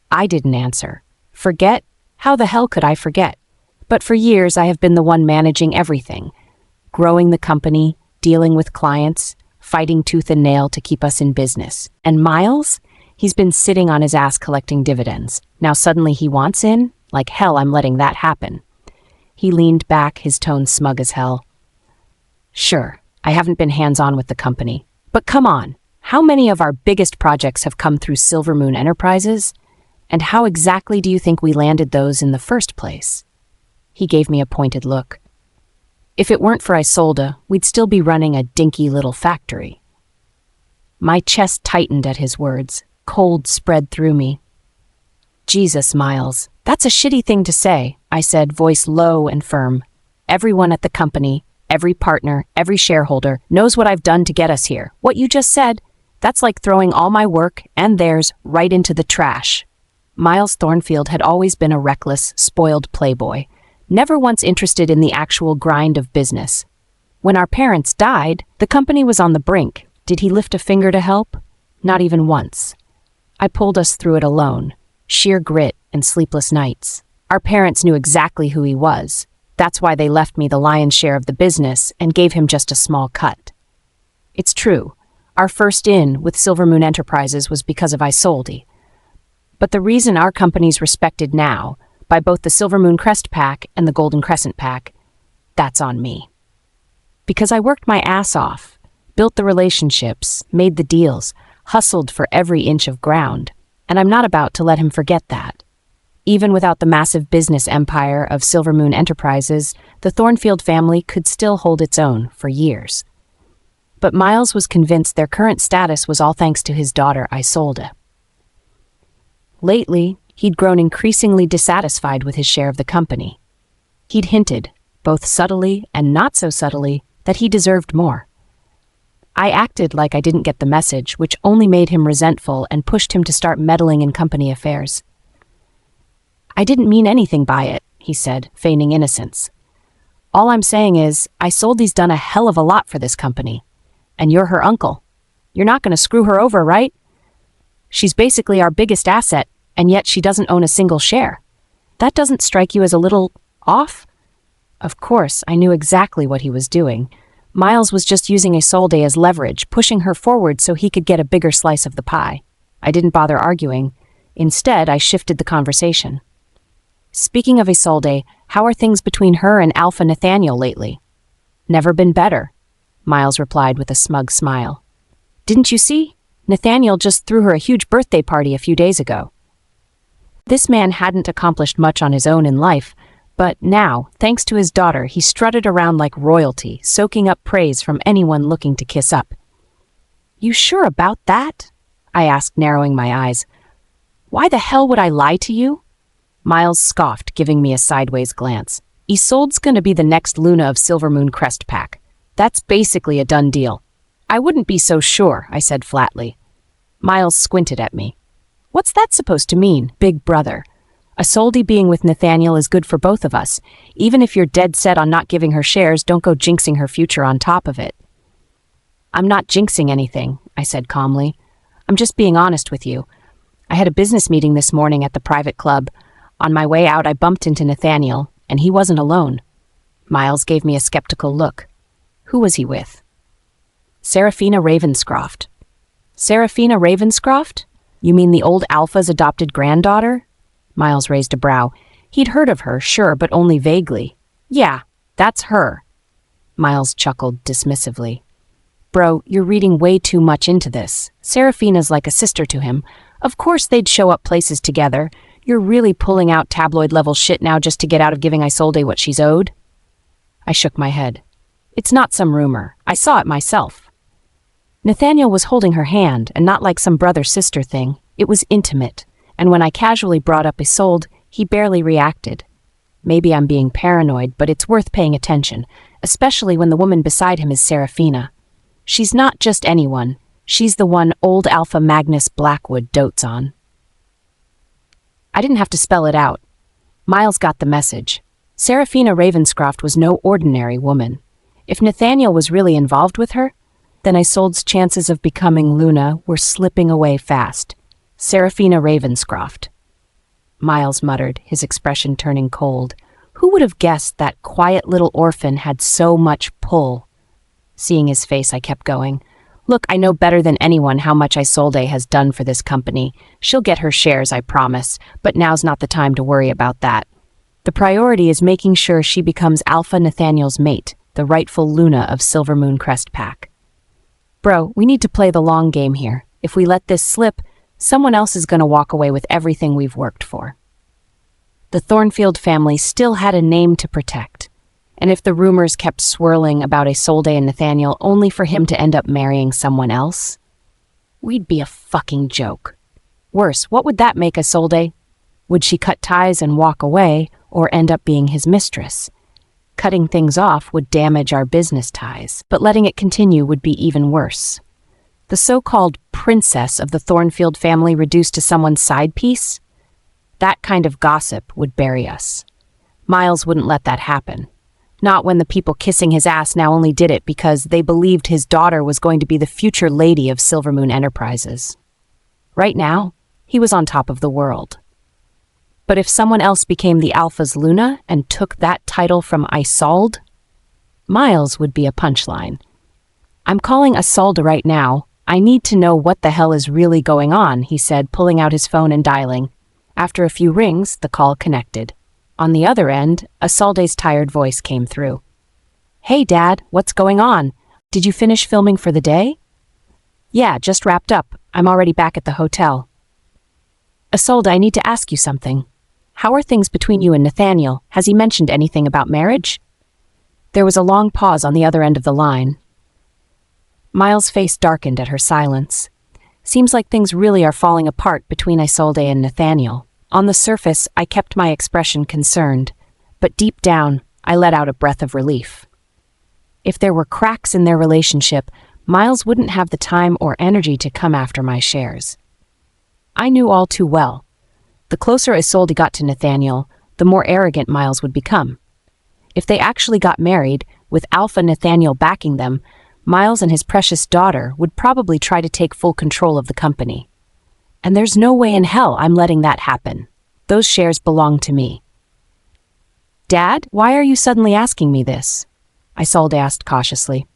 I didn't answer. Forget? How the hell could I forget? But for years I have been the one managing everything. Growing the company, dealing with clients, fighting tooth and nail to keep us in business. And Miles? He's been sitting on his ass collecting dividends. Now suddenly he wants in? Like hell I'm letting that happen. He leaned back, his tone smug as hell. "Sure, I haven't been hands-on with the company. But come on, how many of our biggest projects have come through Silvermoon Enterprises? And how exactly do you think we landed those in the first place?" He gave me a pointed look. "If it weren't for Isolde, we'd still be running a dinky little factory." My chest tightened at his words. Cold spread through me. "Jesus, Miles, that's a shitty thing to say," I said, voice low and firm. "Everyone at the company, every partner, every shareholder knows what I've done to get us here. What you just said, that's like throwing all my work and theirs right into the trash." Miles Thornfield had always been a reckless, spoiled playboy, never once interested in the actual grind of business. When our parents died, the company was on the brink. Did he lift a finger to help? Not even once. I pulled us through it alone. Sheer grit and sleepless nights. Our parents knew exactly who he was. That's why they left me the lion's share of the business and gave him just a small cut. It's true, our first in with Silvermoon Enterprises was because of Isolde. But the reason our company's respected now, by both the Silvermoon Crest Pack and the Golden Crescent Pack, that's on me. Because I worked my ass off, built the relationships, made the deals, hustled for every inch of ground, and I'm not about to let him forget that. Even without the massive business empire of Silvermoon Enterprises, the Thornfield family could still hold its own for years. But Miles was convinced their current status was all thanks to his daughter, Isolde. Lately, he'd grown increasingly dissatisfied with his share of the company. He'd hinted, both subtly and not so subtly, that he deserved more. I acted like I didn't get the message, which only made him resentful and pushed him to start meddling in company affairs. I didn't mean anything by it, he said, feigning innocence. All I'm saying is, Isolde's done a hell of a lot for this company. And you're her uncle. You're not going to screw her over, right? She's basically our biggest asset, and yet she doesn't own a single share. That doesn't strike you as a little off? Of course, I knew exactly what he was doing. Miles was just using Isolde as leverage, pushing her forward so he could get a bigger slice of the pie. I didn't bother arguing. Instead, I shifted the conversation. Speaking of Isolde, how are things between her and Alpha Nathaniel lately? Never been better, Miles replied with a smug smile. Didn't you see? Nathaniel just threw her a huge birthday party a few days ago. This man hadn't accomplished much on his own in life, but now, thanks to his daughter, he strutted around like royalty, soaking up praise from anyone looking to kiss up. You sure about that? I asked, narrowing my eyes. Why the hell would I lie to you? Miles scoffed, giving me a sideways glance. Isolde's gonna be the next Luna of Silvermoon Crest Pack. That's basically a done deal. I wouldn't be so sure, I said flatly. Miles squinted at me. What's that supposed to mean, big brother? Isolde being with Nathaniel is good for both of us. Even if you're dead set on not giving her shares, don't go jinxing her future on top of it. I'm not jinxing anything, I said calmly. I'm just being honest with you. I had a business meeting this morning at the private club. On my way out, I bumped into Nathaniel, and he wasn't alone. Miles gave me a skeptical look. Who was he with? Seraphina Ravenscroft. Seraphina Ravenscroft? You mean the old Alpha's adopted granddaughter? Miles raised a brow. He'd heard of her, sure, but only vaguely. Yeah, that's her. Miles chuckled dismissively. Bro, you're reading way too much into this. Seraphina's like a sister to him. Of course they'd show up places together. You're really pulling out tabloid-level shit now just to get out of giving Isolde what she's owed? I shook my head. It's not some rumor. I saw it myself. Nathaniel was holding her hand, and not like some brother-sister thing. It was intimate, and when I casually brought up Isolde, he barely reacted. Maybe I'm being paranoid, but it's worth paying attention, especially when the woman beside him is Seraphina. She's not just anyone. She's the one old Alpha Magnus Blackwood dotes on. I didn't have to spell it out. Miles got the message. Seraphina Ravenscroft was no ordinary woman. If Nathaniel was really involved with her, then Isolde's chances of becoming Luna were slipping away fast. Seraphina Ravenscroft. Miles muttered, his expression turning cold. Who would have guessed that quiet little orphan had so much pull? Seeing his face, I kept going. Look, I know better than anyone how much Isolde has done for this company. She'll get her shares, I promise, but now's not the time to worry about that. The priority is making sure she becomes Alpha Nathaniel's mate, the rightful Luna of Silvermoon Crest Pack. Bro, we need to play the long game here. If we let this slip, someone else is going to walk away with everything we've worked for. The Thornfield family still had a name to protect. And if the rumors kept swirling about Isolde and Nathaniel only for him to end up marrying someone else, we'd be a fucking joke. Worse, what would that make Isolde? Would she cut ties and walk away, or end up being his mistress? Cutting things off would damage our business ties, but letting it continue would be even worse. The so-called princess of the Thornfield family reduced to someone's side piece? That kind of gossip would bury us. Miles wouldn't let that happen. Not when the people kissing his ass now only did it because they believed his daughter was going to be the future lady of Silvermoon Enterprises. Right now, he was on top of the world. But if someone else became the Alpha's Luna and took that title from Isolde, Miles would be a punchline. I'm calling Isolde right now. I need to know what the hell is really going on, he said, pulling out his phone and dialing. After a few rings, the call connected. On the other end, Isolde's tired voice came through. "Hey, Dad, what's going on? Did you finish filming for the day?" "Yeah, just wrapped up. I'm already back at the hotel." "Isolde, I need to ask you something. How are things between you and Nathaniel? Has he mentioned anything about marriage?" There was a long pause on the other end of the line. Miles' face darkened at her silence. Seems like things really are falling apart between Isolde and Nathaniel. On the surface, I kept my expression concerned, but deep down, I let out a breath of relief. If there were cracks in their relationship, Miles wouldn't have the time or energy to come after my shares. I knew all too well. The closer Isolde got to Nathaniel, the more arrogant Miles would become. If they actually got married, with Alpha Nathaniel backing them, Miles and his precious daughter would probably try to take full control of the company. And there's no way in hell I'm letting that happen. Those shares belong to me. "Dad, why are you suddenly asking me this?" Isolde asked cautiously.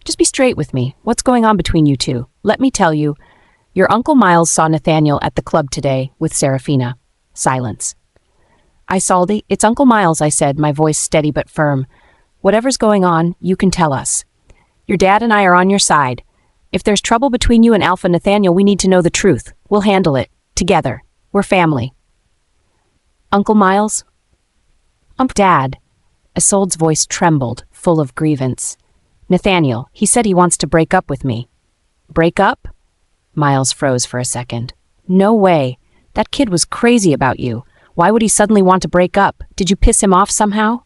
"Just be straight with me. What's going on between you two? Let me tell you. Your Uncle Miles saw Nathaniel at the club today with Seraphina." Silence. "Isolde, it's Uncle Miles," I said, my voice steady but firm. "Whatever's going on, you can tell us. Your dad and I are on your side. If there's trouble between you and Alpha Nathaniel, we need to know the truth. We'll handle it. Together. We're family." "Uncle Miles?" Dad." Isolde's voice trembled, full of grievance. "Nathaniel, he said he wants to break up with me." "Break up?" Miles froze for a second. "No way. That kid was crazy about you. Why would he suddenly want to break up? Did you piss him off somehow?"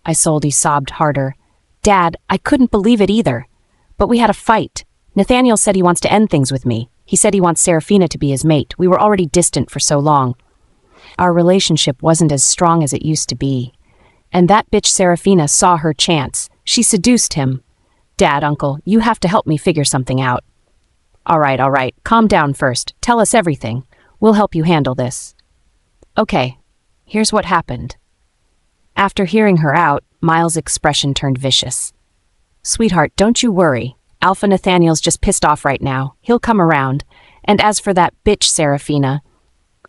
Isolde sobbed harder. "Dad, I couldn't believe it either. But we had a fight. Nathaniel said he wants to end things with me. He said he wants Seraphina to be his mate. We were already distant for so long. Our relationship wasn't as strong as it used to be. And that bitch Seraphina saw her chance. She seduced him. Dad, Uncle, you have to help me figure something out." All right. Calm down first. Tell us everything. We'll help you handle this." "Okay, here's what happened." After hearing her out, Miles' expression turned vicious. "Sweetheart, don't you worry. Alpha Nathaniel's just pissed off right now. He'll come around. And as for that bitch Seraphina,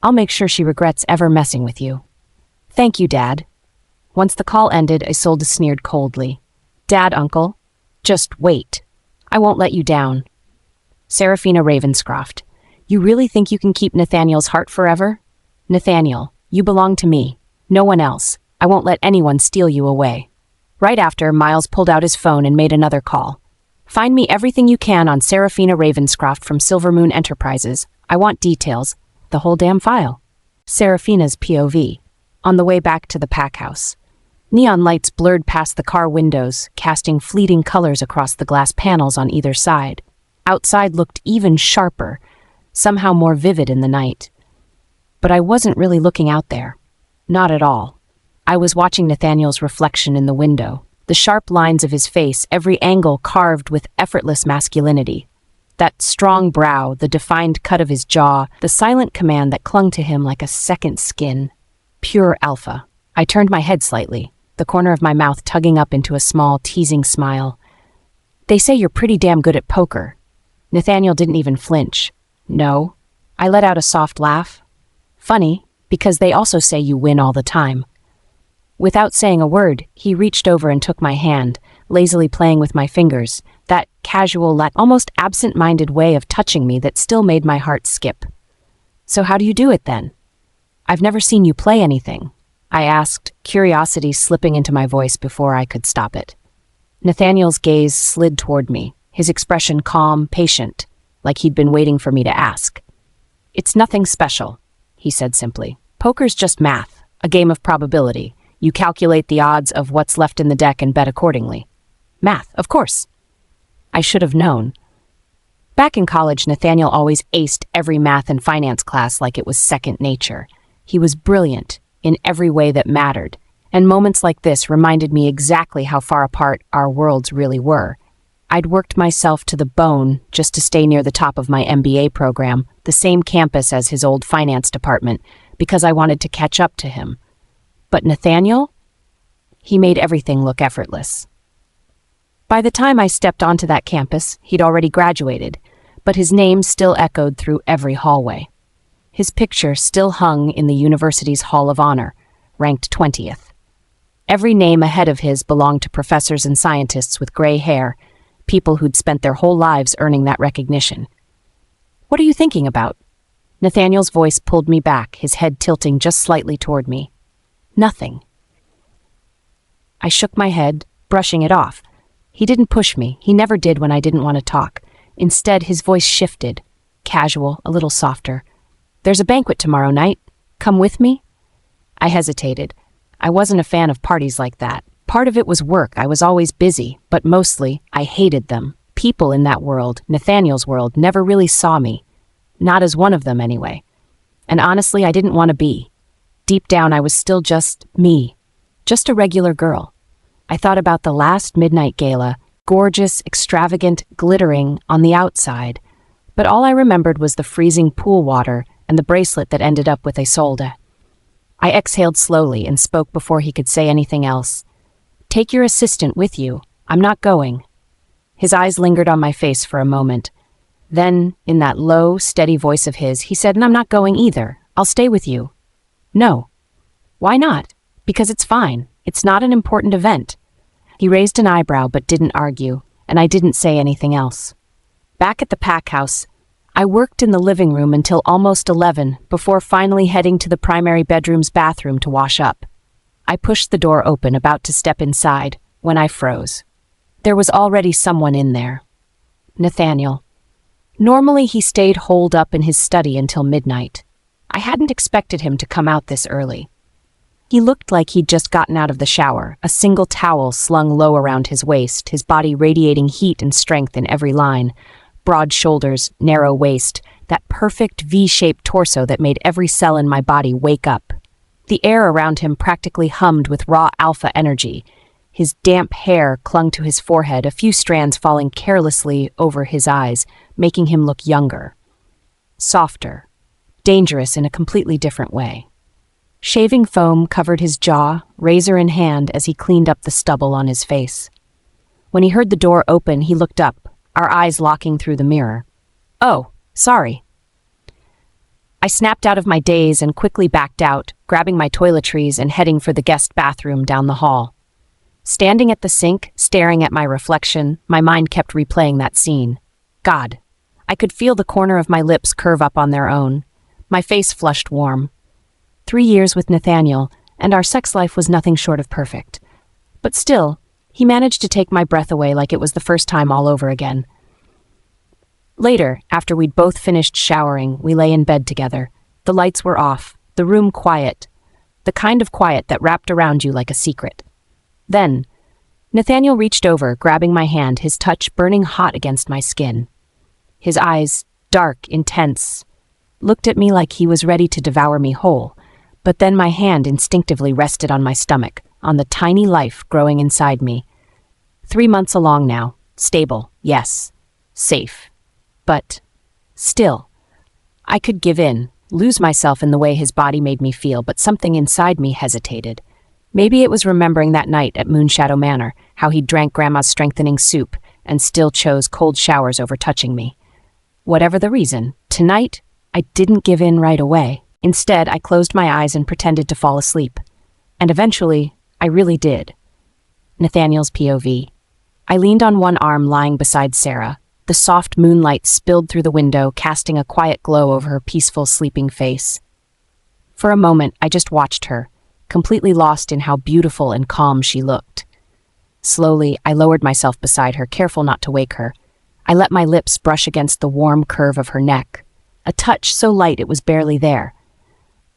I'll make sure she regrets ever messing with you." "Thank you, Dad." Once the call ended, Isolde sneered coldly. "Dad, Uncle, just wait. I won't let you down." Seraphina Ravenscroft, "You really think you can keep Nathaniel's heart forever? Nathaniel, you belong to me. No one else. I won't let anyone steal you away." Right after, Miles pulled out his phone and made another call. "Find me everything you can on Seraphina Ravenscroft from Silvermoon Enterprises. I want details. The whole damn file." Seraphina's POV. On the way back to the pack house. Neon lights blurred past the car windows, casting fleeting colors across the glass panels on either side. Outside looked even sharper, somehow more vivid in the night. But I wasn't really looking out there. Not at all. I was watching Nathaniel's reflection in the window, the sharp lines of his face, every angle carved with effortless masculinity. That strong brow, the defined cut of his jaw, the silent command that clung to him like a second skin. Pure alpha. I turned my head slightly, the corner of my mouth tugging up into a small, teasing smile. "They say you're pretty damn good at poker." Nathaniel didn't even flinch. "No." I let out a soft laugh. "Funny, because they also say you win all the time." Without saying a word, he reached over and took my hand, lazily playing with my fingers, that casual, almost absent-minded way of touching me that still made my heart skip. "So how do you do it, then?" "I've never seen you play anything," I asked, curiosity slipping into my voice before I could stop it. Nathaniel's gaze slid toward me, his expression calm, patient, like he'd been waiting for me to ask. "It's nothing special," he said simply. "Poker's just math, a game of probability. You calculate the odds of what's left in the deck and bet accordingly." "Math, of course." I should have known. Back in college, Nathaniel always aced every math and finance class like it was second nature. He was brilliant in every way that mattered, and moments like this reminded me exactly how far apart our worlds really were. I'd worked myself to the bone just to stay near the top of my MBA program, the same campus as his old finance department, because I wanted to catch up to him. But Nathaniel? He made everything look effortless. By the time I stepped onto that campus, he'd already graduated, but his name still echoed through every hallway. His picture still hung in the university's Hall of Honor, ranked 20th. Every name ahead of his belonged to professors and scientists with gray hair, people who'd spent their whole lives earning that recognition. "What are you thinking about?" Nathaniel's voice pulled me back, his head tilting just slightly toward me. "Nothing." I shook my head, brushing it off. He didn't push me. He never did when I didn't want to talk. Instead, his voice shifted, casual, a little softer. "There's a banquet tomorrow night. Come with me?" I hesitated. I wasn't a fan of parties like that. Part of it was work. I was always busy, but mostly, I hated them. People in that world, Nathaniel's world, never really saw me. Not as one of them, anyway. And honestly, I didn't want to be. Deep down, I was still just me. Just a regular girl. I thought about the last midnight gala, gorgeous, extravagant, glittering on the outside. But all I remembered was the freezing pool water and the bracelet that ended up with Isolde. I exhaled slowly and spoke before he could say anything else. "Take your assistant with you. I'm not going." His eyes lingered on my face for a moment. Then, in that low, steady voice of his, he said, "And I'm not going either. I'll stay with you." "No." "Why not?" "Because it's fine. It's not an important event." He raised an eyebrow but didn't argue, and I didn't say anything else. Back at the pack house, I worked in the living room until almost 11 before finally heading to the primary bedroom's bathroom to wash up. I pushed the door open, about to step inside, when I froze. There was already someone in there. Nathaniel. Normally he stayed holed up in his study until midnight. I hadn't expected him to come out this early. He looked like he'd just gotten out of the shower, a single towel slung low around his waist, his body radiating heat and strength in every line. Broad shoulders, narrow waist, that perfect V-shaped torso that made every cell in my body wake up. The air around him practically hummed with raw alpha energy. His damp hair clung to his forehead, a few strands falling carelessly over his eyes, making him look younger. Softer. Dangerous in a completely different way. Shaving foam covered his jaw, razor in hand, as he cleaned up the stubble on his face. When he heard the door open, he looked up, our eyes locking through the mirror. "Oh, sorry." I snapped out of my daze and quickly backed out, grabbing my toiletries and heading for the guest bathroom down the hall. Standing at the sink, staring at my reflection, my mind kept replaying that scene. God. I could feel the corner of my lips curve up on their own. My face flushed warm. 3 years with Nathaniel, and our sex life was nothing short of perfect. But still, he managed to take my breath away like it was the first time all over again. Later, after we'd both finished showering, we lay in bed together. The lights were off, the room quiet, the kind of quiet that wrapped around you like a secret. Then, Nathaniel reached over, grabbing my hand, his touch burning hot against my skin. His eyes, dark, intense, looked at me like he was ready to devour me whole, but then my hand instinctively rested on my stomach, on the tiny life growing inside me. 3 months along now, stable, yes, safe. But still, I could give in, lose myself in the way his body made me feel, but something inside me hesitated. Maybe it was remembering that night at Moonshadow Manor, how he drank Grandma's strengthening soup and still chose cold showers over touching me. Whatever the reason, tonight, I didn't give in right away. Instead, I closed my eyes and pretended to fall asleep. And eventually, I really did. Nathaniel's POV. I leaned on one arm lying beside Sarah. The soft moonlight spilled through the window, casting a quiet glow over her peaceful, sleeping face. For a moment, I just watched her, completely lost in how beautiful and calm she looked. Slowly, I lowered myself beside her, careful not to wake her. I let my lips brush against the warm curve of her neck, a touch so light it was barely there.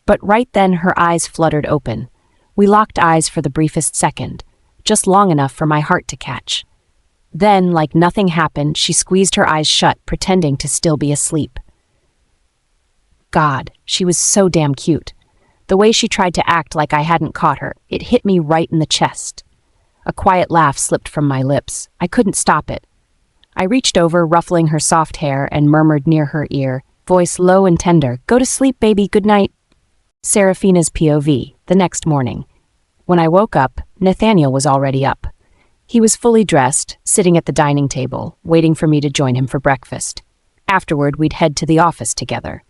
But right then, her eyes fluttered open. We locked eyes for the briefest second, just long enough for my heart to catch. Then, like nothing happened, she squeezed her eyes shut, pretending to still be asleep. God, she was so damn cute. The way she tried to act like I hadn't caught her, it hit me right in the chest. A quiet laugh slipped from my lips. I couldn't stop it. I reached over, ruffling her soft hair, and murmured near her ear, voice low and tender, "Go to sleep, baby, good night." Seraphina's POV, the next morning. When I woke up, Nathaniel was already up. He was fully dressed, sitting at the dining table, waiting for me to join him for breakfast. Afterward, we'd head to the office together.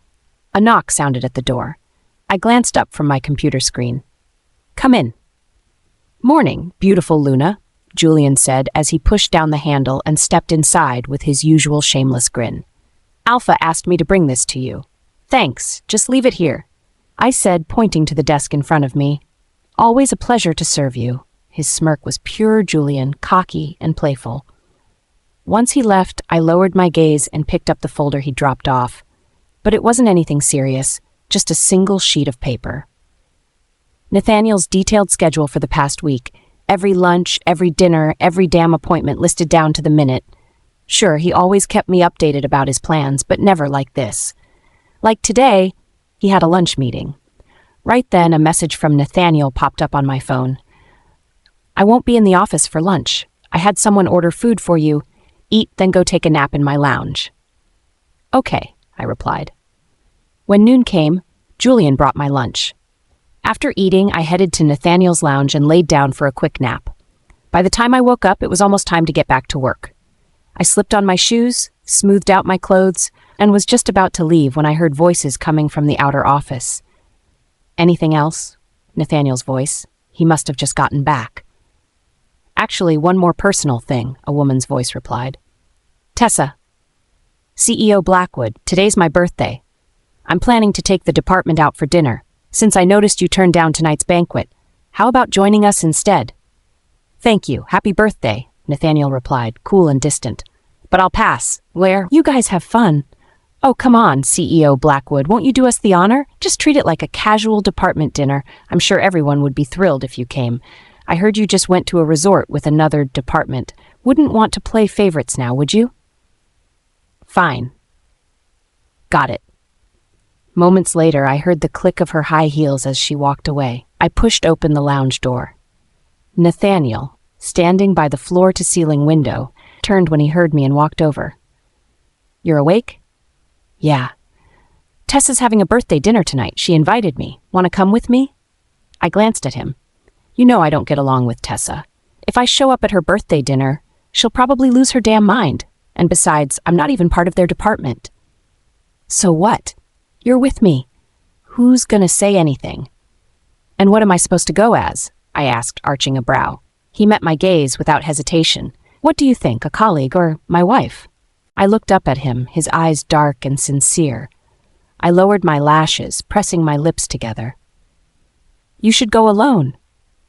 A knock sounded at the door. I glanced up from my computer screen. Come in." "Morning, beautiful Luna," Julian said as he pushed down the handle and stepped inside with his usual shameless grin. "Alpha asked me to bring this to you." "Thanks, just leave it here," I said, pointing to the desk in front of me. "Always a pleasure to serve you." His smirk was pure Julian, cocky and playful. Once he left, I lowered my gaze and picked up the folder he dropped off. But it wasn't anything serious, just a single sheet of paper. Nathaniel's detailed schedule for the past week. Every lunch, every dinner, every damn appointment listed down to the minute. Sure, he always kept me updated about his plans, but never like this. Like today, he had a lunch meeting. Right then, a message from Nathaniel popped up on my phone. "I won't be in the office for lunch. I had someone order food for you. Eat, then go take a nap in my lounge." "Okay," I replied. When noon came, Julian brought my lunch. After eating, I headed to Nathaniel's lounge and laid down for a quick nap. By the time I woke up, it was almost time to get back to work. I slipped on my shoes, smoothed out my clothes, and was just about to leave when I heard voices coming from the outer office. "Anything else?" Nathaniel's voice. He must have just gotten back. "Actually, one more personal thing," a woman's voice replied. "Tessa. CEO Blackwood, today's my birthday. I'm planning to take the department out for dinner. Since I noticed you turned down tonight's banquet, how about joining us instead?" "Thank you. Happy birthday," Nathaniel replied, cool and distant. "But I'll pass. Where? You guys have fun." "Oh, come on, CEO Blackwood. Won't you do us the honor? Just treat it like a casual department dinner. I'm sure everyone would be thrilled if you came. I heard you just went to a resort with another department. Wouldn't want to play favorites now, would you?" "Fine. Got it." Moments later, I heard the click of her high heels as she walked away. I pushed open the lounge door. Nathaniel, standing by the floor-to-ceiling window, turned when he heard me and walked over. "You're awake?" "Yeah." "Tessa's having a birthday dinner tonight. She invited me. Want to come with me?" I glanced at him. You know I don't get along with Tessa. If I show up at her birthday dinner, she'll probably lose her damn mind. And besides, I'm not even part of their department. "So what? You're with me. Who's gonna say anything?" "And what am I supposed to go as?" I asked, arching a brow. He met my gaze without hesitation. "What do you think, a colleague or my wife?" I looked up at him, his eyes dark and sincere. I lowered my lashes, pressing my lips together. "You should go alone.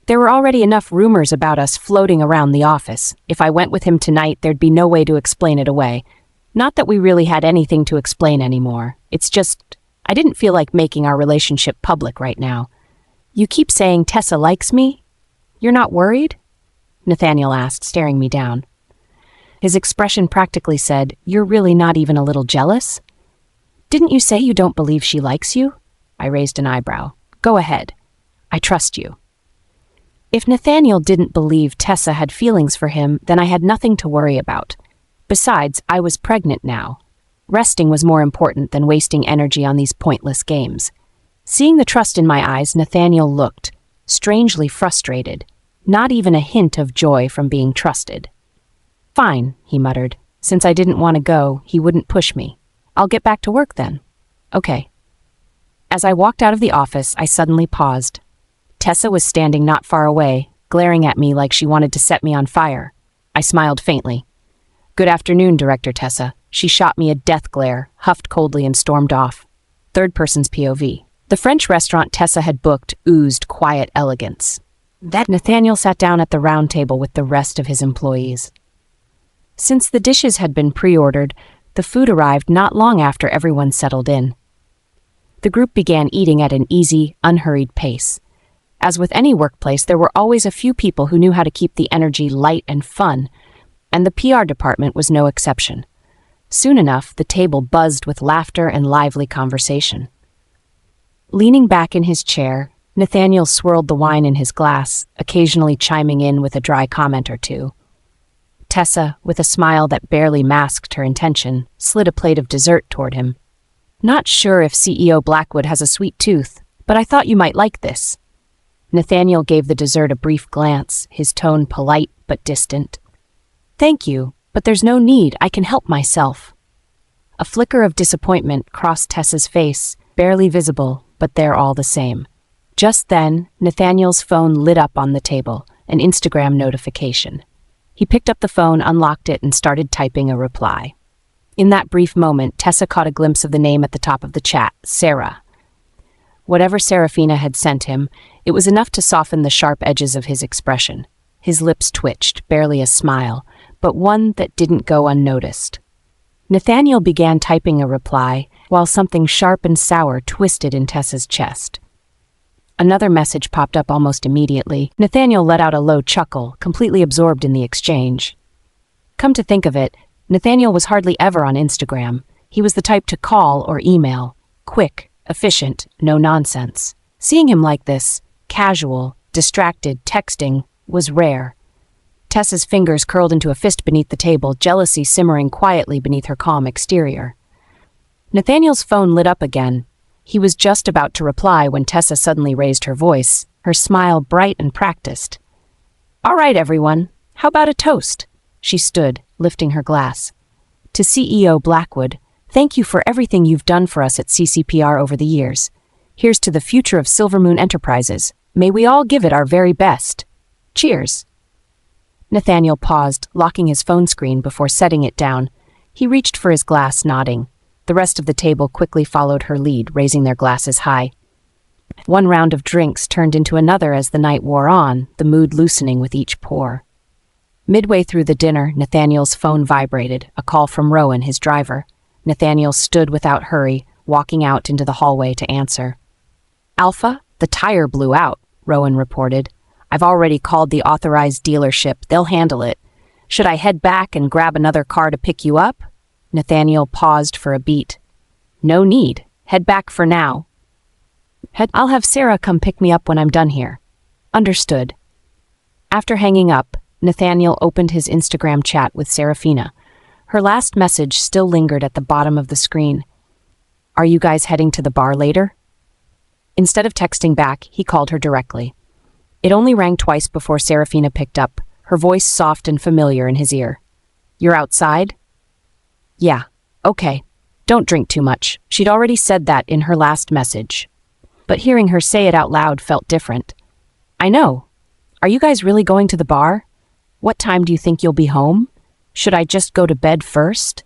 There were already enough rumors about us floating around the office. If I went with him tonight, there'd be no way to explain it away. Not that we really had anything to explain anymore. It's just, I didn't feel like making our relationship public right now." "You keep saying Tessa likes me? You're not worried?" Nathaniel asked, staring me down. His expression practically said, "You're really not even a little jealous?" "Didn't you say you don't believe she likes you?" I raised an eyebrow. "Go ahead. I trust you." If Nathaniel didn't believe Tessa had feelings for him, then I had nothing to worry about. Besides, I was pregnant now. Resting was more important than wasting energy on these pointless games. Seeing the trust in my eyes, Nathaniel looked, strangely frustrated, not even a hint of joy from being trusted. "Fine," he muttered. Since I didn't want to go, he wouldn't push me. "I'll get back to work then." "Okay." As I walked out of the office, I suddenly paused. Tessa was standing not far away, glaring at me like she wanted to set me on fire. I smiled faintly. "Good afternoon, Director Tessa." She shot me a death glare, huffed coldly and stormed off. Third person's POV. The French restaurant Tessa had booked oozed quiet elegance. Nathaniel sat down at the round table with the rest of his employees. Since the dishes had been pre-ordered, the food arrived not long after everyone settled in. The group began eating at an easy, unhurried pace. As with any workplace, there were always a few people who knew how to keep the energy light and fun, and the PR department was no exception. Soon enough, the table buzzed with laughter and lively conversation. Leaning back in his chair, Nathaniel swirled the wine in his glass, occasionally chiming in with a dry comment or two. Tessa, with a smile that barely masked her intention, slid a plate of dessert toward him. "Not sure if CEO Blackwood has a sweet tooth, but I thought you might like this." Nathaniel gave the dessert a brief glance, his tone polite but distant. "Thank you, but there's no need. I can help myself." A flicker of disappointment crossed Tessa's face, barely visible, but there all the same. Just then, Nathaniel's phone lit up on the table, an Instagram notification. He picked up the phone, unlocked it, and started typing a reply. In that brief moment, Tessa caught a glimpse of the name at the top of the chat, Sarah. Whatever Seraphina had sent him, it was enough to soften the sharp edges of his expression. His lips twitched, barely a smile, but one that didn't go unnoticed. Nathaniel began typing a reply, while something sharp and sour twisted in Tessa's chest. Another message popped up almost immediately. Nathaniel let out a low chuckle, completely absorbed in the exchange. Come to think of it, Nathaniel was hardly ever on Instagram. He was the type to call or email. Quick, efficient, no nonsense. Seeing him like this, casual, distracted, texting, was rare. Tessa's fingers curled into a fist beneath the table, jealousy simmering quietly beneath her calm exterior. Nathaniel's phone lit up again. He was just about to reply when Tessa suddenly raised her voice, her smile bright and practiced. "All right, everyone. How about a toast?" She stood, lifting her glass. "To CEO Blackwood, thank you for everything you've done for us at CCPR over the years. Here's to the future of Silvermoon Enterprises. May we all give it our very best. Cheers." Nathaniel paused, locking his phone screen before setting it down. He reached for his glass, nodding. The rest of the table quickly followed her lead, raising their glasses high. One round of drinks turned into another as the night wore on, the mood loosening with each pour. Midway through the dinner, Nathaniel's phone vibrated, a call from Rowan, his driver. Nathaniel stood without hurry, walking out into the hallway to answer. "Alpha, the tire blew out," Rowan reported. "I've already called the authorized dealership. They'll handle it. Should I head back and grab another car to pick you up?" Nathaniel paused for a beat. "No need. Head back for now." "I'll have Sarah come pick me up when I'm done here." "Understood." After hanging up, Nathaniel opened his Instagram chat with Seraphina. Her last message still lingered at the bottom of the screen. "Are you guys heading to the bar later?" Instead of texting back, he called her directly. It only rang twice before Seraphina picked up, her voice soft and familiar in his ear. "You're outside?" "Yeah, okay. Don't drink too much." She'd already said that in her last message. But hearing her say it out loud felt different. "I know. Are you guys really going to the bar? What time do you think you'll be home? Should I just go to bed first?"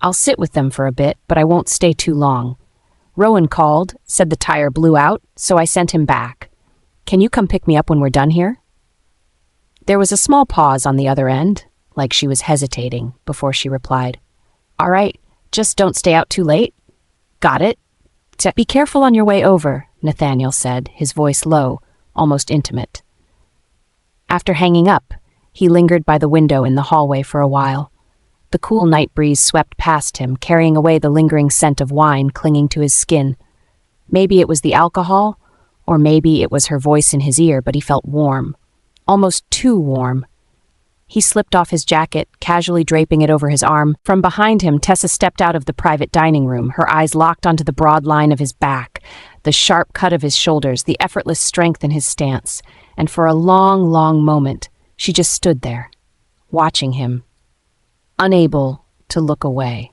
"I'll sit with them for a bit, but I won't stay too long. Rowan called, said the tire blew out, so I sent him back. Can you come pick me up when we're done here?" There was a small pause on the other end, like she was hesitating, before she replied. "All right, just don't stay out too late." "Got it." "Be careful on your way over," Nathaniel said, his voice low, almost intimate. After hanging up, he lingered by the window in the hallway for a while. The cool night breeze swept past him, carrying away the lingering scent of wine clinging to his skin. Maybe it was the alcohol, or maybe it was her voice in his ear, but he felt warm. Almost too warm. He slipped off his jacket, casually draping it over his arm. From behind him, Tessa stepped out of the private dining room, her eyes locked onto the broad line of his back, the sharp cut of his shoulders, the effortless strength in his stance. And for a long, long moment, she just stood there, watching him, unable to look away.